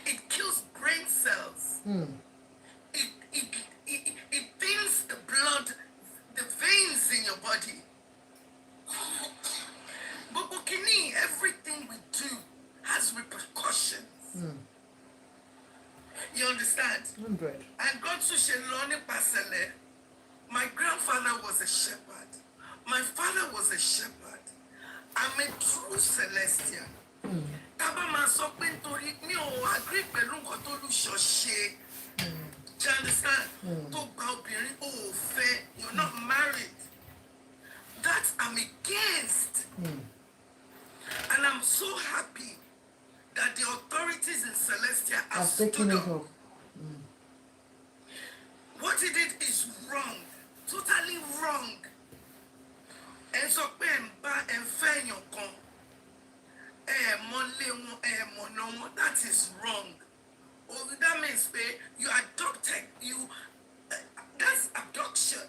It kills brain cells. It thins the blood, the veins in your body. But Bukini, everything we do has repercussions. You understand? 100. And God to Sheloni Pasele, my grandfather was a shepherd. My father was a shepherd. I'm a true Celestial. Tabama sopin tori mi o agree pẹ̀lú nǹkan tó lu ṣọṣe. Do you understand? Tó gba obìnrin o ò fẹ́, you're not married. That I'm against. And I'm so happy that the authorities in Celestia have stood up. What he did is wrong, totally wrong. And so that is wrong. Oh, that means you adopted that's abduction.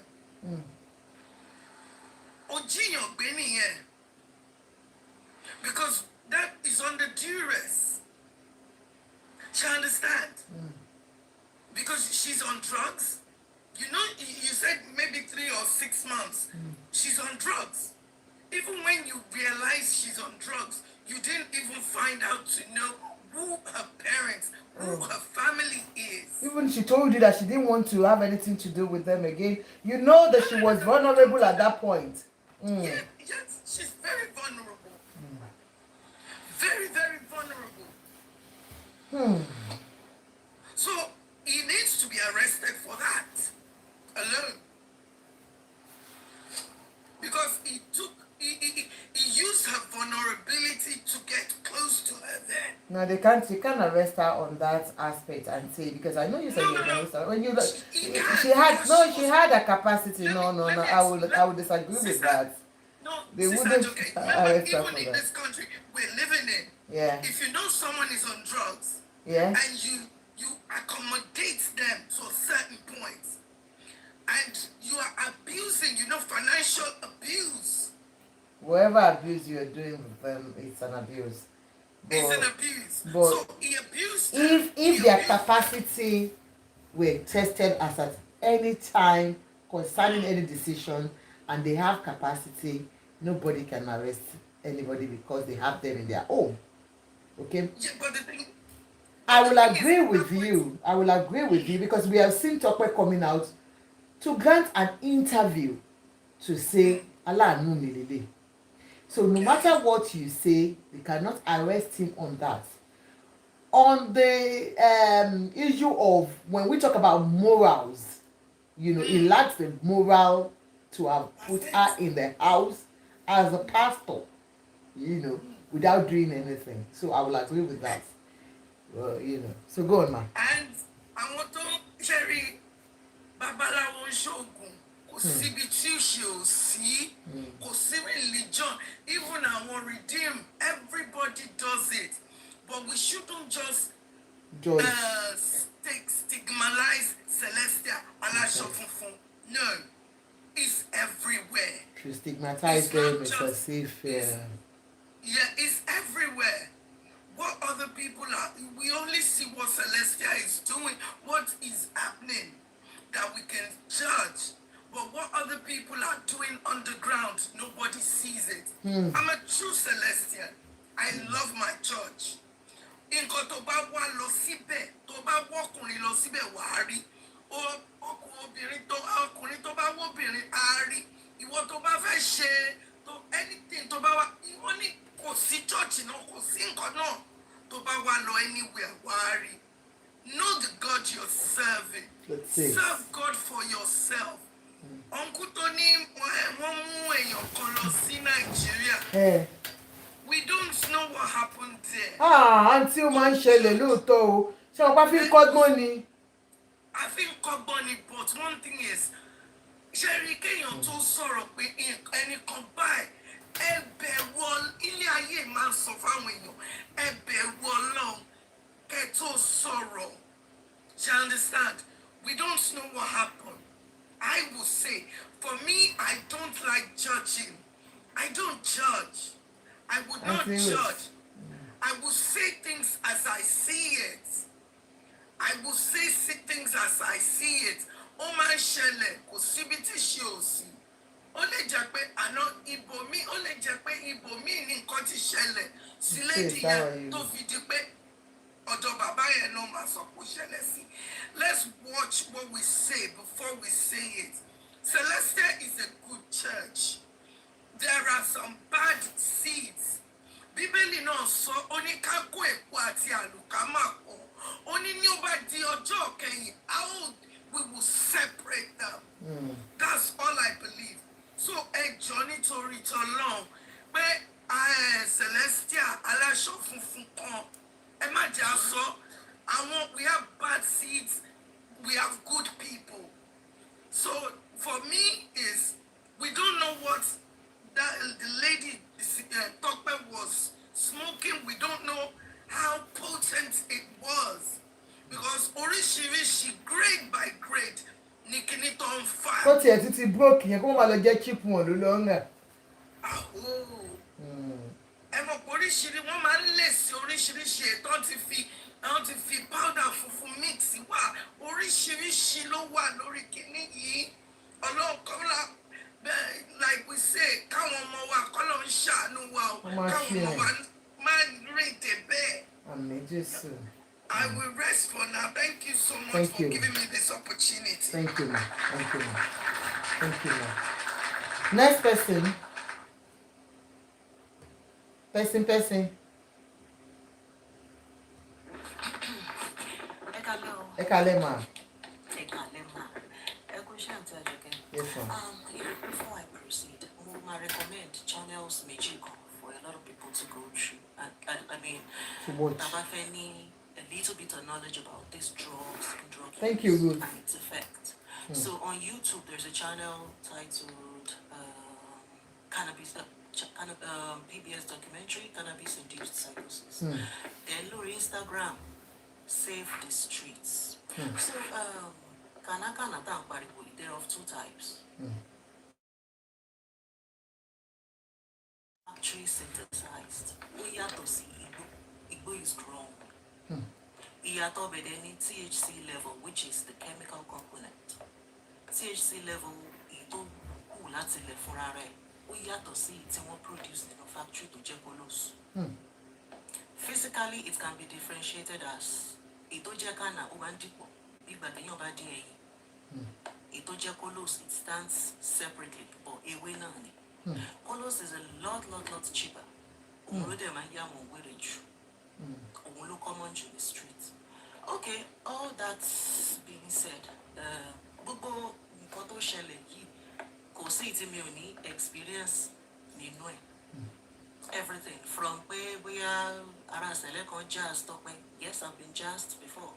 Because that is under duress. She understand? Because she's on drugs. You know, you said maybe 3 or 6 months. She's on drugs. Even when you realize she's on drugs, you didn't even even find out to know who her parents, who her family is. Even she told you that she didn't want to have anything to do with them again. You know that she was vulnerable at that point. Yeah, yes, she's very vulnerable. Very, very vulnerable. So he needs to be arrested for that alone. Because he used her vulnerability to get close to her then. No, you can't arrest her on that aspect and say, because I know you said you arrest her. When you look, she had a capacity. No, I will disagree with that. No, They sister, wouldn't okay. arrest her Remember, for even in that. this country we're living in, Yeah. if you know someone is on drugs, Yeah. and you accommodate them to a certain point, and you are abusing, financial abuse. Whatever abuse you're doing with them, it's an abuse. It's an abuse. But So he abused them. if their capacity were tested as at any time concerning any decision, and they have capacity, nobody can arrest anybody because they have them in their home. Okay? Yeah, but the thing, I will agree with you. I will agree with you because we have seen Tope coming out to grant an interview to say Allah no lele. So no matter what you say, they cannot arrest him on that. On the issue of when we talk about morals, he lacks the moral to have put her in the house as a pastor, without doing anything. So I will agree with that. Well, So go on, ma. and àwọn tó ṣẹ́rí babaláwo ń ṣoògùn kò síbi tí ó ṣe ò sí, kò sí religion, even àwọn redeem, everybody does it, but we shouldn't just stigmatize Celestia aláṣọ funfun. No, it's everywhere. To stigmatize them is as if Yeah, it's everywhere. What other people are, we only see what Celestia is doing, what is happening, that we can judge. But what other people are doing underground, nobody sees it. I'm a true Celestian. I love my church. Nǹkan tó bá wá lọ síbẹ̀, tó bá wọ́kùnrin lọ síbẹ̀ wà á rí. Ọkùnrin tó bá wọ́bìnrin á rí. Ìwọ tó bá fẹ́ ṣe anything tó bá wá, ìwọ ní kò sí church náà, kò sí nǹkan náà tó bá wá lọ anywhere wà á rí. Know the God you're serving. Serve God for yourself. Uncle Tony, wọ́n mú èèyàn kan lọ sí Nàìjíríà. We don't know what happened there. Àǹtí ó máa ń ṣẹlẹ̀ lóòótọ́ o. Ṣé ọ̀pá fi ń kọ́gbọ́n ni? I think kọ́gbọ́n ni, but one thing is, ṣé rí kéèyàn tó sọ̀rọ̀ pé ẹnìkan báyìí, ẹ bẹ̀rù ilé ayé máa ń sọ fáwọn èèyàn, ẹ bẹ̀rù Ọlọ́run kẹ́ tó sọ̀rọ̀. You understand? We don't know what happened. I will say, for me, I don't like judging. I don't judge. I would not judge. I will say things as I see it. I will say things as I see it. Ó máa ń ṣẹlẹ̀, kò síbi tí ṣe ò sí. Ó lè jẹ́ pé àná ibòmí, ó lè jẹ́ pé ibòmí ní nǹkan ti ṣẹlẹ̀ sí lady yẹn tó fi di pé ọ̀dọ̀ bàbá yẹn náà máa sọ pé ó ṣẹlẹ̀ sí. Let's watch what we say before we say it. Celestia is a good church. There are some bad seeds. Bíbélì náà sọ ó ní ká kó èpo àti àlùkámà pọ̀. Ó ní ní ó bá di ọjọ́ kẹyìn, we will separate them. That's all I believe. So ẹ jọ̀ọ́ nítorí t'Ọlọ́run pé Celestia aláṣọ funfun kan, ẹ má jẹ́ á sọ. We have bad seeds, we have good people. So for me is, we don't know what the lady Tope was smoking. We don't know how potent it was, because oríṣiríṣi grade by grade ní kíní tó ń fà. Tó tiẹ̀ títí broke yẹn kó máa lọ jẹ́ cheap one ló lọ ń rà. Ẹ mọ̀ pé oríṣiríṣi wọ́n máa ń lè sí oríṣiríṣi ètò àwọn ti fi powder funfun mix wà, oríṣiríṣi ló wà lórí kíní yìí. Ọlọ́kọ́lá, like we say, káwọn ọmọ wa kọ́lọ́ ń ṣàánú wa o, káwọn ọmọ wa máa rìn Àmín Jésù. I will rest for now. Thank you so much Thank for you. giving me this opportunity. Thank you, ma. Thank you, ma. Thank you, ma. Next person. Person. Ẹ káalẹ́ ma. Yes, ma. Before I proceed, I recommend channels Mexico for a lot of people to go through. I mean, To watch. A little bit of knowledge about this drug Thank you, use Ruth. and its effect. So on YouTube, there's a channel titled Cannabis, PBS documentary, Cannabis Induced Psychosis. Then on Instagram, Save the Streets. So, Kanakana they're of two types. Factory synthesized. Igbo is grown. Ìyàtọ̀ bẹ̀dẹ̀ ní THC level, which is the chemical component. THC level ìtò kù láti lẹ̀ fúnra rẹ̀. Ó yàtọ̀ sí tí wọ́n produce nínú factory tó jẹ́ kolos. Physically, it can be differentiated as ìtò jẹ́ kánà ó máa ń dìpọ̀ bí ìgbà téèyàn bá dín ẹyin. Ìtò jẹ́ kolos, it stands separately, but ewé náà ni. Kolos is a lot cheaper. Òun ló dẹ̀ máa ń yá àwọn òwe rẹ̀ jù. Òun ló common jù ní street. Okay, all that being said, gbogbo nǹkan tó ṣẹlẹ̀ yìí kò sí tí mi ò ní experience nínú ẹ̀. Everything from pé bóyá ara ìṣẹ̀lẹ̀ kan jazz Tope. Yes, I've been jazzed before.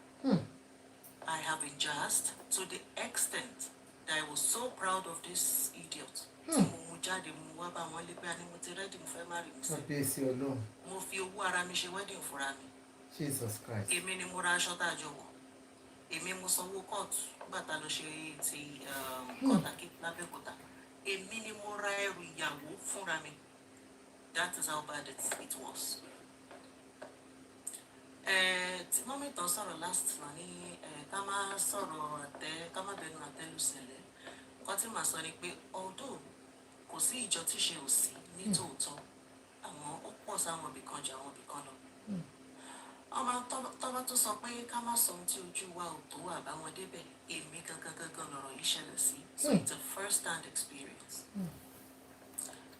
I have been jazzed to the extent that I was so proud of this idiot. Tí mo jáde mo wá bá wọn lé pé a ní mo ti ready mo fẹ́ marry mi sí. Kábíyèsí Ọlọ́run. Mo fi owó ara mi ṣe wedding fúnra mi. Jesus Christ. Èmi ni mo ra aṣọ tá a jọ wọ̀. Èmi mo sanwó kóòtù nígbà tá a lọ ṣe ti kọ́tàkì lábẹ́òkúta. Èmi ni mo ra ẹrù ìyàwó fúnra mi. That is how bad it was. Tí mọ́mí tán sọ̀rọ̀ last one ní ká má sọ̀rọ̀ àtẹ ká má bẹnu àtẹ́lu ṣẹlẹ̀. Nǹkan tí màá sọ ni pé although kò sí ìjọ tí ṣe ò sí ní tòótọ́, àmọ́ ó pọ̀ sáwọn ibìkan jù àwọn ibìkan lọ. Ọmọ tọ́ba tó sọ pé ká má sọ ohun tí ojú wa ò tó àbáwọn débẹ̀, èmi gangan lọ̀rọ̀ yìí ṣẹlẹ̀ sí. So it's a first hand experience.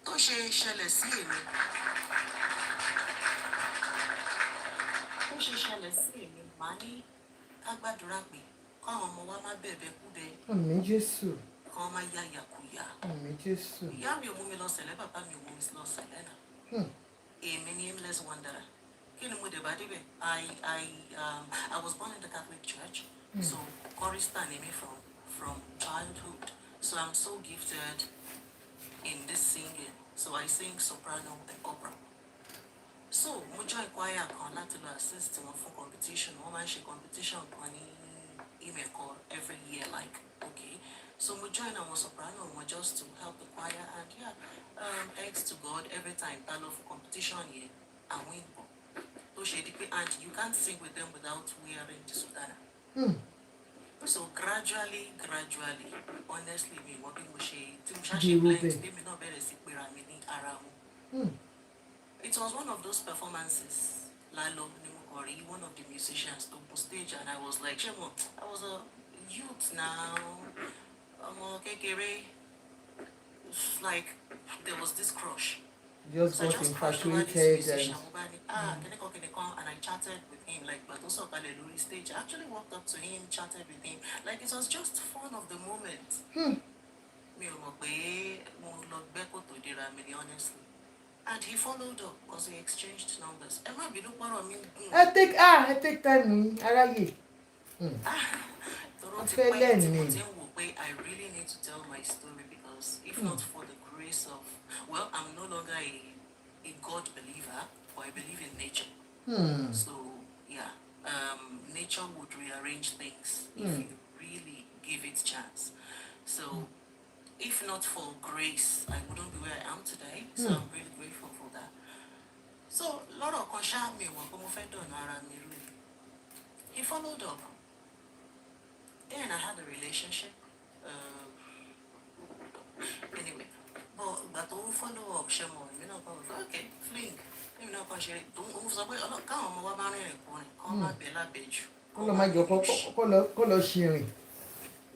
Tó ṣe ṣẹlẹ̀ sí èmi. Màá ní ká gbàdúrà pé káwọn ọmọ wa má bẹ̀bẹ̀ kú bẹ. Àmín Jésù. Kán má yá yàkuyà. Àmín Jésù. Ìyá mi ò mú mi lọ sẹ̀lẹ̀, bàbá mi ò mú mi lọ sẹ̀lẹ̀ náà. Èmi ni aimless wanderer. Kí ni mo dé bá débẹ̀? I was born in the Catholic Church, so chorister ni mi from childhood. So I'm so gifted in this singing. So I sing soprano and opera. So mo join choir kan láti lọ assist wọn fún competition. Wọ́n máa ń ṣe competition kan ní email call every year, like, okay. So mo join àwọn soprano wọn just to help the choir, and yeah, thanks to God, every time I love competition here, I win. So and you can't sing with them without wearing the sutana. So gradually, honestly, me working with it was one of those performances. Lalo Nimokori, one of the musicians, took on stage, and I was like, Shemo, I was a youth now. Like there was this crush. Just got infatuated and I chatted with him, like, but also Hallelujah stage. I actually walked up to him, chatted with him. Like, it was just fun of the moment. Honestly. And he followed up because we exchanged numbers. I take time. I really need to tell my story because if not for the grace of, well, I'm no longer a God believer, but I believe in nature. So yeah, nature would rearrange things if you really give it a chance. So if not for grace, I wouldn't be where I am today. So I'm really grateful for that. So lot of he followed up. Then I had a relationship. Anyway, but all follow up, Shemo, okay, fling. kan ṣe òun sọ pé káwọn ọmọ wa bá rìnrìn kùnrin kán má bẹ lábẹ́jù. kó lọ má jọ kó lọ ṣìrìn.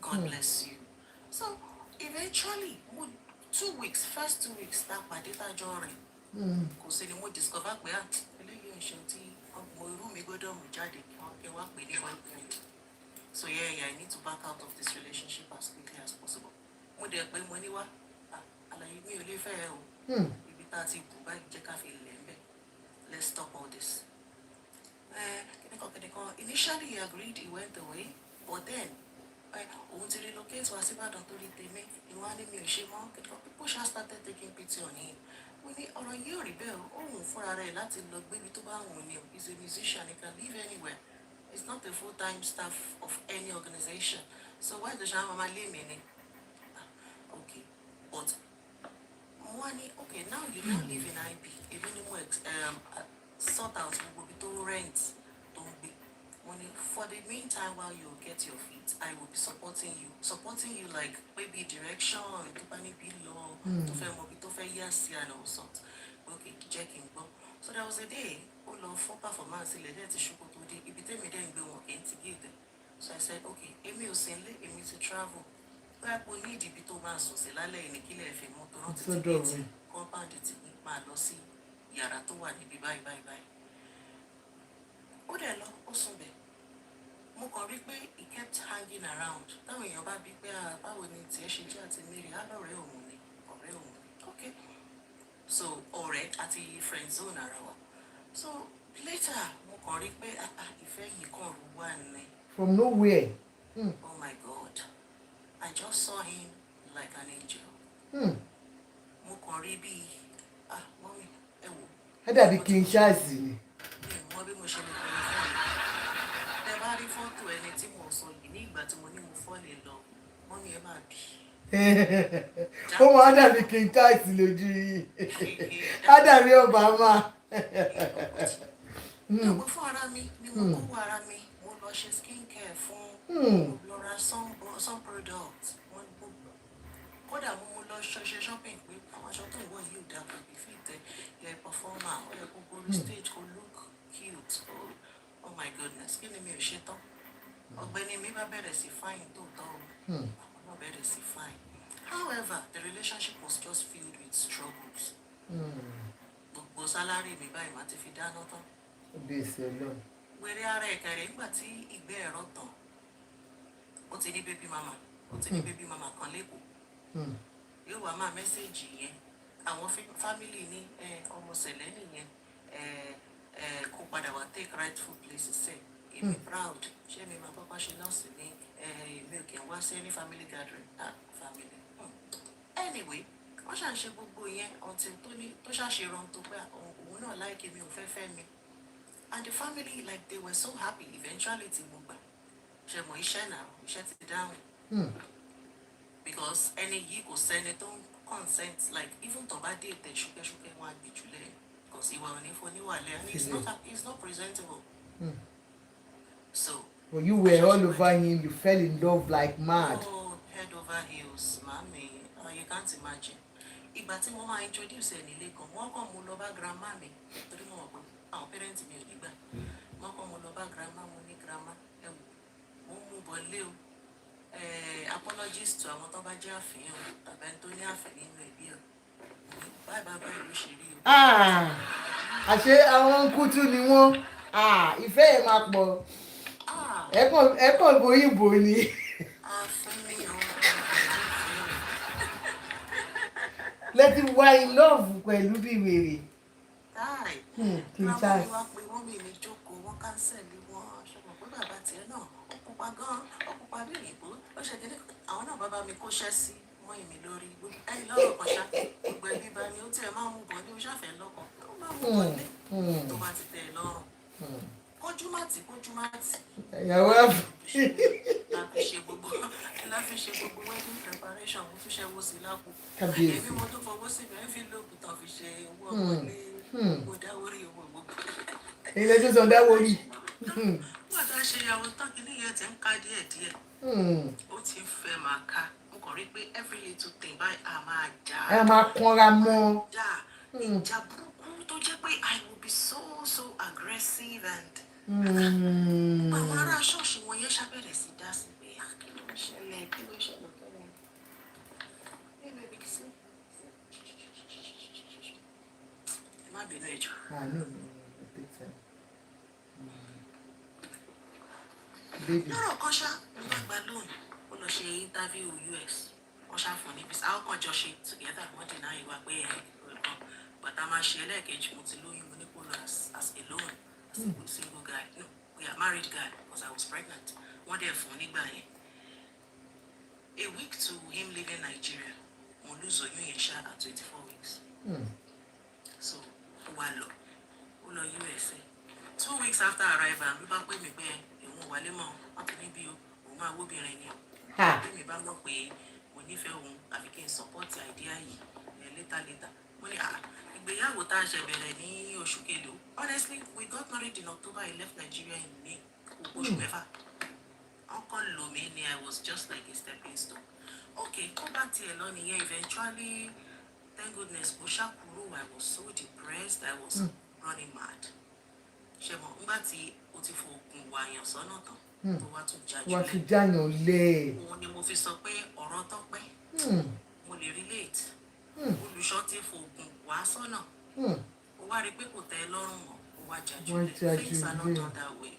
God bless you. So eventually 2 weeks tá pàdé tájọ rìn kò sí ni mo discover pé eléyìí ò ń ṣe tí ọgbọ̀n irú mi gbọ́dọ̀ mú jáde kí wọ́n pè ní boyfriend. So yeah, I need to back out of this relationship as quickly as possible. Mo dẹ̀ pé mo ní wá àlàyé mi ò lè fẹ́ ẹ o. Ibi tá a ti bù báyìí jẹ́ ká fi lẹ̀ ń bẹ̀. Let's stop all this. Initially he agreed, he went away, but then òun ti relocate wá sí Ìbàdàn torí tèmi ìwọ́n á ní mi ò ṣe mọ́ people just started taking pity on him. Mo ní ọ̀rọ̀ yìí ò rí bẹ́ẹ̀ o òun fúnra rẹ̀ láti lọ gbébi tó bá wù ní o. He's a musician, he can live anywhere. He's not a full-time staff of any organization. So why does Mama leave me? Okay, but money. Okay, now you now live in IB. Even sort out to rent. Don't be money for the meantime while you get your feet. I will be supporting you like maybe direction, company below, to fair mobi, to fair yes, and all sorts. Okay, checking. So there was a day. For performance to show to the me then be working together. So I said, okay, Emi o send Emi to travel. But we need the bit of mass so la in the killer if you want to compound it my lossy yara to one bye. Odelo Osumbe. Mokorikbe he kept hanging around. That when your baby we need to she just marry okay. So alright at the friend zone around. So later, from nowhere. Oh my God. I just saw him like an angel. Mokoribi. Mommy, how did the king Charles? Mommy, mo ṣe lè pè é fún mi. Tẹ bá rí fọ́tò ẹni tí mo sọ yìí ní ìgbà tí mo ní mo fall in love. Mommy ẹ máa bì. Ó máa dàbí king Charles lójú yìí. Á dàbí Obama. Mo fún ara mi ni mo kó ara mi mo lọ ṣe skin care fún mo lọ ra some products kódà mo lọ ṣe shopping pé àwọn aṣọ tó ń wọ̀ yìí ò dáa kò bí fit ẹ performer ó yẹ kó gorí stage kó look cute oh my goodness kí ni mi ò ṣe tán ọ̀gbẹ́ni mi bá bẹ̀rẹ̀ sí fine tó tọ́ o àwọn náà bẹ̀rẹ̀ sí fine. However, the relationship was just filled with struggles. Gbogbo salary mi báyìí máa ti fi dáná tán. Wèrè ara ẹ̀kẹ̀rẹ̀ nígbà tí ìgbẹ́ ẹ̀rọ tán ó ti ní baby mama kan lẹ́kọ̀ọ́ yóò wá máa mẹ́sẹ̀gì yẹn àwọn family ní ọmọ sẹ̀lẹ̀ nìyẹn kó padà wá take rightful places sẹ̀ èmi proud ṣé mi máa pápá ṣe nọ́ọ̀sì ní èmi ò kì í wá sí any family gathering family anyway wọ́n ṣàṣe gbogbo yẹn until tó ṣàṣerun tó pé òun náà láìkè mi ò fẹ́ mi. And the family, like, they were so happy eventually to move back. She mo iṣẹ́ now, iṣẹ́ ti down. Because any ye go send it on consent, like even to bad date, shuke one be chule. Because he was only and he's not presentable. So when you were all over him, you fell in love like mad. Oh, head over heels, mommy. You can't imagine. Ìgbà tí mo máa introduce ẹ nílé kan, wọ́n kàn mú lọ bá grandma mi torí mo mọ̀ pé àwọn parents mi ò ní gbà. Wọ́n kàn mú lọ bá grandma mo ní grandma ẹ wò mo mú bọ̀ lé o. Apologies to àwọn tó bá jẹ́ àfihàn tàbí ẹni tó ní àfẹ́ nínú ẹbí ọ̀. Báyìí ló ṣe rí o. Àṣé àwọn kútú ni wọ́n. Ìfẹ́ ẹ̀ máa pọ̀. Ẹ̀kọ́ òyìnbó ni. Let him wá in love pẹ̀lú bí wèrè. Kì í ṣáà. Wọ́n pe wọ́n mi ní jókòó wọ́n kánsẹ̀lì wọn ṣọ̀rọ̀ pé bàbá tiẹ̀ náà ó pupa gan-an ó pupa bí òyìnbó ó ṣe kéde àwọn náà bàbá mi kóṣẹ́ sí mọ́ ìmì lórí ẹ̀yìn lọ́rọ̀ kan ṣá gbogbo ẹbí bá ní ó tiẹ̀ máa ń mú bọ̀ ní ó ṣàfẹ́ lọ́kàn ó máa ń mú bọ̀ lé tó bá ti tẹ̀ ẹ́ lọ́rùn. Kójú má tì. Ìyàwó láfi ṣe gbogbo wedding preparation mo tún ṣe wo sí lápò. Kábíyèsí. Èmi mo tún fọwọ́ sí mi envelope tán fi ṣe owó ọmọdé mo dáwórí owó gbogbo. Ilé tó sọ dáwórí. Wọ́n tá a ṣe ìyàwó tán kí níyẹn ti ń ká díẹ̀díẹ̀. Ó ti ń fẹ́ máa ká mo kàn rí pé every little thing báyìí a máa jà. Ẹ máa kanra mọ́. Ìjà burúkú tó jẹ́ pé I will be so and àwọn ará ṣọ́ọ̀ṣì wọn yẹn ṣàbẹ̀rẹ̀ sí dá sí pé kí ló ń ṣẹlẹ̀ kí ló ń ṣẹlẹ̀ tẹ́lẹ̀ ẹ má bínú ẹjọ́. lọ́rọ̀ kan ṣá ló bá gba loan ó lọ ṣe interview US wọ́n ṣàfún ní visa àwọn kan jọ ṣe together wọ́n dènà ìwà pé ẹ̀kan bàtà máa ṣe ẹlẹ́ẹ̀kejì mo ti lóyún mo ní kó lọ as a loan as a good single guy no we are married guy because I was pregnant wọ́n dẹ̀ fún nígbà yẹn a week to him leaving Nigeria mo lose oyún yẹn ṣá at 24 weeks so ó wá lọ ó lọ USA 2 weeks after arrival ló bá pè mí pé òun wálé mọ́ wọn kò ní bí o òun máa wóbìnrin ni o pé mi bá mọ̀ pé mo nífẹ̀ẹ́ òun àbí kí n support idea yìí later mo ní ìgbéyàwó tá a ṣe bẹ̀rẹ̀ ní oṣù kelo honestly we got married in October I left Nigeria in May oṣù mẹ́fà ọkọ lò mí ni I was just like a stepping stone okay kó bá tiẹ̀ lọ nìyẹn eventually thank goodness kó ṣàkúrò I was so depressed I was running mad ṣe mọ̀ nígbà tí o ti fòògùn wàyàn sọ́nà tán tó wá tún jáyàn lé òun ni mo fi sọ pé ọ̀rọ̀ Tọ́pẹ́ mo lè relate olùṣọ́ ti fòògùn wá sọ́nà ó wá rí pé kò tẹ́ ẹ lọ́rùn mọ́ ó wá jájú lé things are not done that way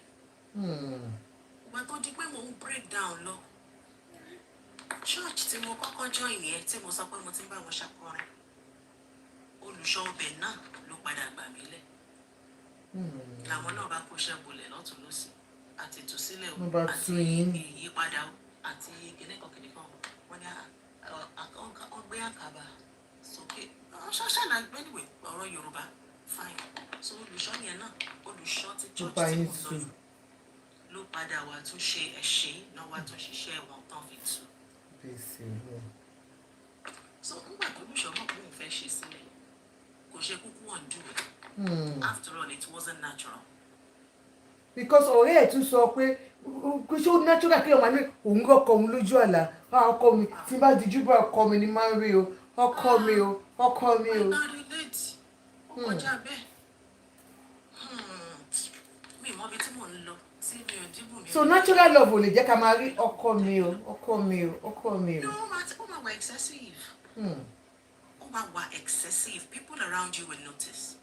ìgbà tó di pé mo ń break down lọ church tí mo kọ́kọ́ join yẹn tí mo sọ pé mo ti ń bá wọn ṣàkọrin olùṣọ́ ọbẹ̀ náà ló padà gbà mí lẹ̀ làwọn náà bá kóṣẹ́ bolẹ̀ lọ́tún lọ́sì àti ìtúsílẹ̀ o àti ìyípadà o àti kìnìkan wọ́n ní ọgbẹ́ àkàbà sókè ṣáṣàlà gbẹ́niwé ọ̀rọ̀ Yorùbá fine so olùṣọ́ yẹn náà olùṣọ́ ti church tí mo lọ yìí ló padà wà tún ṣe ẹ̀ṣẹ́ náà wà tún ṣiṣẹ́ wọn tán fi tù. so nígbà tó olùṣọ́ mọ̀ pé òun fẹ́ ṣe sílẹ̀ kò ṣe kúkú undo it. After all, it wasn't natural. Because ọ̀rẹ́ ẹ̀ tún sọ pé ṣé ó natural kí ọmọ ní òun rọ́kọ òun lójú àlá ọkọ mi tí bá dijú bá ọkọ mi ni máa ń rí o ọkọ mi o ọkọ mi o. I relate ó kọjá bẹ́ẹ̀ mi mọ ibi tí mò ń lọ tí mi ò dìbò mi. So natural love ò lè jẹ́ ká máa rí ọkọ mi o ọkọ mi o ọkọ mi o. No, ó máa wà excessive. Ó máa wà excessive people around you will notice.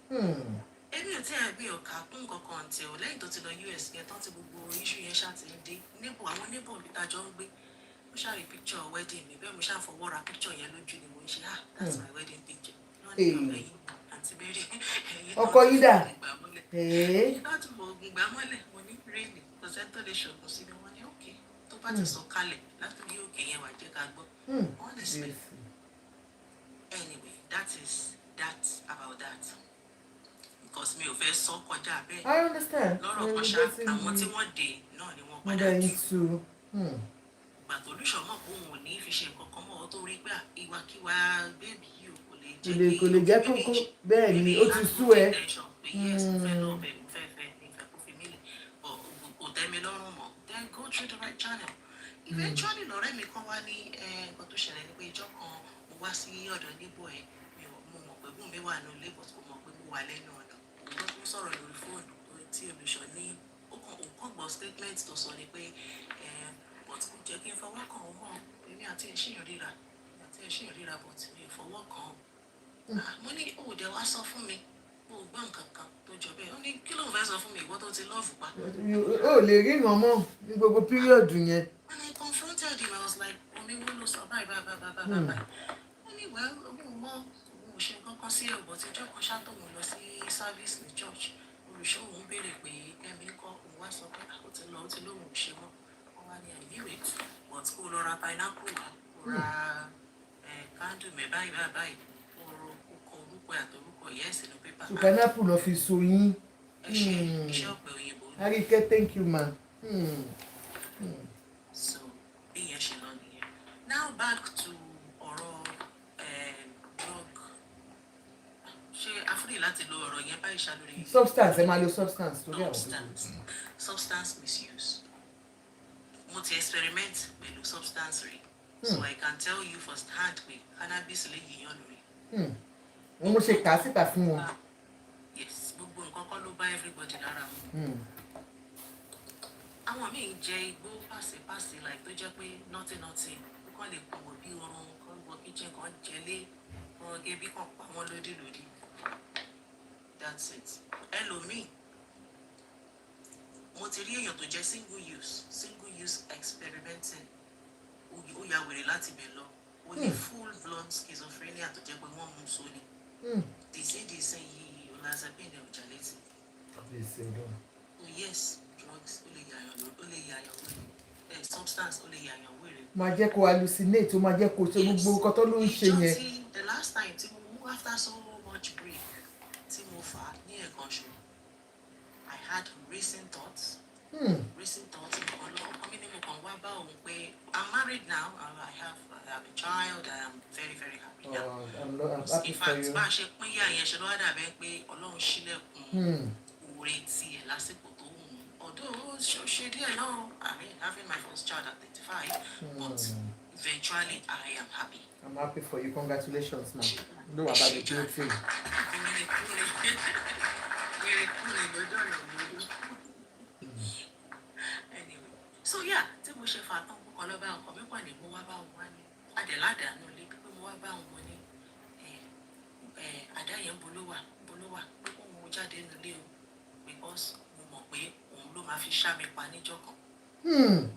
Èmi ò tí ẹ gbé ọ̀ka kún kankan tí o lẹ́yìn tó ti lọ US yẹn tán ti gbogbo issue yẹn ṣáà ti ń dé níbo àwọn níbo mi tá a jọ ń gbé mo ṣàrí picture wedding mi bẹ́ẹ̀ mo ṣàfọwọ́ ra picture yẹn lójú ni mo ń ṣe that's my wedding picture. àǹtí bẹ́ẹ̀rẹ̀ ọkọ yìí dà láti mọ ogun gbà mọ́lẹ̀ mo ní rẹ́ẹ̀lì kò sẹ́ni tó lè ṣògùn sí mi wọ́n ní òkè tó bá ti sọ kalẹ̀ láti rí òkè yẹn wà jẹ́ ká gbọ́ honestly anyway that about that. Because mi ò fẹ́ sọ kọjá bẹ́ẹ̀. I understand. lọ́rọ̀ kan ṣá àwọn tí wọ́n dé náà ni wọ́n padà jù. ìgbà tó lùsọ̀ mọ̀ pé òun ò ní fi ṣe nǹkan kan mọ́ ọ tó rí pé ìwàkiwà bébì yìí ò kò lè jẹ́ kò lè jẹ́ kókó bẹ́ẹ̀ ni ó ti sú ẹ. fẹ́ lọ bẹ̀ mo fẹ́ nífẹ̀ẹ́ kó fi mí lẹ̀ kò tẹ́ mi lọ́rùn mọ́ then go through the right channel. Eventually lọ́rẹ́ mi kan wá ní nǹkan tó ṣẹlẹ̀ ní pé ìjọ kan mo wá sí ọ̀dọ̀ níbọ̀ ẹ̀ mo mọ̀ pé bùn mi wà ní ilé bọ̀ mo mọ̀ pé mo wà lẹ́nu ọ̀nà òun tó sọ̀rọ̀ lórí fóònù tí olùṣọ́ ní ó kàn gbọ́ statement tó sọ ni pé but kò jẹ́ kí n fọwọ́ kàn ó mọ́ èmi àti ẹ̀ṣìyàn ríra but mi ò fọwọ́ kàn ó. mo ní òòdẹ wá sọ fún mi mo gbọ́ nǹkan kan tó jọ bẹ́ẹ̀ ó ní kí ló ń fẹ́ sọ fún mi ìwọ tó ti lọ́ọ̀fù pa. ó lè rí ìràn mọ́ ní gbogbo píríọ̀dù yẹn. and I confronted him I was like omi wo ló sọ báyìí ó ní well òun mọ òun ò ṣe kankan sí ẹ̀bọ̀ tí ìjọ kan ṣáàtọ̀ òun lọ sí service ní church olùṣọ́ òun béèrè pé kẹ́mi kọ́ òun wá sọ pé ó ti lóun ò ṣe mọ́ wọ́n wá ní àìníwèé but kó lọ ra pineapple wá kó ra candle mẹ́ báyìí kó kọ orúkọ àtọrúkọ yẹ́ sínú pépà. so pineapple lọ fi so yín. iṣẹ́ ọ̀pẹ òyìnbó. Arike thank you ma. So bí yẹn ṣe lọ nìyẹn now back to ọ̀rọ̀ drug ṣé afúnni láti lo ọ̀rọ̀ yẹn báyìí ṣá lórí. substance ẹ máa lo substance torí àwọn substance misuse mo ti experiment pẹ̀lú substance rí so I can tell you first hand pé cannabis lè yíyan lórí. mo ṣe kà á síta fún wọn. yes gbogbo nǹkan kọ́ ló bá everybody lára mu. Àwọn míì jẹ igbó pàṣípàṣí like tó jẹ́ pé nothing kán lè kó wọ bí oorun kan wọ kitchen kan jẹlé wọn gé bí kan pa wọn lódìlódì. That's it. Ẹlòmíì mo ti rí èèyàn tó jẹ́ single use experimenting ó ya wèrè láti bẹ̀ lọ ó ní full blown schizophrenia tó jẹ́ pé wọ́n mú sóni. Dìsídìsí yìí olazapine ọjà létí. Oh yes, drugs ó lè yàyàn wèrè substance ó lè yàyàn wèrè. máa jẹ́ kó hallucinate ó máa jẹ́ kó ṣe gbogbo nǹkan tó ló ń ṣe yẹn. The last time tí mo mú after so much grief tí mo fà á ní ẹ̀kan ṣo I had racing thoughts. Ọkọ mi ni mo kàn wá bá òun pé I'm married now I have a child I am very very happy now. I'm happy In for fact you. bá a ṣe pín yà yẹn ṣe ló wá dàbẹ́ pé Ọlọ́run ṣílẹ̀kùn òwe tiẹ̀ lásìkò tó wù ú. Although ṣe díẹ̀ náà I mean having my first child at 35 but eventually I am happy. I'm happy for you. Congratulations, man. No about the guilt thing. Anyway, so yeah, tí mo ṣe fà tán mo kàn lọ bá ọkọ mi pàdé mo wá bá òun wá ní adẹ̀ládàánú lé pé mo wá bá òun wọ ní àdá yẹn bolówà pé kó mo jáde nílé o because mo mọ̀ pé òun ló máa fi ṣá mi pa níjọ́ kan.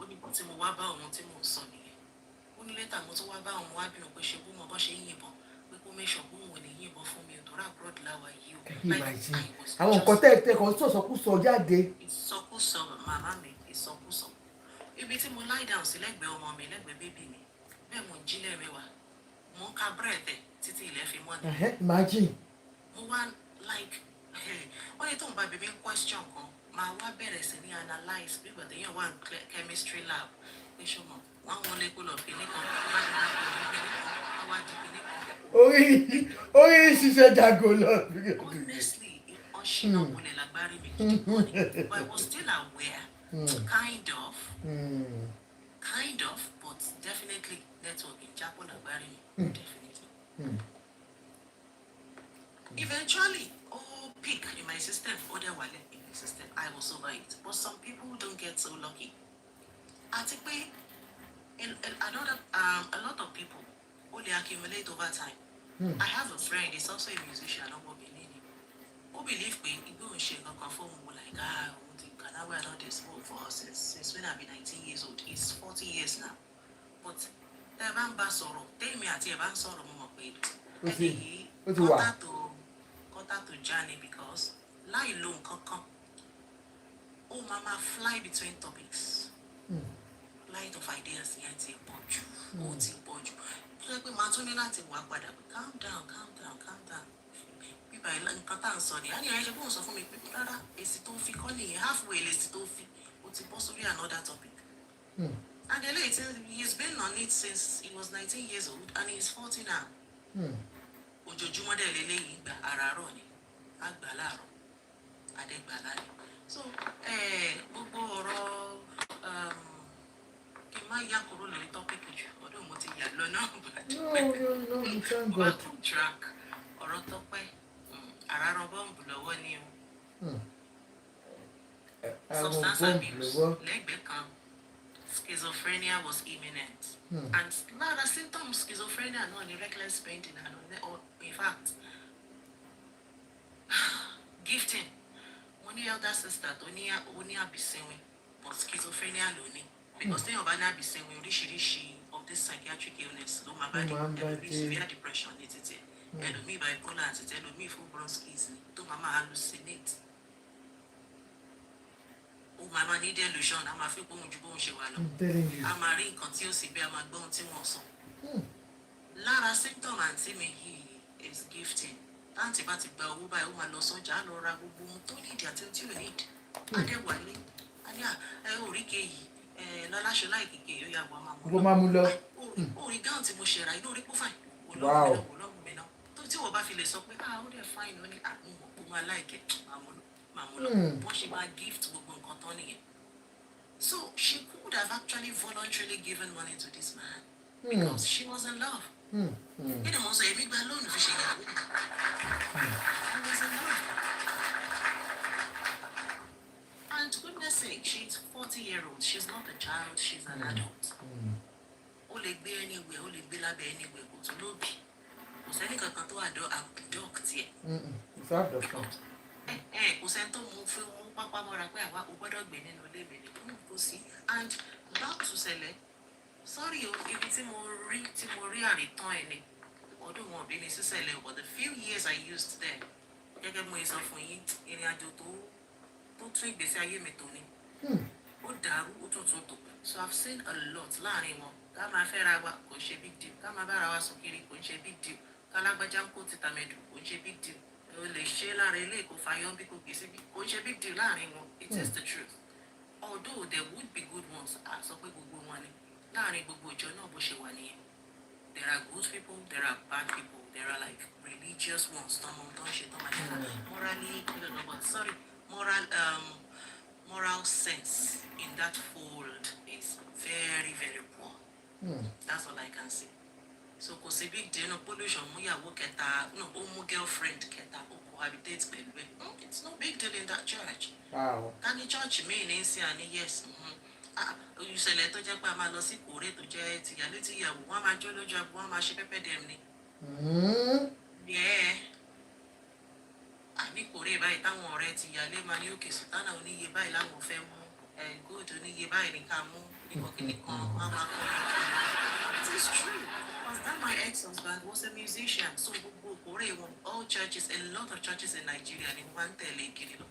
Ó ní bọ́ tí mo wá bá òun tí mò ń sọ nìyẹn. Ó ní lẹ́tà mo tún wá bá òun wá bí òun pé ṣe bó mọ bọ́ ṣe ń yìnbọn pé kó mẹ́sọ̀ bó òun ò ní yìnbọn fún mi òtòrà abroad láwa yìí o. àwọn nǹkan tẹ́ kan tó sọkúsọ jáde. Ìsọkúsọ màmá mi ìsọkúsọ. Ibi tí mo lie down sí lẹ́gbẹ̀ẹ́ ọmọ mi lẹ́gbẹ̀ẹ́ bébì mi bẹ́ẹ̀ mo ń jí lẹ́ẹ̀mẹ́wàá mo ń ka bírẹ̀tẹ̀ títí ilẹ̀ fi mọ́ ni. Imagine. Mo wá like wọ́n ní tó ń bá bèbí ń question kan máa wá bẹ̀rẹ̀ sí ní analyse bí ìgbà téèyàn wà ní chemistry lab pé ṣọmọ wọn àwọn olè kó lọ kíní kan bá ní láti ọdún kíní kan wá di kíní kan. orí ṣiṣẹ́ jago lọ. Honestly ọ̀ṣìnà wọlé lágbárí mi gidi gan ni but I was still aware kind of but definitely networking jápọ̀ lágbárí mi definitely. Eventually peak in my system other wallet in my system I was over it but some people don't get so lucky. Àti pé a lot of people only accumulate over time. I have a friend he's also a musician who believe pé igbó ń ṣe kankan fún òun like òun ti kànáwé and all this for us since when I be 19 years old he's 40 years now but tẹ́ ẹ bá ń bá sọ̀rọ̀ tẹ́ẹ̀mí àti ẹ̀ bá ń sọ̀rọ̀ mo mọ̀ pé ẹni yìí kọ́tà tó jáde because láì lo nǹkan kan ó máa fly between topics. Light of ideas yẹn ti pọ̀ jù ó ti pọ̀ jù tó yẹ pé màá tún ní láti wà padà pé calm down bíbá nǹkan tá à ń sọ ni àní àyẹ̀ṣẹ́ bóun sọ fún mi pé rárá èsì tó fi kọ́ nìyẹn halfway lèsì tó fi ó ti bọ́ sórí another topic. And the late he's been on it since he was 19 years old and he's 40 now. Ojoojúmọ́ dẹ̀ lélẹ́yìí gbà àràárọ̀ ni àgbà láàárọ̀ àdẹ́gbà lálẹ́ so gbogbo ọ̀rọ̀ kí n má yá kúrò lórí tọ́pìkì jù ọdún mo ti yà lọ náà back on track ọ̀rọ̀ Tọ́pẹ́ àràárọ̀ bọ́ǹbù lọ́wọ́ ni o substance abuse lẹ́gbẹ̀ẹ́ kan schizophrenia was imminent and lára symptoms schizophrenia náà ni reckless spending and in fact gifting mo ní elder sister tó ní àbísínwín but schizophrenia ló ní because téèyàn bá ní àbísínwín oríṣiríṣi of this psychiatric illness ló máa bá dé ẹlòmíì severe depression ní títí ẹlòmíì bipolar àti ẹlòmíì full bronchitis ni tó máa hallucinate ó máa ní delusion a máa fi gbóhùn ju bóhùn ṣe wà lọ a máa rí nǹkan tí ó sì bẹ́ẹ̀ a máa gbóhùn tí wọ́n sọ lára symptom àǹtí mi yìí is gifting táǹtì bá ti gba owó báyìí ó máa lọ sọ́jà á lọ ra gbogbo ohun tó nídìí àti tí ò nídìí adéwálé oríkè yìí lọ́láṣọ láìkèké yóò yà wọ́n máa mú lọ orí gáùn tí mo ṣe ra inú orí kó fàì olóògùn mi náà tó tí wọ́n bá fi lè sọ pé ó dẹ̀ fáìn ó ní àmúhàn ó máa láìkẹ́ máa mú lọ wọ́n ṣe máa gift gbogbo nǹkan tán nìyẹn so she could have actually voluntarily given money to this man because she was in love. Kí ni mo sọ èmi gba lóònù fi ṣe ìyàwó mi? I was in love. sake, she's 40-year-old. She's not a child, she's an adult. Ó lè gbé anywhere, ó lè gbé lábẹ́ anywhere, kò tún lóbi. Kò sẹ́ni kankan tó abduct ẹ̀. It's abduction. Kò sẹ́ni tó mú fún mú pápá mọ́ra pé àwa ò gbọ́dọ̀ gbé nínú ilé mi ni kò sí. And back to Sele, sorry o, ibi tí mo rí àrítán ẹ̀ ni. Ọdún wọn bí ní sí Sele, but the few years I used there, gẹ́gẹ́ bí mo sọ fún yín, ìrìn àjò tó tún ìgbésí ayé mi tó ní. Ó dàrú, ó tuntun tó. So I've seen a lot láàrin wọn. Ká máa fẹ́ra wa kò ń ṣe big deal. Ká máa bára wa sùn kiri kò ń ṣe big deal. Ká lágbájá ń kó títà mẹ́dù kò ń ṣe big deal. O lè ṣe láàrin ilé kò fàyọ́ bí kò gbèsè bí kò ń ṣe big deal láàrin wọn. It is the truth. Although there would be good ones, a sọ pé gbogbo wọn ni. Láàrin gbogbo ìjọ náà bó ṣe wà nìyẹn. There are good people, there are bad people, there are like religious ones. Moral sense in that fold is very, very poor. That's all I can say. So kò sí big deal, no pollution, múyàwó kẹta, no, ó mú girlfriend kẹta, ó cohabitate pẹ̀lú ẹ̀. It's no big deal in that church. Wow. Ká ní church mi ní sí àní yes. Ìṣẹ̀lẹ̀ tó jẹ́ pé a máa lọ sí Kòrè tó jẹ́ tìyálé tìyàwó, wọ́n á máa jó lójú àbúrò, wọ́n á máa ṣe pẹ́pẹ́ dẹ̀m ni. Yeah. Àní Kòrè báyìí táwọn ọ̀rẹ́ tìyálé máa ní òkè sùtánà oníye báyìí láwọn fẹ́ mú gold oníye báyìí ní ká mú kíkọ̀kíní kan wọ́n á máa kọ́ ọ́. It is true. Because that my ex-husband was a musician, so gbogbo Kòrè wọn, all churches, a lot of churches in Nigeria ni wọ́n ń tẹ̀lé kiri lọ.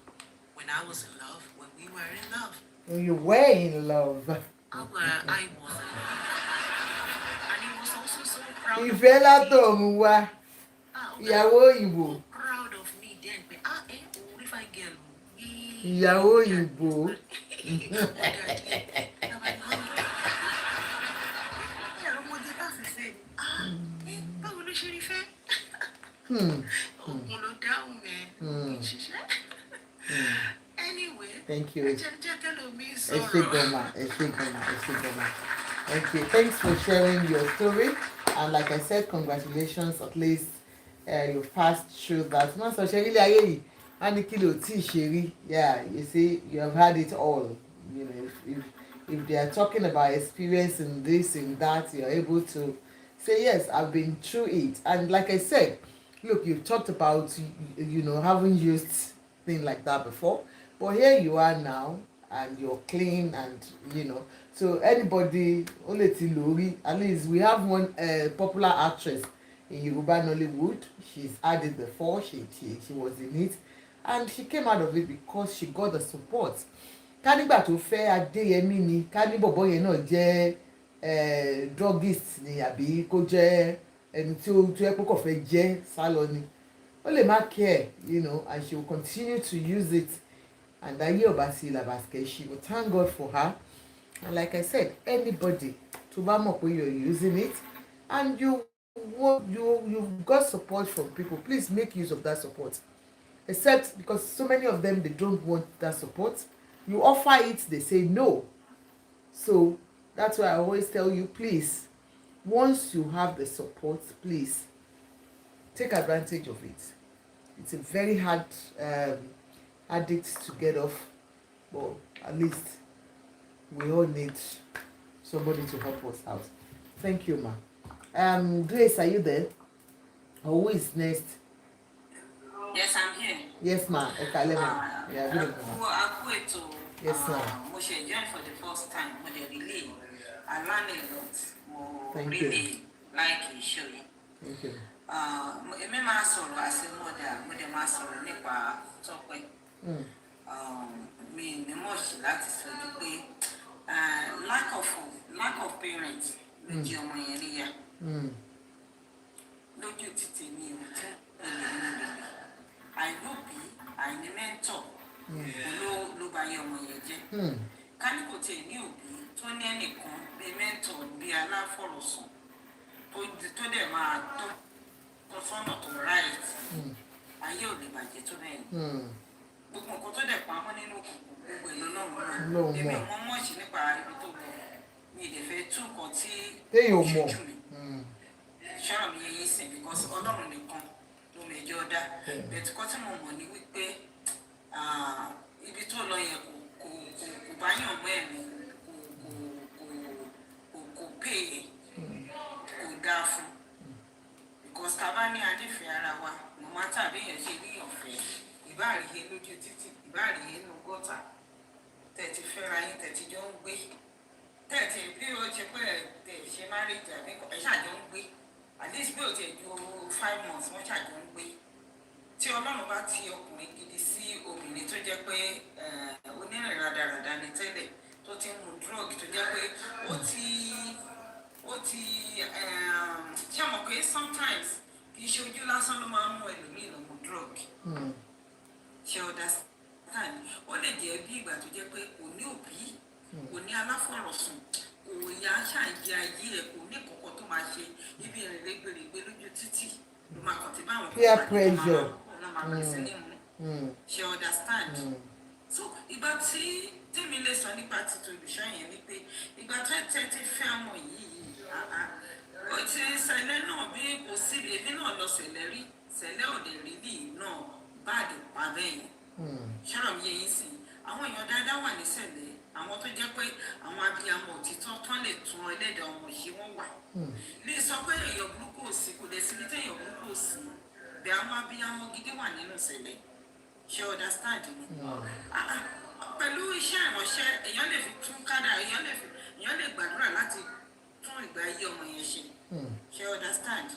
When I was in love, when we were in love. When you were in love. I was in love. And he was also so proud of Ìfẹ́ me. látọ̀run wá. Ìyàwó òyìnbó. Proud of me then. But only if I get Ìyàwó òyìnbó. Báwo ló ṣe rí fẹ́? Ògùn ló dáhùn ẹ̀. Anyway. Thank you. Thank you. Thanks for sharing your story. And like I said, congratulations. At least you've passed through that. Yeah, you see, you have had it all. You know, if they are talking about experiencing this and that, you're able to say, yes, I've been through it. And like I said, look, you've talked about, having used things like that before. But here you are now, and you're clean, and so anybody, at least we have one popular actress in Yoruba Nollywood. She's had it before, she was in it, and she came out of it because she got the support. Ká nígbà tó fẹ́ Adéyẹmí ni, ká ní bọ̀bọ́ yẹn náà jẹ́ druggist ni àbí kó jẹ́ ẹni tí ó yẹ kó kàn fẹ́ jẹ́ sálọ ni. Ó lè má care, and she will continue to use it. And ayé ọba sí làbàkẹ́, she will thank God for her. And like I said, anybody tó bá mọ̀ pé you're using it and you've got support from people, please make use of that support. Except because so many of them, they don't want that support. You offer it, they say no. So that's why I always tell you, please, once you have the support, please take advantage of it. It's a very hard addict to get off, but at least we all need somebody to help us out. Thank you, ma. Grace, are you there? Who is next? Yes, I'm here. Yes, ma. Yeah, yes, sir. Mo ṣe join for the first time. Mo dey relay. I learn a lot. Mo Thank you. really like it, show you. Thank you. Èmi máa sọ̀rọ̀ as a mother, mo dẹ̀ máa sọ̀rọ̀ nípa Tope. Mi ní much láti sọ ju pé lack of parents ló jẹ́ ọmọ yẹn níyà. Lójú títì mi ò tẹ́ ẹ̀yẹ mi lè. Àìlóbi, àìní mentor ló bá yẹ ọmọ yẹn jẹ́. Ká ní kò tẹ̀ ní òbí tó ní ẹnìkan bí mentor bí aláfọ̀rọ̀sùn tó dẹ̀ máa tó sọ́nà tó right. Ayé ò lè bàjẹ́ tó bẹ́ẹ̀. Gbogbo nǹkan tó dẹ̀ pamọ́ nínú gbogbo ìlú náà mọ́. Èmi ò mọ̀ mọ́ọ̀ṣì nípa ibi tó lọ. Mi ì lè fẹ́ tú nǹkan tí ó ṣojú mi. Ṣọ́rọ̀ mi yẹ yín sìn because Ọlọ́run nìkan ló mẹjọ dá. Bẹ̀tù kọ́ tí mo mọ̀ ní wípé ibi tó lọ yẹn kò bọ́ta tẹ̀ ti fẹ́ra yín tẹ̀ ti jọ ń gbé tẹ̀ ti bí ó ṣe pé tẹ̀ ṣe marriage àbí ẹ̀ ṣàjọ ń gbé at least bí ó ti ju 5 months wọ́n ṣàjọ ń gbé tí ọlọ́run bá ti ọkùnrin gidi sí obìnrin tó jẹ́ pé onírìn rádaràda ni tẹ́lẹ̀ tó ti ń mu drug tó jẹ́ pé ó ti ṣe mọ̀ pé sometimes kì í ṣe ojú lásán ló máa ń mú ẹlòmíì lọ mu drug ṣe understand ó lè jẹ́ bí ìgbà tó jẹ́ pé kò ní òbí kò ní aláfọ̀rọ̀sùn kò yá ṣàǹjẹ ayé ẹ̀ kò ní kọ̀kọ́ tó máa ṣe ibi ìrìn rẹ́gbẹ̀rẹ̀gbẹ̀ lójú títì ló máa kàn tí báwọn peer pressure ṣe understand so ìgbà tí tèmi lè sọ nípa títí olùṣọ́ yẹn ni pé ìgbà tó tẹ́ ti fẹ́ àwọn yìí ó ti ṣẹlẹ̀ náà bí kò sí èmi náà lọ ṣẹlẹ̀ rí ṣẹlẹ̀ òde rí bí náà báàdì pa bẹ́ẹ̀ yẹn ṣọ́rọ̀ mi yẹn sí àwọn èèyàn dáadáa wà ní ṣẹlẹ̀ àwọn tó jẹ́ pé àwọn abiyamọ òtítọ́ tán lè tún ẹlẹ́dàá ọmọ ṣe wọ́n wà lè sọ pé èèyàn burúkú òsì kò dẹ̀ síbi tí èèyàn burúkú òsì bẹ́ẹ̀ àwọn abiyamọ gidi wà nínú ṣẹlẹ̀ ṣe understand mi pẹ̀lú iṣẹ́ ìránṣẹ́ èèyàn lè fi tún kádà èèyàn lè gbàdúrà láti tún ìgbà ayé ọmọ yẹn ṣe understand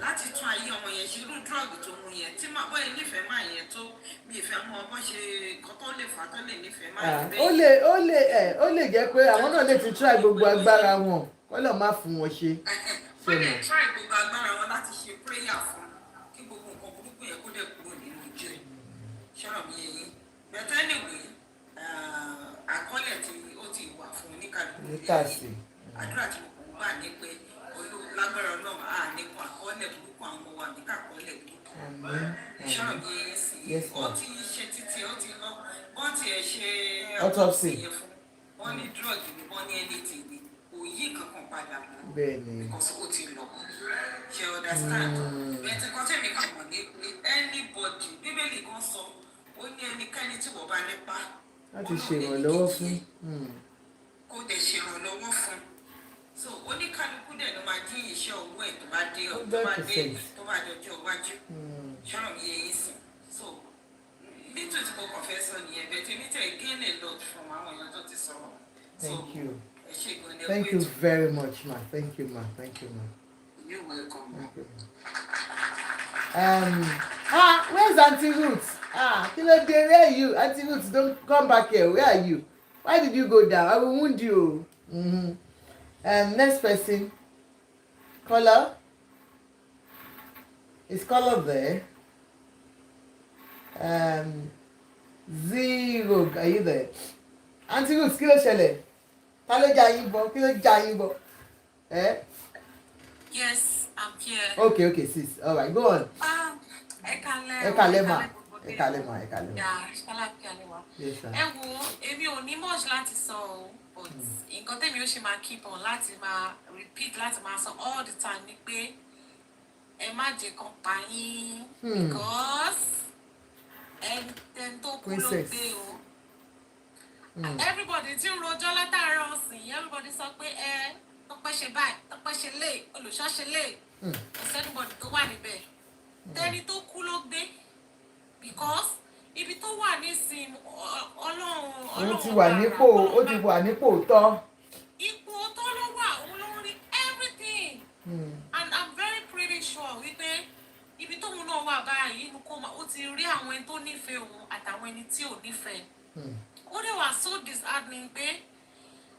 láti tún ayé ọmọ yẹn ṣe irú drug tó mu yẹn tí máa bọ́ nífẹ̀ẹ́ máa yẹn tó bí ìfẹ́ mú ọmọ ṣe kọ́ tó lè fà tó lè nífẹ̀ẹ́ máa yẹn bẹ́ẹ̀. ó lè jẹ́ pé àwọn náà lè ti try gbogbo agbára wọn kọ́ lọ́ọ́ má fún wọn ṣe. wọ́n lè try gbogbo agbára wọn láti ṣe prayer fún kí gbogbo nǹkan burúkú yẹn kó dẹ̀ kúrò nínú ìjọ ẹ̀ ṣọ́rọ̀ mi yẹn but anyway àkọọ́lẹ̀ tí ó ti wà fún oníkàlùkù àdúrà tí mo kò gbà ní pé lágbára ọlọ́run á nípa àkọọ́lẹ̀ burúkú àwọn ọmọ wa nípa àkọọ́lẹ̀ burúkú ṣọ́rọ̀ mi yẹn sì ó ti ṣe títí ó ti lọ wọ́n ti ẹ̀ ṣe autopsy yẹn fún wọ́n ní drug ni wọ́n ní anything ni kò yí kankan padà mọ́ because ó ti lọ ṣe understand bẹ́ẹ̀ tí kọ́tẹ́ mi kàn mọ̀ ní pé anybody bíbélì kan sọ ó ní ẹnikẹ́ni tí wọ́n bá nípa láti ṣèrànlọ́wọ́ fún kó dẹ̀ ṣèrànlọ́wọ́ fún so oníkálukú dẹ̀ ló máa dín iṣẹ́ owó ẹ̀ tó bá dé ọjọ́ iwájú ṣọ́rọ̀ mi yẹn sí so nítorí tí mo kàn fẹ́ sọ nìyẹn bẹ́ẹ̀ tí mi tẹ̀ gain a lot from àwọn èèyàn tó ti sọ̀rọ̀ Thank you very much ma thank you ma. You're welcome. Where's Auntie Ruth? Kilo dey, where are you? Auntie Ruth, don't come back here. Where are you? Why did you go down? I will wound you. Next person. Caller. Is caller there? 0. Are you there? Auntie Ruth, kí ló ṣẹlẹ̀? Ta ló já yín bọ̀? Kí ló já yín bọ̀? Yes, I'm here. Okay, sis. All right, go on. Ẹ kálẹ́ ma. Yes, sir. Ẹ wo, èmi ò ní much láti sọ o, but nǹkan tèmi ó ṣe máa keep on láti máa repeat láti máa sọ all the time ni pé ẹ má jẹ́ kán pa yín because ẹni tó kú ló gbé o. Everybody tí ń rojọ́ látàárọ̀ ọ̀sìn, everybody sọ pé Tope ṣe báyìí, Tope ṣe lè, olùṣọ́ ṣe lè, kò sẹ́nibọ̀dì tó wà níbẹ̀. Tẹni tó kú ló gbé because ibi tó wà nísìn Ọlọ́run ó ti wà nípò tọ́. Ipò tó ló wà òun ló rí everything and I'm very pretty sure wípé ibi tóun náà wà báyìí inú kó ó ti rí àwọn ẹni tó nífẹ̀ẹ́ òun àtàwọn ẹni tí ò nífẹ̀ẹ́. Ó dẹ̀ wà so disheartening pé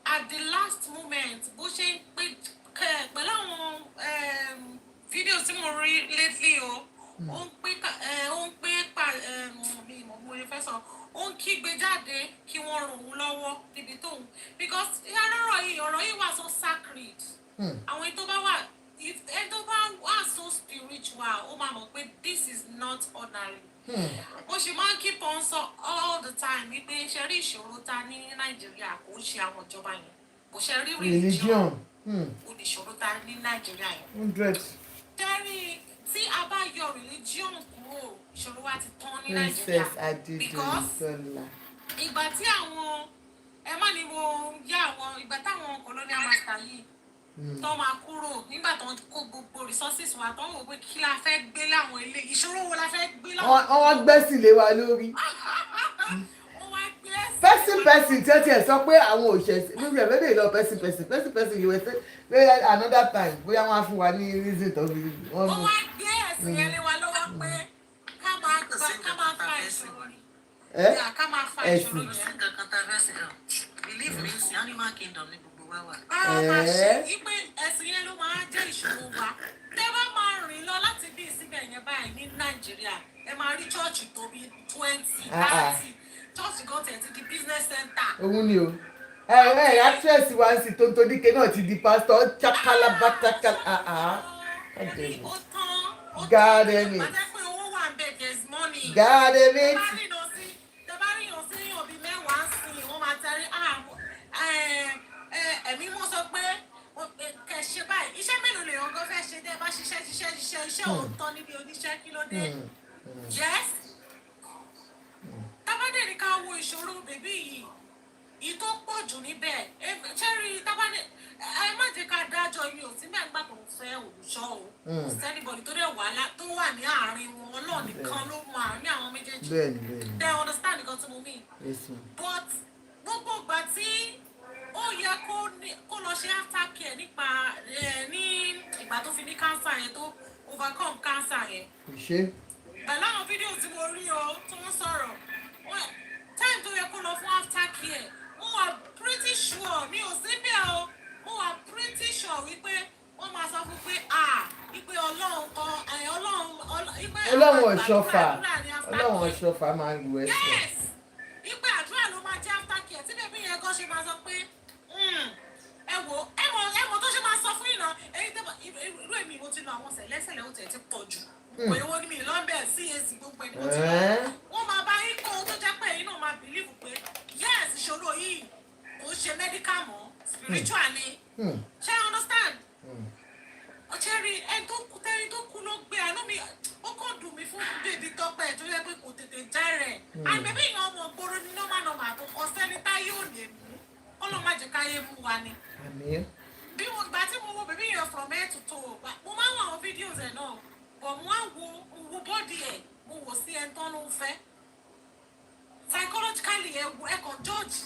at the last moment bó ṣe ń pé pẹ̀lú àwọn videos tí mo rí lately ó ń pé mo fẹ́ sọ ó ń kígbe jáde kí wọ́n ràn òun lọ́wọ́ níbi tóun because ọ̀rọ̀ yìí wà so sacred àwọn ẹni tó bá wà so spiritual ó máa mọ̀ pé this is not ordinary. Ó ṣe máa ń keep on sọ all the time wípé ṣe rí ìṣòro ta ní Nàìjíríà kò ń ṣe àwọn ìjọba yẹn kò ṣe rí religion ó ní ìṣòro ta ní Nàìjíríà yẹn. 100. Ṣẹ́rí tí a bá yọ religion kúrò ìṣòro wa ti tán ní Nàìjíríà because ìgbà tí àwọn ẹ má ní mo yá àwọn ìgbà táwọn colonial master yìí tó máa kúrò nígbà tó ń kó gbogbo resources wa tó ń wò pé kí la fẹ́ gbé láwọn ilé ìṣòro wo la fẹ́ gbé láwọn. Wọ́n gbẹ́sì lé wa lórí. Wọ́n wá gbé person tí ó tiẹ̀ sọ pé àwọn òṣèṣì níbi ẹ̀fẹ́ lè lọ person you were say pé another time bóyá wọ́n á fún wa ní reason tó fi wọ́n ó mú. wá gbé ẹ̀sìn yẹn lé wa lọ́wọ́ pé ká máa fa ìṣòro ni. Ká máa fa ìṣòro yẹn. Believe me, it's animal kingdom ní gbogbo wa wà. Máa ṣe ipe ẹ̀sìn yẹn ló máa jẹ́ ìṣòro wa. Tẹ́ bá máa rìn lọ láti bí ìsíbẹ̀ yẹn báyìí ní Nàìjíríà, ẹ máa rí chọ́ọ̀chì tó bí 20, 30. Chọ́ọ̀chì kan tẹ̀ ti di business center. Òun ni o. Actress wa ń sì tó ń tó díke náà ti di pastor chakalabata. God damn it. God damn it. Ẹ̀mí mo sọ pé kẹ̀ ṣe báyìí iṣẹ́ mélòó lè yàn gan fẹ́ ṣe dẹ́ bá ṣiṣẹ́ òótọ́ níbi oníṣẹ́ kí ló dé. Yes. Tábàdé ní ká wo ìṣòro bèbí yìí tó pọ̀ jù níbẹ̀ ṣẹ́rí tábàdé ẹ má jẹ́ ká dájọ́ mi ò sí mẹ́gbà tó ń fẹ́ olùṣọ́ o kò sẹ́nibọ̀dì tó dẹ̀ tó wà ní àárín wọn Ọlọ́run nìkan ló mọ àárín àwọn méjèèjì. They understand nǹkan tí mo mean. But gbogbo ìgbà tí ó yẹ kó lọ ṣe aftercare nípa ní ìgbà tó fi ní cancer yẹn tó overcome cancer yẹn. Pẹ̀lú àwọn fídíò tí mo rí o tó ń sọ̀rọ̀ time tó yẹ kó lọ fún aftercare mo wà pretty sure mi ò sí bẹ́ẹ̀ o mo wà pretty sure wípé wọ́n máa sọ fún pé ìpè Ọlọ́run ọ̀ṣọ́fà máa ń lu ẹsẹ̀. Yes ìpè àdúrà ló máa jẹ́ aftercare tí bèbí yẹn gan ṣe máa sọ pé ẹ wo tó ṣe máa sọ fún ìná èyí tẹ́ irú èmi mo ti lọ àwọn sẹ̀lẹ́sẹ̀lẹ́ ó tẹ̀ ti pọ̀ jù pé owó ní mi lọ́bẹ̀ CAC gbogbo ẹni mo ti lọ wọ́n máa bá yín kó tó jẹ́ pé inú máa bìlíìfù pé yes ìṣòro yìí kò ṣe medical mọ́ spiritual ni ṣé understand ọ̀chẹ́rì ẹni tó kú ló gbé àánú mi ó kàn dùn mí fún bèbí Tọ́pẹ́ tó yẹ pé kò tètè já rẹ̀ àgbẹ̀bí ìyẹn ọmọ gbòòrò ní nọ́mà àkókò sẹ́ni táyé ò lè mú Ọlọ́run má jẹ́ káyé mú wa ni. Bí mo gbà tí mo wo bèbí yẹn from head to toe mo máa ń wo àwọn fídíòs ẹ̀ náà but mo á wo bọ́ọ̀dì ẹ̀ mo wò sí ẹni tán ló ń fẹ́ psychologically ẹ kàn George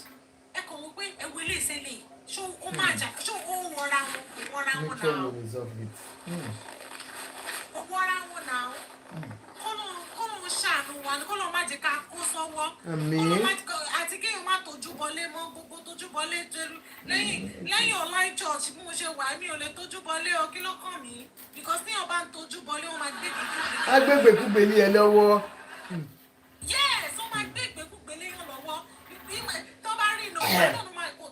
ẹ kàn wọ pé ẹ wo ilé ìṣẹ̀lẹ̀ ṣó ó máa jà ṣó ó wọra wọn náà ó wọra wọn náà kọ́lọ́ ṣàánú wa ni kọ́lọ́ má jẹ́ ká kó sọ́wọ́ àti kéèyàn má tójú bọlé mọ́ gbogbo tójú bọlé lẹ́yìn online church bí mo ṣe wà mí ò lè tójú bọlé o kí ló kàn mí because téèyàn bá ń tójú bọlé wọ́n máa gbégbèkúgbè ní ẹ lọ́wọ́. Yes wọ́n máa gbégbèkúgbè ní ẹ lọ́wọ́ tó bá rí ìnáwó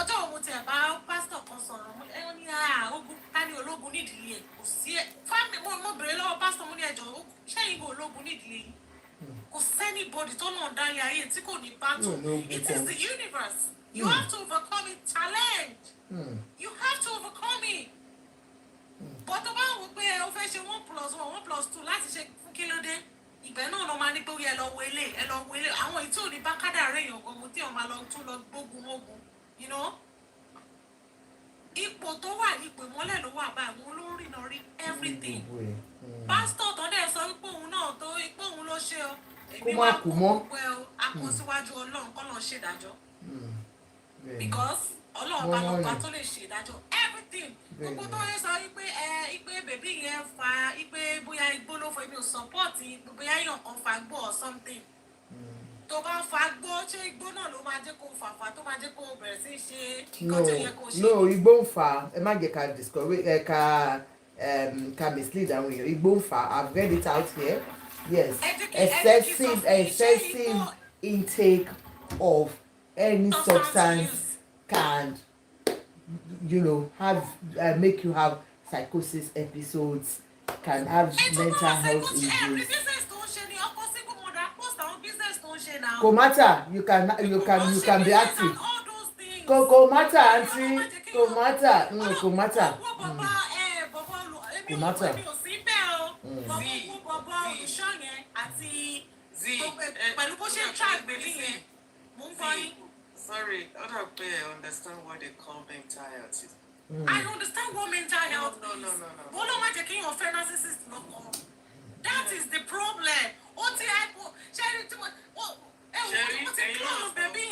ọjọ́ òun ti ẹ̀bá pásítọ̀ kan sọ̀rọ̀ ẹ̀rọ ní ogun ká ní ológun nídìí ẹ̀ kò sí ẹ̀ fámi mo bèrè lọ́wọ́ pásítọ̀ mo ní ẹjọ́ ṣẹ́yìn kò ológun nídìí yìí kò sẹ́ni bọ́dì tó náà dárí ayé tí kò ní battle it is the universe you have to overcome it challenge you have to overcome it but tó bá wò pé o fẹ́ ṣe 1+1 1+2 láti ṣe fún kílódé ìgbẹ́ náà lọ máa ní pé ó yẹ ẹ lọ wo ilé àwọn èyí tí ò ní bá kádàrá èèyàn gan mo tí ò máa lọ tún lọ gbógun mógun you know ipò tó wà ipò ìmọ́lẹ̀ ló wà báyìí òun ló ń rìnà rí everything pásítọ̀ tó dẹ̀ sọ wípé òun náà tó wípé òun ló ṣe o èmi wà kú gbogbo ẹ o akọsíwájú Ọlọ́run kọ́ lọ́ọ́ ṣèdájọ́ because Ọlọ́run bá lọ́ọ́ bá tó lè ṣèdájọ́ everything gbogbo tó yẹ sọ wípé ipe bèbí yẹn fa ipe bóyá igbó ló fọ ibi ò support bóyá èèyàn kan fa gbó or something tó bá fa gbó ṣé igbó náà ló máa jẹ́ kó fàfà tó máa jẹ́ kó bẹ̀rẹ̀ sí ṣe nǹkan tó yẹ kó ṣe. no igbó ń fà ẹ má jẹ́ ká discourage ká mislead àwọn èèyàn igbó ń fà I've read it out here yes excessive intake of any substance can have make you have psychosis episodes can have mental health issues. Kò matter you can be active kò matter aunty kò matter kò matter kò matter. Pẹ̀lú bó ṣe ń ṣàgbélé yẹn mo ń bọ́ yín. Sorry, I don't understand what they call mental health. I understand what mental health is. No. Bọ́lá má jẹ́ kí yàn fẹ́ narcissist lọ́kọ. That is the problem. Ó ti ṣẹ́rí tí mo ti close bẹ̀bí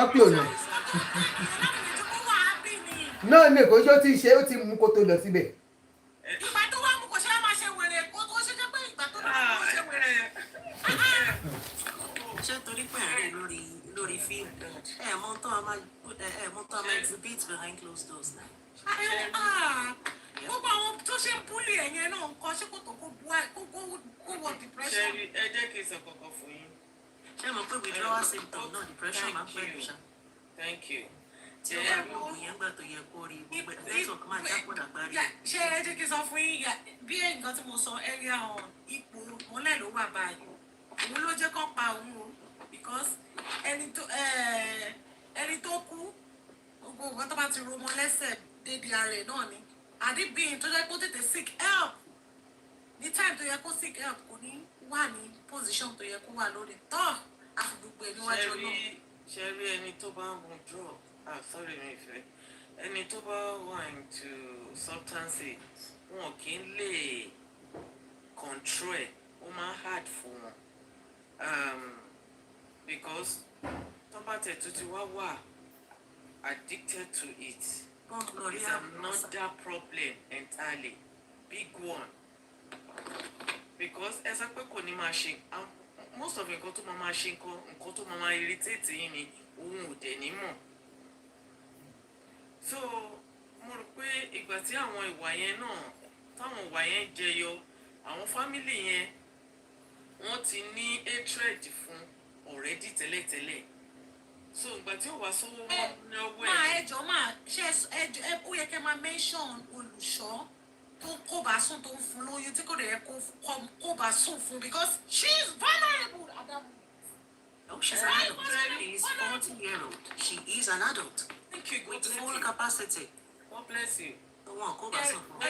Ọ́pẹ́ ònà. Náà ní èkó ṣó ti ṣe ó ti mú kó tó lọ síbẹ̀. Ìgbà tó wá mú kò ṣe é máa ṣe wèrè kó tó ṣe jẹ́ pé ìgbà tó bá mú kó ṣe wèrè. Ṣé torí pé ẹ̀rẹ́ lórí fíìmù mọ tó a máa exhibit behind closed doors náà. Gbogbo àwọn tó ṣe ń búlì ẹ̀yẹn náà ń kọ́ ṣé kò tó kó wọ depression. Ẹ jẹ́ kí n sọ kankan fún yín. Ṣé mo pé withdrawal symptom náà depression máa ń pẹ́ jù ṣá? Thank you. Tí ó bá gbogbo yẹn gbà tó yẹ kó rí gbogbo network máa jápọ̀ dàgbárí. Ṣé ẹ jẹ́ kí n sọ fún yín bí nǹkan tí mo sọ earlier on ipò mọ́lẹ̀ ló wà báyìí. Òun ló jẹ́ kó pa òun o because ẹni tó kú gbogbo nǹkan tó bá ti ro mọ́ lẹ́sẹ̀ débi ara ẹ̀ náà ni. Àdìbíyìn tó jẹ́ kó tètè seek help ní time tó yẹ kó seek help kò ní wà ní position tó yẹ kó wà lórí tọ́ àfi gbogbo ẹ̀ níwájú náà. Ṣé rí ẹni tó bá ń mu drug sorry mi ìfẹ́ ẹni tó bá wà into substances wọn kì í lè control ẹ̀ ó máa hard fún wọn because tó bá tẹ̀ tó ti wà addicted to it. It's another problem entirely, big one. Because as a pé ní máa ṣe most of nǹkan tó máa ṣe nǹkan tó máa irritate yín ni òun ò dẹ̀ ní mọ̀. So mo rò pé ìgbà tí àwọn ìwà yẹn náà táwọn ìwà yẹn jẹyọ àwọn family yẹn wọ́n ti ní hatred fún already tẹ́lẹ̀tẹ́lẹ̀. So ìgbà tí ó wá sówó mọ́ ní ọwọ́ ẹ̀. Máa ẹjọ́ máa ṣe ó yẹ kẹ́ máa mention olùṣọ́ tó kó bá sùn tó ń fún lóyún tí kò dẹ̀ yẹ kó bá sùn fún because she is vulnerable at that moment. No, she's an adult. She is 40-year-old. She is an adult. Thank you, with full capacity. God bless you. Wọ́n kó bá sùn fún I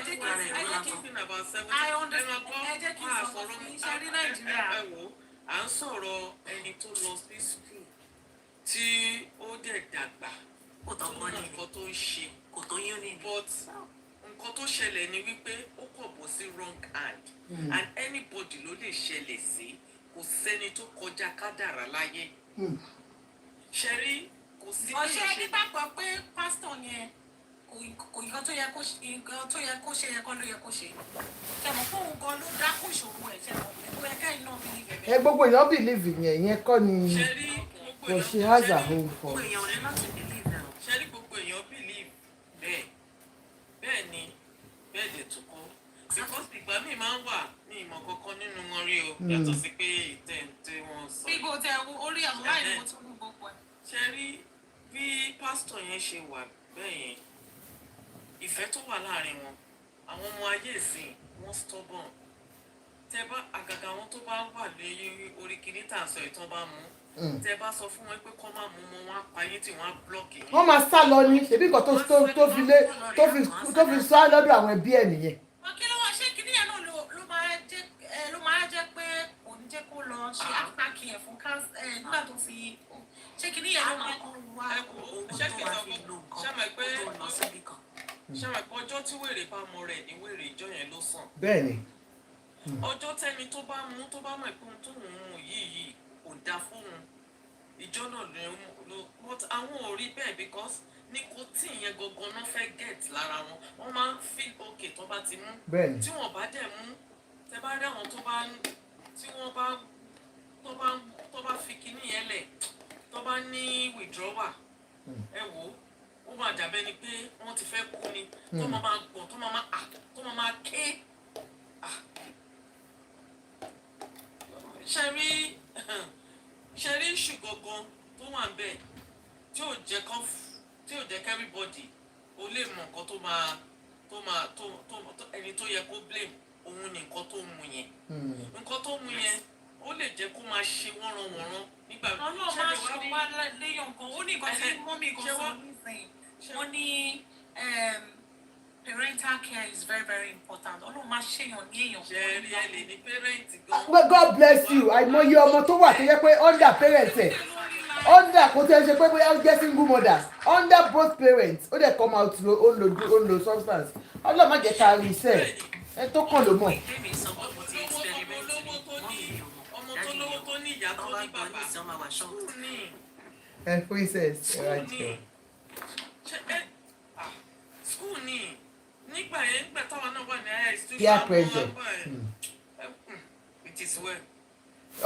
understand. Ẹ jẹ́ kí n sọ̀rọ̀ fún iṣẹ́ ní Nàìjíríà. Ẹ wo, à ń sọ̀rọ̀ ẹni tó lọ sí school tí ó dẹ̀ dàgbà tó mọ nǹkan tó ń ṣe kò tó yún ní. But nǹkan tó ṣẹlẹ̀ ni wípé ó kọ̀ bọ́ sí wrong hand and anybody ló lè ṣẹlẹ̀ sí kò sẹ́ni tó kọjá kádàrá láyé. Ṣe rí kò sí bí ọ̀ṣẹ́ nígbàgbọ́ pé pásítọ̀ yẹn kò nǹkan tó yẹ kó ṣe yẹ kó ló yẹ kó ṣe ṣẹ̀mọ̀ fún òun gan ló dákú ìṣòro ẹ̀ ṣẹ̀mọ̀ ẹ̀kọ́ ẹ̀ka iná bìlíìfì ẹ̀. Gbogbo èèyàn bìlíìfì yẹn kọ́ ni kò ṣe has a home for. Ṣe rí gbogbo èèyàn believe bẹ́ẹ̀ ni bẹ́ẹ̀ dẹ̀ tún kọ́ because ìgbà míì máa ń wà ní ìmọ̀ kankan nínú wọn rí o yàtọ̀ sí pé ìtẹ̀ǹtẹ̀ wọn sọ. Bíbo tẹ orí àwọn láì mo tún mú gbogbo ẹ̀. Ṣe rí bí pásítọ̀ yẹn ṣe wà bẹ́ẹ̀ yẹn ìfẹ́ tó wà láàrin wọn àwọn ọmọ ayé ìsìn wọn stubborn tẹ bá àgàgà wọn tó bá wà lórí orí kìíní tà ń sọ ìtàn bá mú tẹ bá sọ fún wọn pé kọ́ máa mú wọn á pa yín tí wọ́n á blọ́ọ̀kì yín. Wọ́n máa sá lọ ní ṣèbí nǹkan tó fi sá lọ́dọ̀ àwọn ẹbí ẹ̀ nìyẹn. Kí ló wá ṣé kíní yẹn náà ló máa jẹ́ pé kò ní jẹ́ kó lọ ṣe àpákì ẹ̀ fún nígbà tó fi ṣé kíní yẹn ló máa kọ́ wá. Ṣé mọ̀ pé ọjọ́ tí wèrè bá mọ rẹ̀ ní wèrè ìjọ yẹn ló sàn. Bẹ́ẹ̀ni. Ọjọ́ tẹ́ni tó bá mú tó bá mọ̀ pé ohun tó ń mú yìí kò dáa fóun ìjọ náà ló but àwọn ò rí bẹ́ẹ̀ because nicotine yẹn gangan náà fẹ́ get lára wọn wọ́n máa ń feel okay tó bá ti mú tí wọ́n bá dẹ̀ mú tẹ bá rí àwọn tó bá fi kinní yẹn lẹ̀ tó bá ní withdrawal ẹ wò ó máa dàbẹ́ ni pé wọ́n ti fẹ́ kú ni tó máa gbọ̀n tó máa ké ṣe rí ìṣù gangan tó wà ń bẹ̀ tí ò jẹ́ everybody ó lè mọ nǹkan ẹni tó yẹ kó blame òun ni nǹkan tó mú yẹn nǹkan tó mú yẹn ó lè jẹ́ kó máa ṣe wọ́nranwọ̀nran nígbà tí Ọlọ́run máa ṣe wá léyàn nǹkan ó ní nǹkan tí mọ́mí kan sọ nísìnyí wọ́n ní parental care is very very important Ọlọ́run máa ṣèyàn ní èèyàn. Ṣe rí ẹ lè ní parent gan. God bless you àìmọye ọmọ tó wà tó yẹ pé under parents ẹ̀ under kò tẹ́ ṣe pé bóyá ó jẹ́ single mothers under both parents ó dẹ̀ come out ó lo substance Ọlọ́run má jẹ́ ká rí iṣẹ́ ẹ tó kàn ló mọ̀. Ọmọ tó lówó tó ní ìyá tó ní bàbá And princess, School right ni. here. School ni. Nígbà yẹn nígbà táwọn náà wà ní higher institution. Peer pressure. It is well.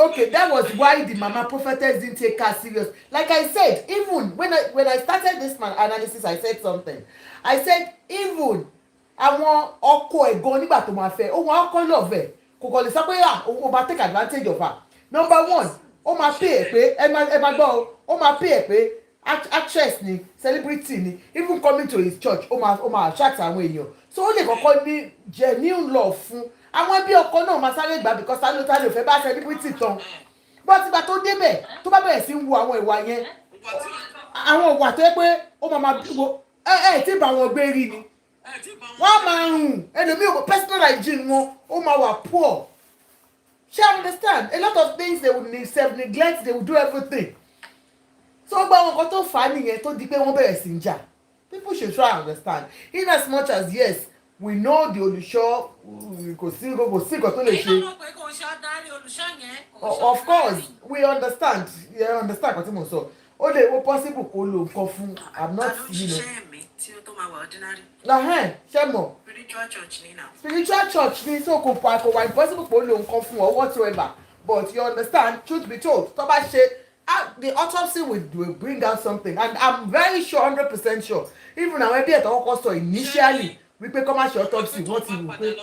Okay, that was why the mama prophetess didn't take her serious. Like I said, even when I started this analysis, I said something. I said even àwọn ọkọ ẹ̀ gan nígbà tó máa fẹ́ ohun ọkọ lọ́ọ̀fẹ́ kò kàn lè sọ pé ó máa take advantage of her. Number one, ó máa pay ẹ̀ pé ẹ máa gbọ́ ó máa pay ẹ̀ pé actress ni celebrity ni even coming to his church ó máa attract àwọn èèyàn so ó lè kọ́kọ́ ní genuine love fún àwọn ẹbí ọkọ náà máa sáré gbà because tani ò fẹ́ bá celebrity tán bó ti gbà tó débẹ̀ tó bá bẹ̀rẹ̀ sí ń wo àwọn ìwà yẹn àwọn ìwà tó yẹ pé ó máa wo tí bá wọn gbé rí ni wọ́n máa rùn ẹlòmíì ò personal hygiene wọn ó máa wà poor ṣé I understand a lot of things they will self neglect they will do everything so gba àwọn nǹkan tó fà á nìyẹn tó di pé wọ́n bẹ̀rẹ̀ sí ń jà people should try and understand in as much as yes we know the olùṣọ́ kò sí nǹkan tó lè ṣe of course we understand understand nǹkan tí mo sọ ó lè ó possible kó lo nǹkan fún I'm not ṣe mọ̀ spiritual church ni so kò wà impossible kó lo nǹkan fún or whatsoever but you understand truth be told tó bá ṣe the autopsy will bring out something and I'm very sure 100% sure even àwọn ẹbí ẹ̀tọ́ kọ́kọ́ sọ initially wípé kọ́ máa ṣe autopsy wọ́n ti wù pé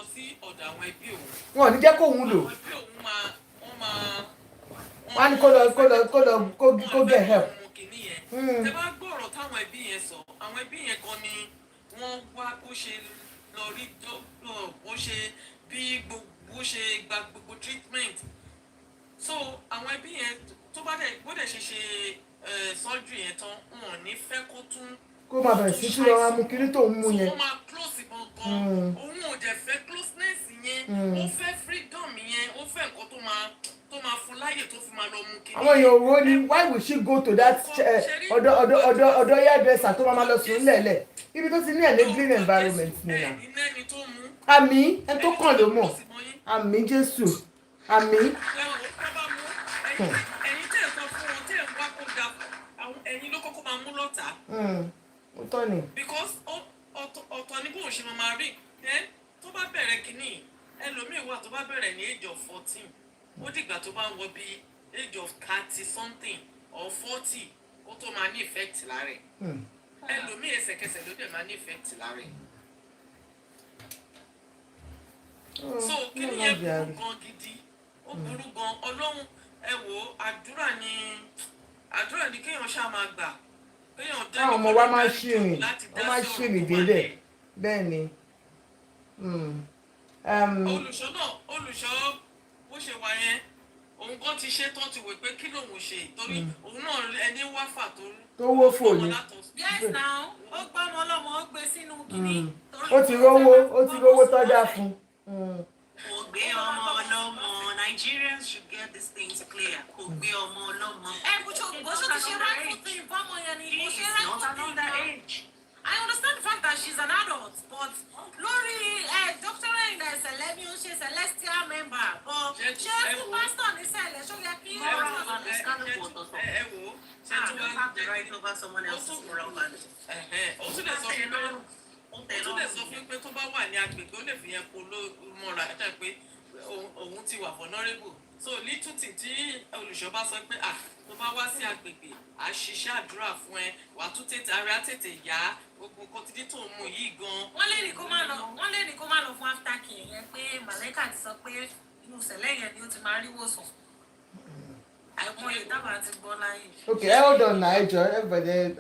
wọn ò ní jẹ́ kó òun lò wọ́n á ní kó get help. tẹ bá gbọ́ ọ̀rọ̀ táwọn ẹbí yẹn sọ àwọn ẹbí yẹn kan ni wọ́n wá bó ṣe lọ rí bó ṣe bí bó ṣe gba gbogbo treatment so àwọn ẹbí yẹn tó bá dẹ̀ bó dẹ̀ ṣe surgery yẹn tán wọn ò ní fẹ́ kó tún kó máa bẹ̀rẹ̀ sí sí lọ́wọ́ mú kiri tó ń mú yẹn. so wọ́n máa close gangan òun ò dẹ̀ fẹ́ closeness yẹn ó fẹ́ freedom yẹn ó fẹ́ nǹkan tó máa fún láyè tó fi máa lọ mú kiri. àwọn èèyàn wo ni why would she go to that ọ̀dọ̀ hairdresser tó máa lọ sùn lẹ̀lẹ̀ ibi tó ti ní enabling environment ni na. àmì ẹni tó kàn ló mọ̀ àmì Jésù àmì. ẹ̀yin tẹ̀ sọ fún wọn tẹ̀ ń wá kó ga ẹ̀yin ló kọ́kọ́ máa mú lọ́tà. ó tọ́ ni. because ọ̀tọ̀ ni bó ṣe máa rí then tó bá bẹ̀rẹ̀ kínní ẹlòmíì wà tó bá bẹ̀rẹ̀ ní age of 14 ó dìgbà tó bá ń wọ bí age of 30 something or 40 ó tó máa ní effect lára ẹ̀ ẹlòmíì ẹsẹ̀kẹsẹ̀ ló dẹ̀ máa ní effect lára ẹ̀. so kí ni ẹ burú gan gidi ó burú gan ọlọ́run ẹ wò àdúrà ni kéèyàn ṣáà máa gbà kéèyàn dẹ́nu àwọn ọmọ wa máa ṣìrìn wọ́n máa ṣìrìn délẹ̀ bẹ́ẹ̀ ni. olùṣọ́ bó ṣe wà yẹn òun kan ti ṣe tán ti wò pé kí lòun ṣe torí òun náà ẹni wá fà tó wó fò ní. yes now ó gbọ́ ọmọ ọlọ́mọ ó gbé sínú kínní. ó ti rówó tọ́jà fún. Kò gbé ọmọ ọlọ́mọ. Nigerians should get these things clear. Kò gbé ọmọ ọlọ́mọ. bó ṣe ti ṣe rightful thing fọ́mọ yẹn ni kò ṣe rightful thing now. I understand the fact that she's an adult, but lórí doctorate in Celemi ó ṣe celestial member but ṣé fún pastor ní sẹ́lẹ̀ ṣó yẹ kí ẹ wò ṣe tí wọ́n have the right over someone else's moral values. ó tún lè sọ fún pé tó bá wà ní agbègbè ó lè fi yẹn polo mọ́ra ẹ̀ pé òun ti wà vulnerable so little tí olùṣọ́ bá sọ pé tó bá wá sí agbègbè àṣìṣe àdúrà fún ẹ wà tún tètè ara tètè yá gbogbo nǹkan títí tó ń mú yìí gan. wọ́n lè ní kó má lọ fún after care yẹn pé màlẹ́kà ti sọ pé inú ìṣẹ̀lẹ̀ yẹn ni ó ti máa rí wòsàn. àìmọye dábàá ti gbọ́ láyé. Okay, hold on now, everybody.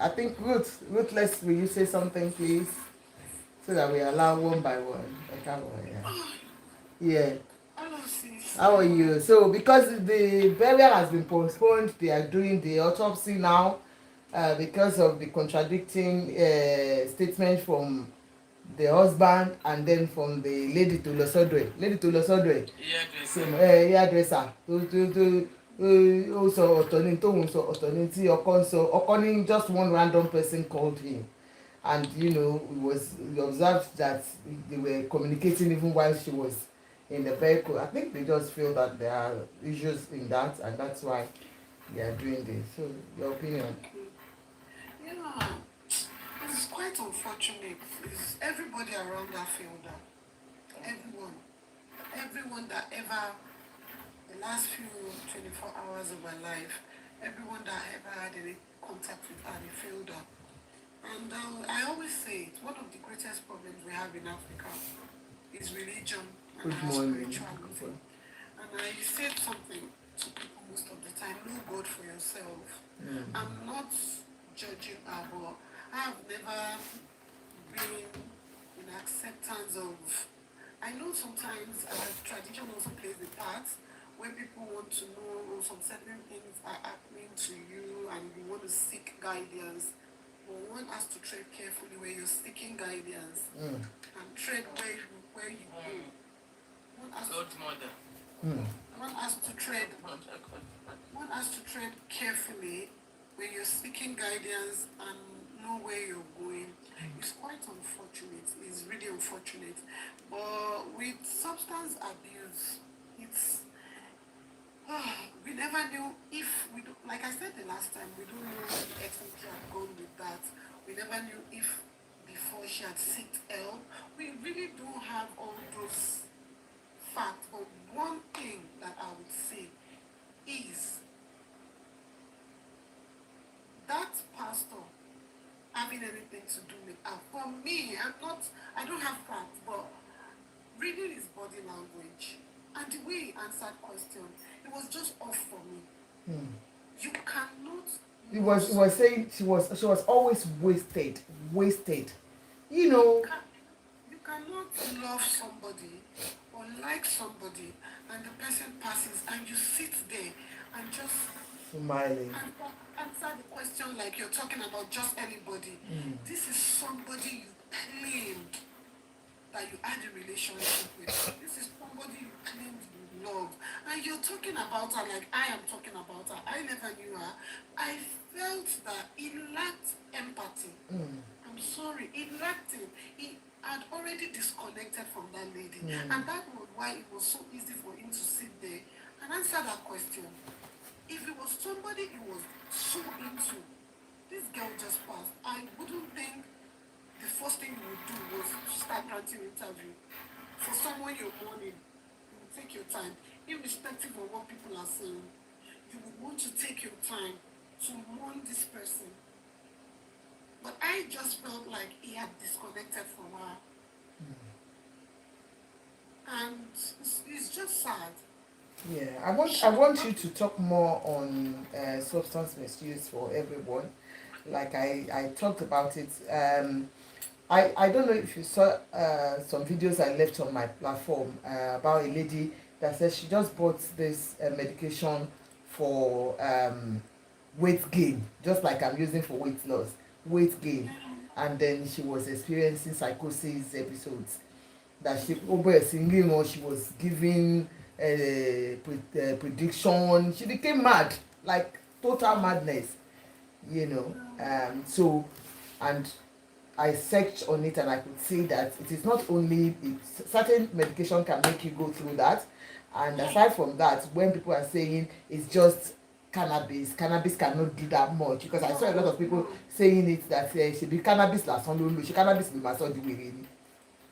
I think Ruth, will you say something, please, so that we allow one by one. Yeah. How are you? So, because the burial has been postponed, they are doing the autopsy now because of the contradicting statement from the husband and then from the lady to Losodwe. Hairdresser. Ó sọ ọ̀tọ̀ ni tóun sọ ọ̀tọ̀ ni tí ọkọ ń sọ ọkọ ní just one random person called him and he observed that they were communicating even while she was in the vehicle. I think they just feel that there are issues in that and that's why they are doing this. So, your opinion? Yeah, it's quite unfortunate. It's everybody around that field, everyone that ever, the last few 24 hours of my life, everyone that ever had any contact with her, they failed her. And I always say it, one of the greatest problems we have in Africa is religion and Good our morning. spirituality. And I said something to people most of the time, know God for yourself. I'm not judging her, but I have never been in acceptance of, I know sometimes tradition also plays a part when people want to know some certain things are happening to you and you want to seek guidance. But one has to tread carefully when you're seeking guidance and tread where you go. One has Lord Mother. one has to tread one has to tread carefully when you're seeking guidance and know where you're going. It's quite unfortunate. It's really unfortunate. But with substance abuse, it's we never knew if we do, like I said the last time, we don't know the extent she had gone with that. We never knew if before she had sought help. We really don't have all those facts. But one thing that I would say is that pastor having anything to do with her. For me, I don't have facts, but reading his body language and the way he answered questions, it was just off for me. You cannot. It was saying she was always wasted. You know. You cannot love somebody or like somebody and the person passes and you sit there and just Smiling. answer the question like you're talking about just anybody. This is somebody you claimed that you had a relationship with. This is somebody you claimed you love. And you're talking about her like I am talking about her. I never knew her. I felt that he lacked empathy. I'm sorry, he lacked it. He had already disconnected from that lady. And that was why it was so easy for him to sit there and answer that question. If it was somebody he was so into, this girl just passed, I wouldn't think the first thing you would do was start granting interview. For someone you're mourning, you will take your time. Irrespective of what people are saying, you would want to take your time to mourn this person. But I just felt like he had disconnected from her. And it's just sad. Yeah, I want you to talk more on substance misuse for everyone. Like I talked about it. I don't know if you saw some videos I left on my platform about a lady that says she just bought this medication for weight gain, just like I'm using for weight gain, and then she was experiencing psychosis episodes. That she singing or she was giving prediction. She became mad, like total madness, you know. So, and I searched on it and I could see that it is not only certain medication can make you go through that, and aside from that, when people are saying it's just cannabis cannot do that much, because I saw a lot of people saying it that she be cannabis last on she cannabis be maso the way.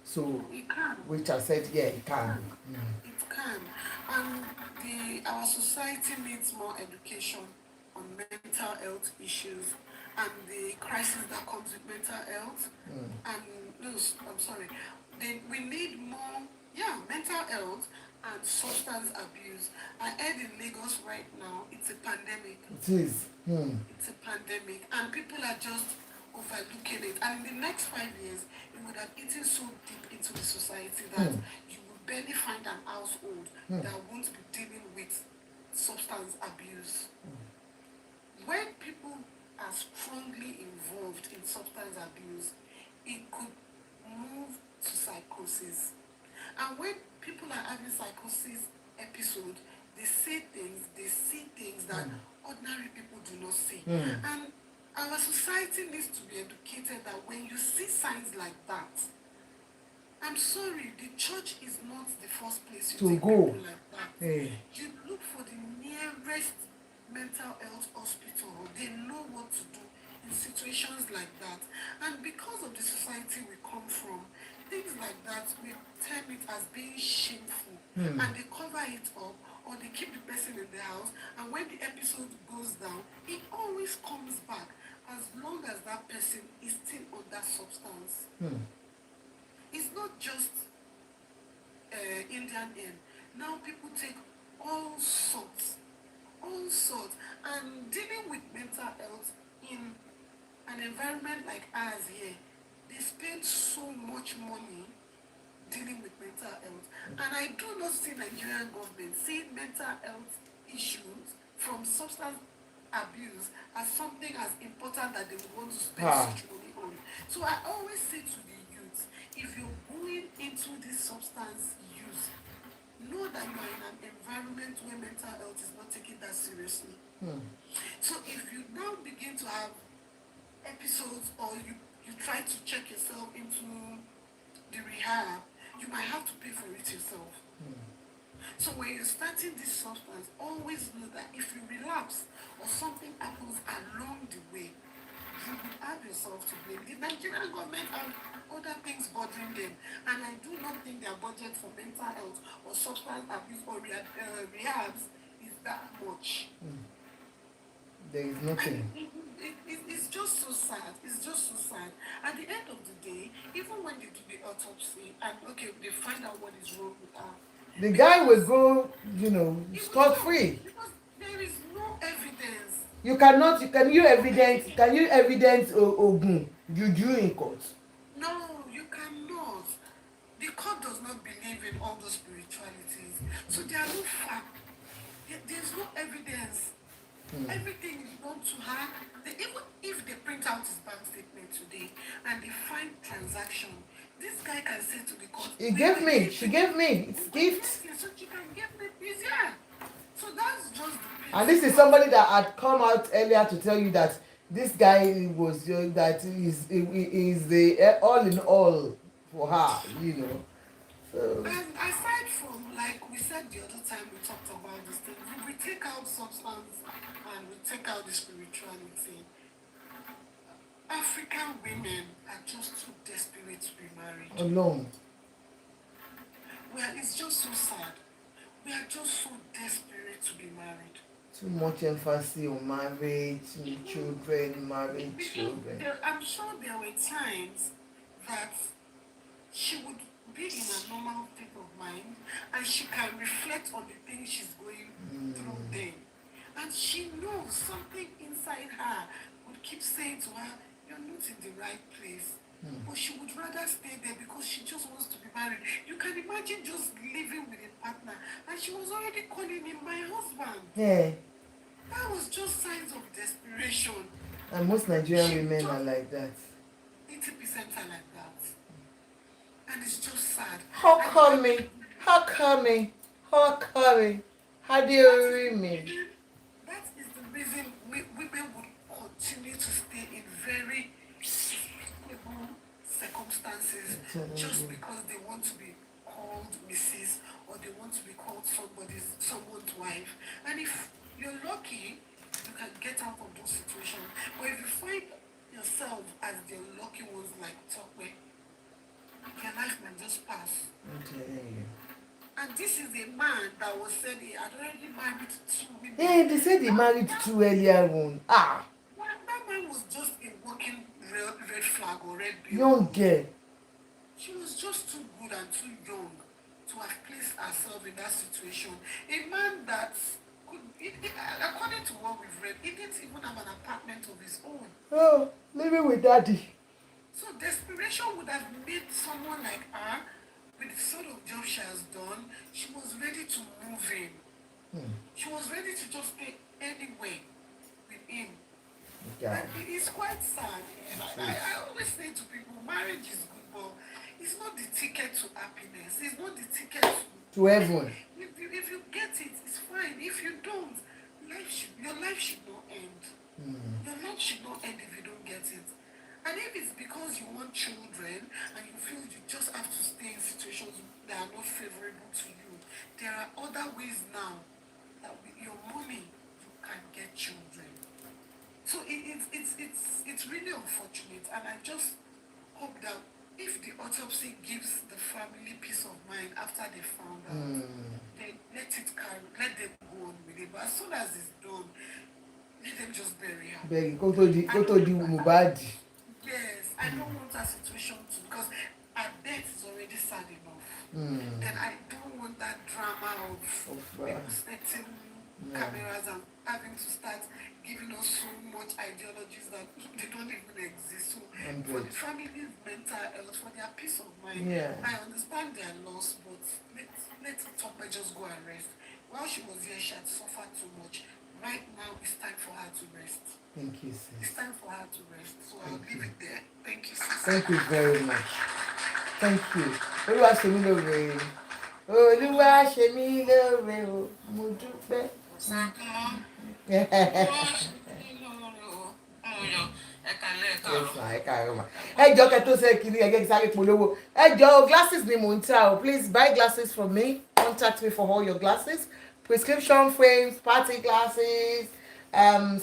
So, which I said, yeah, it can. It can. And our society needs more education on mental health issues and the crisis that comes with mental health. And no, I'm sorry. We need more, mental health and substance abuse. I heard in Lagos right now, it's a pandemic. It is. It's a pandemic, and people are just overlooking it. And in the next 5 years, it would have eaten so deep into the society that you will barely find an household that won't be dealing with substance abuse. When people are strongly involved in substance abuse, it could move to psychosis. And when people are having psychosis episode, they see things that ordinary people do not see. And our society needs to be educated that when you see signs like that, I'm sorry, the church is not the first place you To take go. people like that. Hey. You look for the nearest mental health hospital. They know what to do in situations like that. And because of the society we come from, things like that, we term it as being shameful. And they cover it up, or they keep the person in the house. And when the episode goes down, it always comes back as long as that person is still on that substance. It's not just Indian in. Now people take all sorts. And dealing with mental health in an environment like ours here, they spend so much money dealing with mental health. And I do not see Nigerian government seeing mental health issues from substance abuse as something as important that they would want to spend such money on. So I always say to the youth, if you're going into this substance use, know that you are in an environment where mental health is not taken that seriously. So if you now begin to have episodes, or you try to check yourself into the rehab, you might have to pay for it yourself. So when you're starting this substance, always know that if you relapse or something happens along the way, you will have yourself to blame. The Nigerian government have other things bothering them, and I do not think their budget for mental health or substance abuse or rehabs is that much. There is nothing. It's just so sad. It's just so sad. At the end of the day, even when they do the autopsy and they find out what is wrong with her, the guy will go, scot free. Because there is no evidence. Can you evidence Ogun Juju in court? No, you cannot. The court does not believe in all those spiritualities. So there are no facts. There's no evidence. Everything is done to her. Even if they print out his bank statement today and they find transaction, this guy can say to the court, She gave me, it's gift. So she can give me this, yeah. So that's just the And this is somebody that had come out earlier to tell you that this guy was that is the all in all for her, So, And aside from, like we said the other time we talked about this thing, if we take out substance and we take out the spirituality, African women are just too desperate to be married. alone. Well, it's just so sad. We are just so desperate to be married. Too much emphasis on marriage, children, married children. I'm sure there were times that she would be in a normal state of mind and she can reflect on the things she's going through then. And she knows something inside her would keep saying to her, you're not in the right place. But she would rather stay there because she just wants to be married. You can imagine just living with a partner and she was already calling him my husband. Yeah. That was just signs of desperation. And most Nigerian women are like that. 80% are like that. And it's just sad. How coming? How do you read me? That is the reason women would continue to stay in very despicable circumstances just because they want to be called Mrs. or they want to be called someone's wife. And if you're lucky, you can get out of those situations. But if you find yourself as the lucky ones like Tope, your life might just pass. And this is a man that was said he had already married 2 women. Yeah, they said he married 2 earlier on. That man was just a walking red flag or red bill. Young girl. She was just too good and too young to have placed herself in that situation. A man that could, according to what we've read, he didn't even have an apartment of his own. Oh, living with daddy. So desperation would have made someone like her, with the sort of job she has done, she was ready to move in. She was ready to just stay anywhere with him. Yeah. And it's quite sad. I always say to people, marriage is good, but it's not the ticket to happiness. It's not the ticket To heaven. If you get it, it's fine. If you don't, your life should not end. Your life should not end if you don't get it. And if it's because you want children and you feel you just have to stay in situations that are not favorable to you, there are other ways now that with your money you can and get children. So it's really unfortunate, and I just hope that if the autopsy gives the family peace of mind after they found out, then let them go on with it. But as soon as it's done, let them just bury her. Go to the Mohbad. Yes, I don't want that situation to, because her death is already sad enough. Then I don't want that drama of people setting cameras and having to start giving us so much ideologies that they don't even exist. So for the family's mental health, for their peace of mind, I understand their loss, but let Tope just go and rest. While she was here, she had suffered too much. Right now, it's time for her to rest. Thank you, sis. It's time for her to rest. So I'll leave it there. Thank you, sis. Thank you very much. Thank you. Olúwa ṣe mí lóore. Olúwa ṣe mí lóore o. Mo dúpẹ́. Ẹ jọ̀ọ́ kẹ́ tó ṣe kiri ẹ jẹ́ kí sáré polówó. Ẹ jọ̀ọ́ glasses ni mò ń tà o. Please buy glasses from me. Contact me for all your glasses. Prescription frames, party glasses,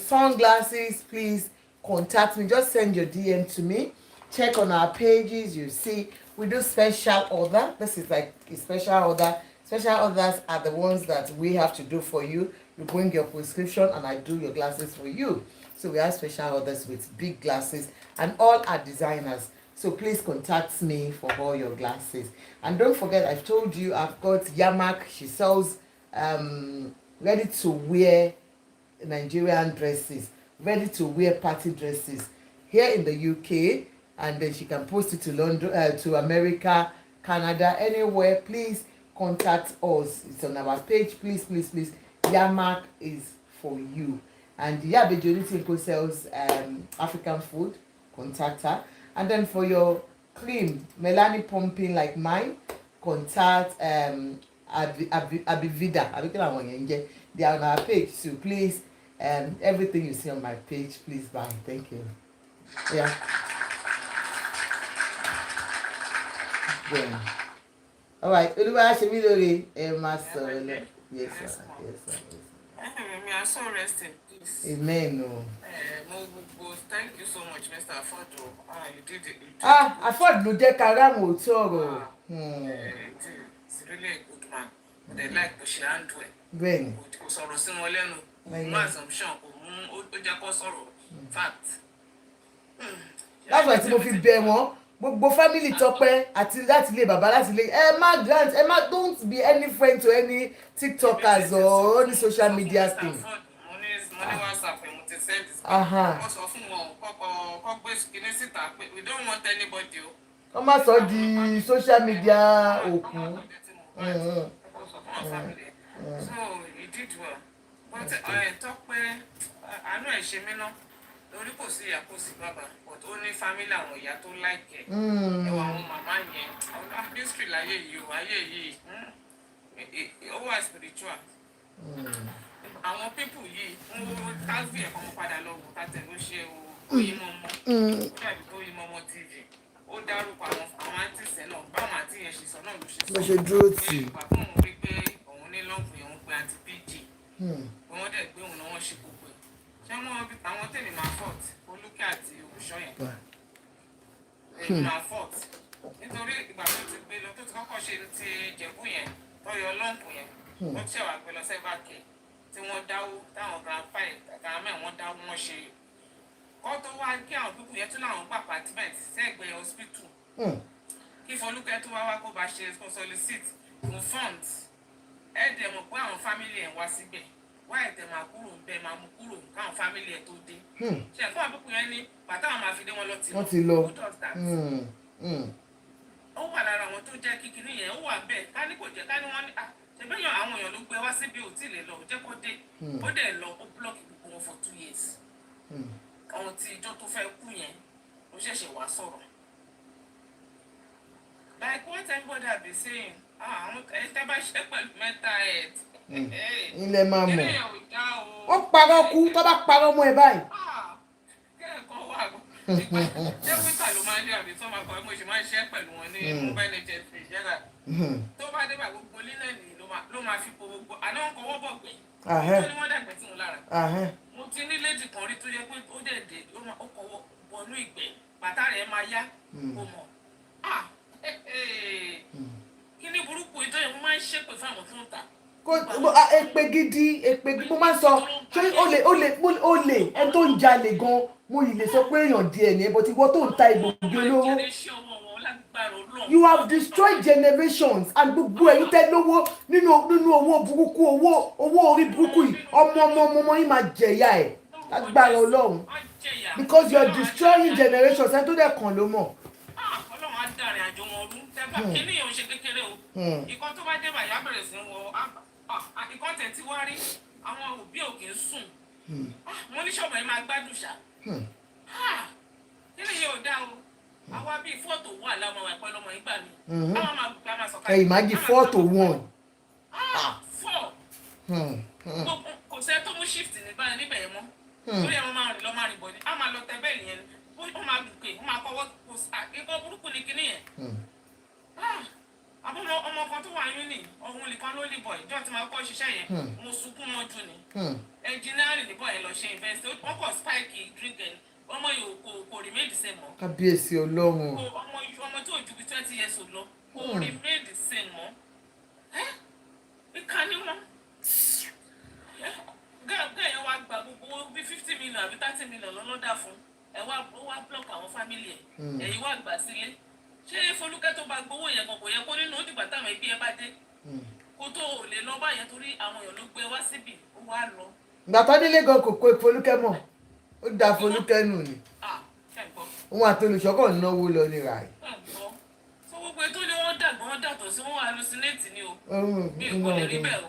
sunglasses. Please contact me. Just send your DM to me. Check on our pages. You see, we do special order. This is like a special order. Special orders are the ones that we have to do for you. You bring your prescription and I do your glasses for you. So we have special orders with big glasses and all are designers. So please contact me for all your glasses. And don't forget, I've told you I've got Yamak. She sells ready to wear Nigerian dresses, ready to wear party dresses here in the UK, and then she can post it to London, to America, Canada, anywhere. Please contact us. It's on our page. Please, please, please. Yamak is for you. And Yabejoni sells African food. Contact her. And then for your cream, Melanie pumping like mine, contact Abivida. They are on our page, so please, everything you see on my page, please buy. Thank you. Yeah. Good. All right. Yes, sir. Yes, sir. Me, I'm so resting, please. Amen. No. Thank you so much, Mr. Afodo. You did it. Afford no de karamu toro. It's really a good man. They like to share and do it. When? Sọ̀rọ̀ sí wọn lẹ́nu. Mo assumption ó jẹ́ kó sọ̀rọ̀. Fact. That's why tí mo fi bẹ̀ wọ́n. Gbogbo family Tope àti láti ilé bàbá láti ilé don't be any friend to any TikTokers or any social media thing. Mo ní WhatsApp mo ti send this. Kó sọ fún wọn kó gbé kíní síta pé we don't want anybody o. Kó má sọ di social media òkú. So you did well. But Tope àánú ẹ̀ ṣe mí náà. Lórí kò sí ìyá kò sí bàbá, but ó ní family àwọn ìyá tó like ẹ̀. Ẹwà àwọn màmá yẹn, history láyé yìí o, ayé yìí, ó wà spiritual. Àwọn people yìí, wọ́n káfí ẹ̀kọ́ mọ́ padà lọ wò tàtẹ̀ ló ṣe Oyinmomo, ó dàbí tó Oyinmomo TV. Ó dárúkọ àwọn aunties ẹ̀ náà, báwọn àti yẹn ṣe sọ náà ló ṣe sọ. Mo ṣe dúró tì. Ìgbà fún òun rí pé òun ní lọ́ọ̀bù yẹn, òun pe àti PG. Wọ́n dẹ̀ gbé òun náà wọ́n ṣe gbogbo ẹ̀. Ṣé àwọn tèmi máa fọ́ọ̀t Olúkẹ́ àti Ògùṣọ́ yẹn? Èmi máa fọ́ọ̀t. Nítorí ìgbà tó ti gbé lọ tó ti kọ́kọ́ ṣe ti Ìjẹ̀bú yẹn, tọ́yọ lọ́ǹpù yẹn, ó ṣẹ̀wà gbé lọ sẹ́bàkẹ́ tí wọ́n dáwó táwọn grandpa ẹ̀ gàmẹ́ wọ́n dáwó wọ́n ṣe. Kọ́ tó wá kí àwọn pípù yẹn tún láwọn gbà apartment sẹ́gbẹ̀ẹ́ hospital. Kí Folúkẹ́ tó wá kó bá ṣe solicit fún funds. Ẹ dẹ̀ mọ̀ pé àwọn family ẹ̀ wá síbẹ̀. Wá ẹ̀tẹ̀ máa kúrò bẹ́ẹ̀ máa mú kúrò káwọn family ẹ̀ tó dé. Ṣé ẹ̀fọ́ àbúkù yẹn ní bàtà àwọn máa fi dé wọn lọ ti lọ. Who does that? Ó wà lára àwọn tó jẹ́ kíkiní yẹn, ó wà bẹ́ẹ̀ ká ní kò jẹ́ ká ní wọ́n ní ṣèbéyàn àwọn èèyàn ló gbé wá síbi ò tí ì lè lọ jẹ́ kó dé. Ó dẹ̀ lọ ó blọ́ọ̀kì gbogbo wọn for 2 years. Àwọn tí ìjọ tó fẹ́ kú yẹn ó ṣẹ̀ṣẹ̀ wá sọ̀rọ̀. Like what everybody have been saying, àwọn ẹ̀ẹ́dẹ́ bá ṣe pẹ̀lú mental health. Ilẹ̀ máa mọ̀. Ó parọ́ kú tó bá parọ́ mọ́ ẹ báyìí. Kẹ́ẹ̀kan wà dókítà ló máa ń dé àbí tó máa kọ́ mo ṣe máa ń ṣe pẹ̀lú wọn ní mobile agency ìjẹ́ra. Tó bá dé bá gbogbo lílẹ̀ nìyí ló ló máa fi po gbogbo àná wọn kọwọ́ bọ̀ gbẹ̀. Ahẹ́. Tó ní wọ́n dàgbẹ́ tí mo lára. Ahẹ́. Mo ti ní lédì kan rí tó yẹ pé ó dẹ̀ dé ó kọwọ́ bọnú ìgbẹ́ bàtà rẹ̀ máa yá kò mọ̀. Kí ni burúkú ìtọ́ yẹn mo máa ń ṣépè fáwọn tó ń ta. Èpè gidi mo máa ń sọ ṣé olè ẹni tó ń jalè gan mo yìí lè sọ pé èèyàn díẹ̀ ní ẹbọ tí wọ́n tó ń ta egbògi olóró. You have destroyed generations and gbogbo ẹ̀yin tẹ́ lówó nínú owó burúkú owó orí burúkú yìí ọmọ yìí máa jẹ̀yà ẹ̀ lágbára Ọlọ́run because you are destroying generations ẹni tó dẹ̀ kàn ló mọ̀. Ọlọ́run á dàrin àjò wọn ọdún tẹ́gbà kíní yẹn ò ṣe kékeré o ìkan tó bá dé bàyá bẹ̀rẹ̀ sí wọ ìkan tẹ̀ tí wá rí àwọn òbí ò kì í sùn wọ́n ní ṣọ́ọ̀bù ẹ̀ máa gbádùn ṣá kíní yẹn ò dá o àwa bíi fọ́ọ̀tò wà láwọn ẹ̀pẹ́ lọ́mọ ìgbà mi àwọn máa gbà máa sọ̀kalẹ̀. Ẹ imagine 4 to 1. 4 kò sẹ́ tó mú shift ní báyìí níbẹ̀ yẹn mọ́ lórí ẹ̀ wọ́n máa rìn lọ máa rìn bọ̀ ni a máa lọ tẹ bẹ́ẹ̀lì yẹn ó máa dùn pé ó máa kọ́wọ́ kò sí ikọ́ burúkú ni kíní yẹn. àbúrò ọmọ kan tó wà yín ni ọ̀hún nìkan ló lè bọ̀ ìjọ tí máa kọ́ ṣiṣẹ́ yẹn mo sunkún mọ́jú ni ẹnjìnírì níbọ̀ yẹn lọ ṣe invest wọ́n kọ́ spike drink ẹ̀ ọmọ yìí kò remain the same mọ́. Kábíyèsí Ọlọ́run. ọmọ tó ju bí 20 years old lọ kò remain the same mọ́. ìkànnì wọn gẹ́gẹ́ yẹn wá gba gbogbo bí 50 million àbí 30 million lọ́lọ́dà fún ẹ wá block àwọn family ẹ̀ ẹ̀yin wá gbà sílé ṣé Folúkẹ́ tó bá gbowó yẹn kan kò yẹ kó nínú ó dìgbà táwọn ẹbí ẹ bá dé kó tó ò lè lọ báyẹn torí àwọn èèyàn ló gbé wá síbì ó wá lọ. Gbàtọ́ délé gan kò kó Folúkẹ́ mọ̀ ó da Folúkẹ́ nù ni òun àti olùṣọ́kọ̀ náwó lọ ní ra ẹ̀. sọ gbogbo ètò ni wọ́n dàgbọ́n wọ́n dàtọ̀ sí wọ́n hallucinate ni o mi kò lè rí bẹ́ẹ̀ o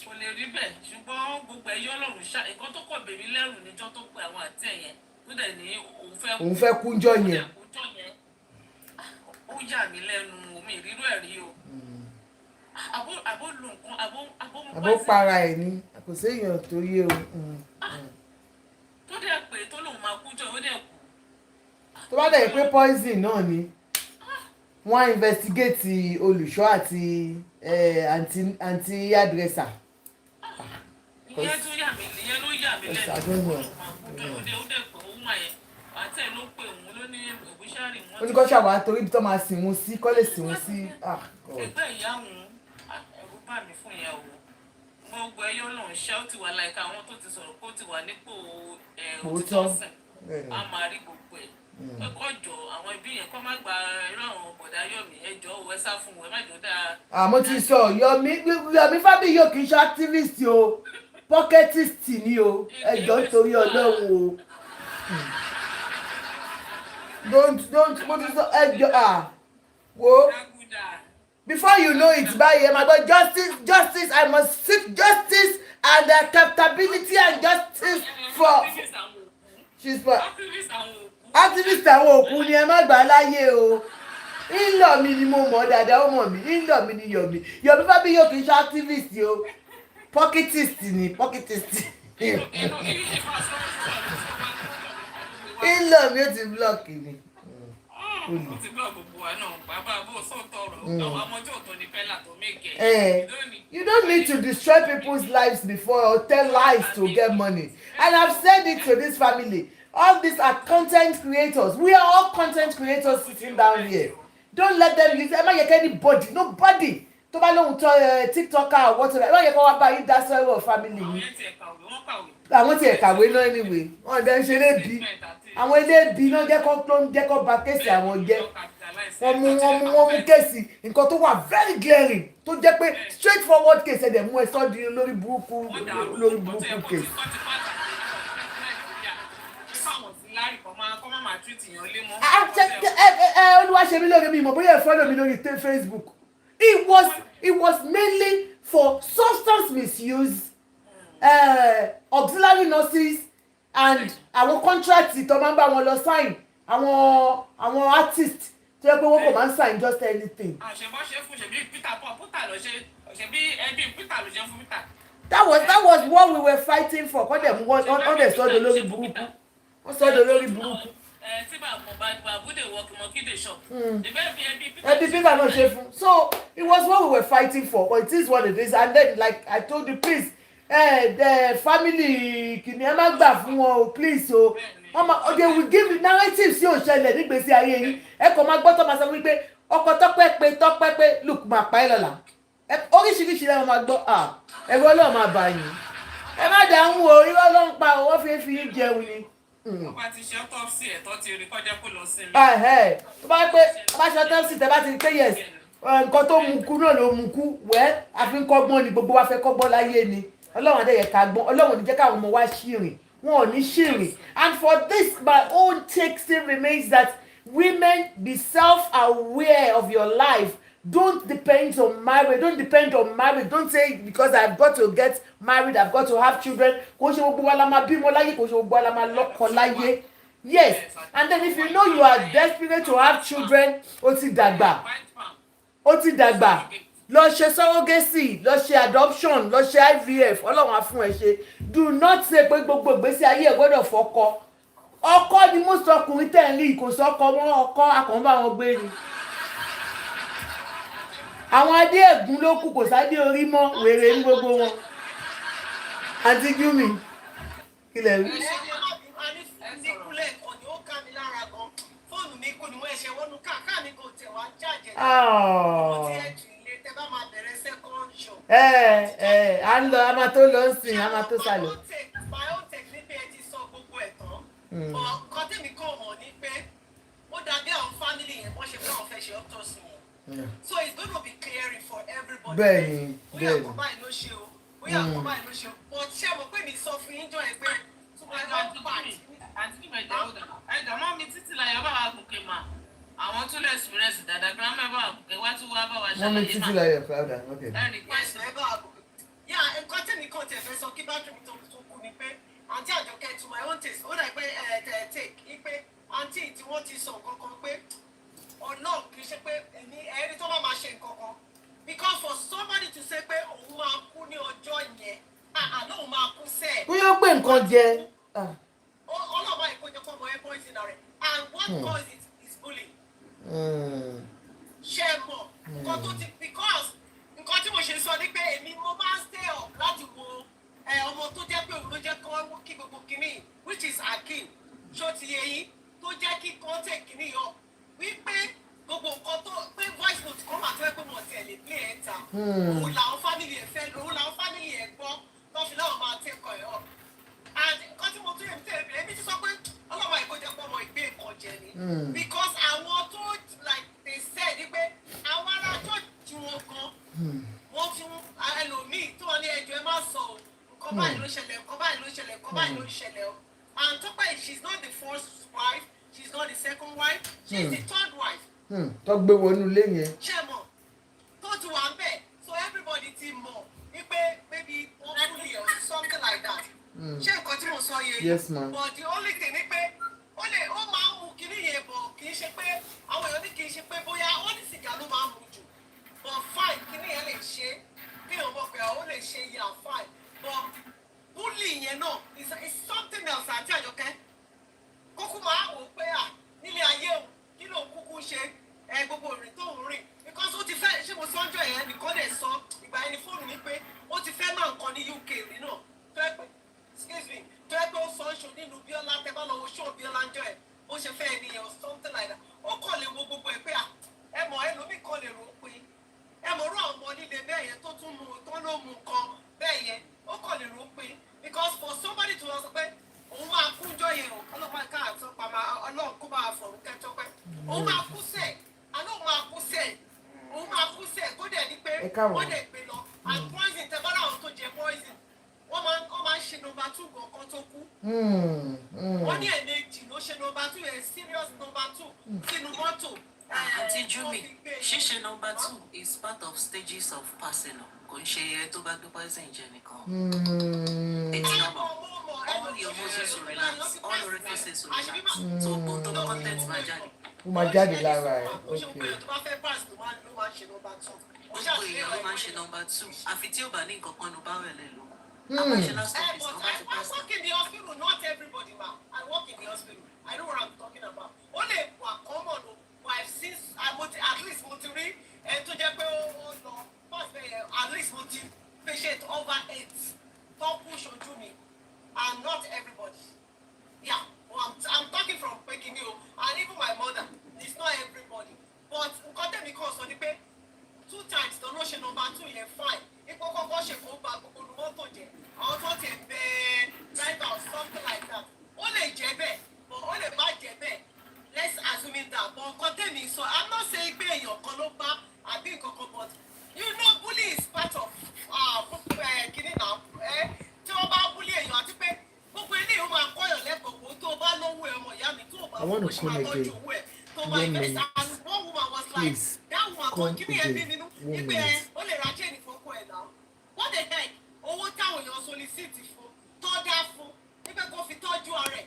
kò lè rí bẹ́ẹ̀ ṣùgbọ́n gbogbo ẹ̀yọ́ Ọlọ́run ṣá nǹkan tó kọ̀ bèmí lẹ́rù níjọ́ tó pe àwọn àti ẹ̀yẹn tó dẹ̀ ní òun fẹ́ kúnjọ́ yẹn ó yà mí lẹ́nu mi ìrírú ẹ̀ rí o àbó lu nǹkan àbó para ẹ̀ ní kò séèyàn tó yé o. tó dẹ̀ pé tó lòun máa kújọ́ ó dẹ̀ kú. tó bá dẹ̀ pé poison náà ni wọ́n á investigate olùṣọ́ àti anti hairdresser. ìyẹn tó yà mí lẹ́nu ó dẹ̀ pé òun máa yẹn àti ẹ̀ ló pé òun ló ní òbúṣárì wọn. ó ní kó ṣàwá torí ibi tó máa sìn wọn sí kó lè sìn wọn sí. ẹgbẹ́ ìyá òun ẹ̀rù bà mí fún ìyá òun gbogbo ẹyọ náà ṣá ó ti wà láìka àwọn tó ti sọ̀rọ̀ kó ti wà nípò òtítọ́sìn a máa rí gbogbo ẹ̀ ẹ̀kọ́ jọ àwọn ẹbí yẹn kọ́ má gba irú àwọn bọ̀dá Yọ̀mí ẹjọ́ òwò ẹ sá fún wọn ẹ má jọ dáa. àmọ́ ti sọ Yọ̀mí Fábíyì yóò kì í ṣe activist o pocketist ni o ẹjọ́ nítorí Ọlọ́run o don't mo ti sọ ẹjọ́ wo before you know it báyìí ẹ máa gbọ́ justice I must seek justice and accountability and justice for activist àwọn òkú ni ẹ má gbà láyé o ńlọ mi ni mo mọ̀ dáadáa ó mọ̀ mí ńlọ mi ni Yọ̀mí Fábíyì yóò kì í ṣe activist o pocketist ni pocketist ńlọ mi ó ti block ni. ó ti block gbogbo wa náà bàbá bó sọ̀tọ̀ ọ̀rọ̀ àwọn ọmọdé òtún ní fẹ́lá tó mẹ́kẹ́. You don't need to destroy people's lives before or tell lies to get money. And I've said it to this family. All these are content creators. We are all content creators sitting down here. Don't let them use. Ẹ má yẹ kí anybody, nobody, tó bá lóhun tó TikToker or whatever. Ẹ má yẹ kí wọ́n bá yín dá sọ́rọ̀ family yìí. Àwọn tí ẹ̀ kàwé náà anyway. Wọ́n dẹ̀ ń ṣe lébi. Àwọn elébi náà jẹ́ kó ba kéèsì àwọn jẹ́. Wọ́n mú kéèsì nǹkan tó wà very glaring tó jẹ́ pé straightforward case ẹ̀dẹ̀ mú ẹ sọ́ di lórí burúkú case. Olúwaṣẹ́mi lórí mi mọ̀ bóyá ẹ follow mi lórí Facebook. It was mainly for substance misuse, auxiliary nurses and àwọn contract tó máa ń bá wọn lọ sign àwọn artist tó yẹ pé wọ́n kò máa ń sign just anything. That was what we were fighting for. Kọ́ dẹ̀ mú wọ́n dẹ̀ sọ́dọ̀ lórí burúkú. Wọ́n sọ́dọ̀ lórí burúkú. Tí bàbá dey work monkey dey shop. Ebi Peter no ṣe fún. So it was what we were fighting for, but it is what it is. And then like I told you, please, the family kìnìún ẹ má gbà fún wọn o, please o. They will give you narrative sí òṣèlè nígbèsí ayé yín. Ẹ kò máa gbọ́ tó máa sọ wípé ọkọ Tọ́pẹ́ pé look máa pa ẹ́ lọ́la. Oríṣiríṣi lẹ́wọ̀n máa gbọ́ ẹ̀rọ Ọlọ́run máa bà yín. Ẹ má dáhùn o, irọ́ ló ń pa o, wọ́n fi yín jẹun ni. Ọba ti ṣe autopsy ẹ̀tọ́ ti rí kọjá kó lọ sí mi. Tó bá ṣe autopsy tẹ́ bá ti rí pé yes nǹkan tó mú kú náà ló mú kú wẹ́ àfi ń kọ́gbọ́n ni gbogbo wa fẹ́ kọ́gbọ́n láyé ni Ọlọ́run adéyẹ ká gbọ́n Ọlọ́run ní jẹ́ káwọn ọmọ wa ṣìrìn wọn ò ní ṣìrìn. And for this my own take still remains that women be self-aware of your life. Don't depend on marriage. Don't say because I've got to get married, I've got to have children. Kò ṣe gbogbo wa la máa bímọ láyé, kò ṣe gbogbo wa la máa lọ́kọ láyé. Yes, and then if you know you are desperate to have children, ó ti dàgbà, lọ ṣe surrogacy, lọ ṣe adoption, lọ ṣe IVF, Ọlọ́run á fún ẹ ṣe. Do not say pé gbogbo ìgbésí ayé ẹ gbọ́dọ̀ fọ́kọ. Ọkọ ni most ọkùnrin tẹ̀lé kò sọ́kọ mọ́ ọkọ akànbá wọn gbé ni. Àwọn adé ẹ̀gún ló kù kò sádé orí mọ́ wèrè ní gbogbo wọn. Àǹtí Júmi kí lẹ rí. À ń lọ a máa tó lọ sìn a máa tó sálọ. Nǹkan tèmi kàn mọ̀ ni pé ó dàbí àwọn fámìlì yẹn wọ́n ṣe pé àwọn fẹ́ ṣe autopsy yẹn. So it's going to be clearing for everybody. Bẹ́ẹ̀ni. Bóyá àkọ́bá ìlú ṣe o, bóyá àkọ́bá ìlú ṣe o. But ṣé mo pé mi sọ fún yín jọ ẹ pé tó bá yọ pàtì. Àǹtí mi ẹ̀jẹ̀ ó dà. Ẹ̀jẹ̀ mọ́ mi títí láyọ̀ bá wa gòkè mà. Àwọn tún lè experience dáadáa grandma bá wa gòkè wá tún wá bá wa ṣàlàyé mà. Wọ́n mi títí láyọ̀ fúláwùdà. Ẹ̀rì pẹ̀sì. Yà nǹkan tèmi kàn tẹ̀ fẹ́ sọ kí bá tèmi tó kú ni pé àǹtí Àjọkẹ́ to my own taste ó dà pé take pé àǹtí tí wọ́n ti sọ nǹkan kan pé ọ̀nà kì í ṣe pé ẹni tó bá máa ṣe nǹkan kan because for somebody to say pé òun máa kú ní ọjọ́ yẹn lóun máa kú sẹ́ẹ̀. Bóyá ó gbé nǹkan jẹ. Ọlọ́ọ̀bá ìkójọpọ̀ ọmọ ẹ̀ poison rẹ̀ and what cause it is bullying. Ṣé mọ̀ nǹkan tó ti because nǹkan tí mo ṣe sọ ni pé èmi mo máa ń stay up láti wo ọmọ tó jẹ́ pé òun ló jẹ́ kí gbogbo kìíní which is Akin ṣó ti yẹ yín tó jẹ́ kí contact kìíní yọ wípé gbogbo nǹkan tó pé voice note kan wà tó yẹ pé mo tẹ̀ lè play ẹ̀ ta òun làwọn family ẹ̀ fẹ́ òun làwọn family ẹ̀ gbọ́ tó fi láwọn máa tẹ́kọ̀ ẹ̀ up and nǹkan tí mo tún yẹ tẹ̀ èmi ti sọ pé ọlọ́wọ́ ìkójọpọ̀ ọmọ ìgbé nǹkan jẹ ni because àwọn tó like they said pé àwọn ará tó ju wọn kan wọ́n fún ẹlòmíì tó wọn ní ẹjọ́ ẹ má sọ o nǹkan báyìí ló ṣẹlẹ̀ nǹkan báyìí ló ṣẹlẹ̀ nǹkan báyìí ló ṣẹlẹ̀ o and Tope she's not the first wife she's not the second wife she's the third wife. Tó gbé wọnú ilé yẹn. ṣé mọ̀ tó ti wà ń bẹ̀ so everybody ti mọ̀ wípé maybe wọ́n fún mi or something like that. ṣé nǹkan tí mo sọ yẹ yìí. Yes ma'am. But the only thing ni pé ó máa ń mu kinní yẹn bọ̀ kì í ṣe pé àwọn èèyàn ní kì í ṣe pé bóyá ó ní sìgá ló máa ń mu jù but fine kinní yẹn lè ṣe kí èèyàn mọ̀ pé ó lè ṣe yà fine but bullying yẹn náà is something else àti Àjọkẹ́ kókó máa wò pé nílé ayé o kí ló kúkú ṣe gbogbo ìrìn tó ń rìn because ó ti fẹ́ ṣé mo sọ́njọ́ yẹn nìkan lè sọ ìgbà ẹni fóònù mi pé ó ti fẹ́ máa nǹkan ní UK rí náà tó ẹ pé excuse me tó ẹ pé ó sọ ṣò nínú Bíọ́lá tẹ bá lọ wo ṣó Bíọ́lá ń jọ ẹ ó ṣe fẹ́ ènìyàn or something like that ó kàn lè wo gbogbo ẹ pé ẹ mọ̀ ẹlòmíì kan lè rò ó pé ẹ mọ̀ orú àwọn ọmọ líle bẹ́ẹ̀ yẹn tó tún mu tó ló mu nǹkan bẹ́ẹ̀ yẹn ó kàn lè rò ó pé because for somebody to sọ pé òun máa kú jọ yẹn o ọlọ́pàá ká àti ọ̀pá ọlọ́run kó máa fọ̀rọ̀ kẹ́tọ́ pé òun máa kú sẹ́ẹ̀ àná òun máa kú sẹ́ẹ̀ kó dẹ̀ ní pé wọ́n dẹ̀ gbé lọ and poison tẹ bá láwọn tó jẹ poison wọ́n máa ń ṣe number 2 gan kan tó kú. wọ́n ní ẹ̀ẹ̀mejì ló ṣe number 2 yẹn serious number 2 sínú mọ́tò. Àǹtí Júmi, ṣíṣe number 2 is part of stages of passing on. Kò ń ṣe ẹ tó bá gbé poison jẹ nìkan. It's normal. All your muscles will relax, all your reflexes will relax. So both of the content máa jáde. Ó máa jáde lára ẹ̀. Gbogbo èèyàn ló máa ń ṣe number 2. Àfi tí ó bá ní nǹkan kan ló bá rẹ̀ lè lò. Occasional But stuff is I work in the hospital, not everybody, ma. I work in the hospital. I know what I'm talking about. Only common, I've seen at least multi and to just at least multi patient over 8. Don't push on me, and not everybody. Yeah, well, I'm talking from Peking, and even my mother. It's not everybody, but because on the pay 2 times the notion number 2 you're fine. If you go she go back, go to motor jet, or driver or something like that. Only jebe, but only bad jebe. Let's assume it that. But so I'm not saying pay your colopa, I think but you know bullying is part of getting up. Tí wọ́n bá bully èèyàn àti pé gbogbo ilé ìwọ̀n máa kọ́yọ̀ lẹ́kọ̀ọ́ tó bá lówó ẹ̀ ọmọ ìyá mi tó bá fowó ṣe máa tọ́jú owó ẹ̀ tó bá invest and one woman was like that woman kan kí ni ẹbí nínú ipe ó lè ra chain ìfọ́kọ ẹ̀ náà what the heck owó táwọn èèyàn solicit fún tọ́jà fún nígbà kó fi tọ́jú ara ẹ̀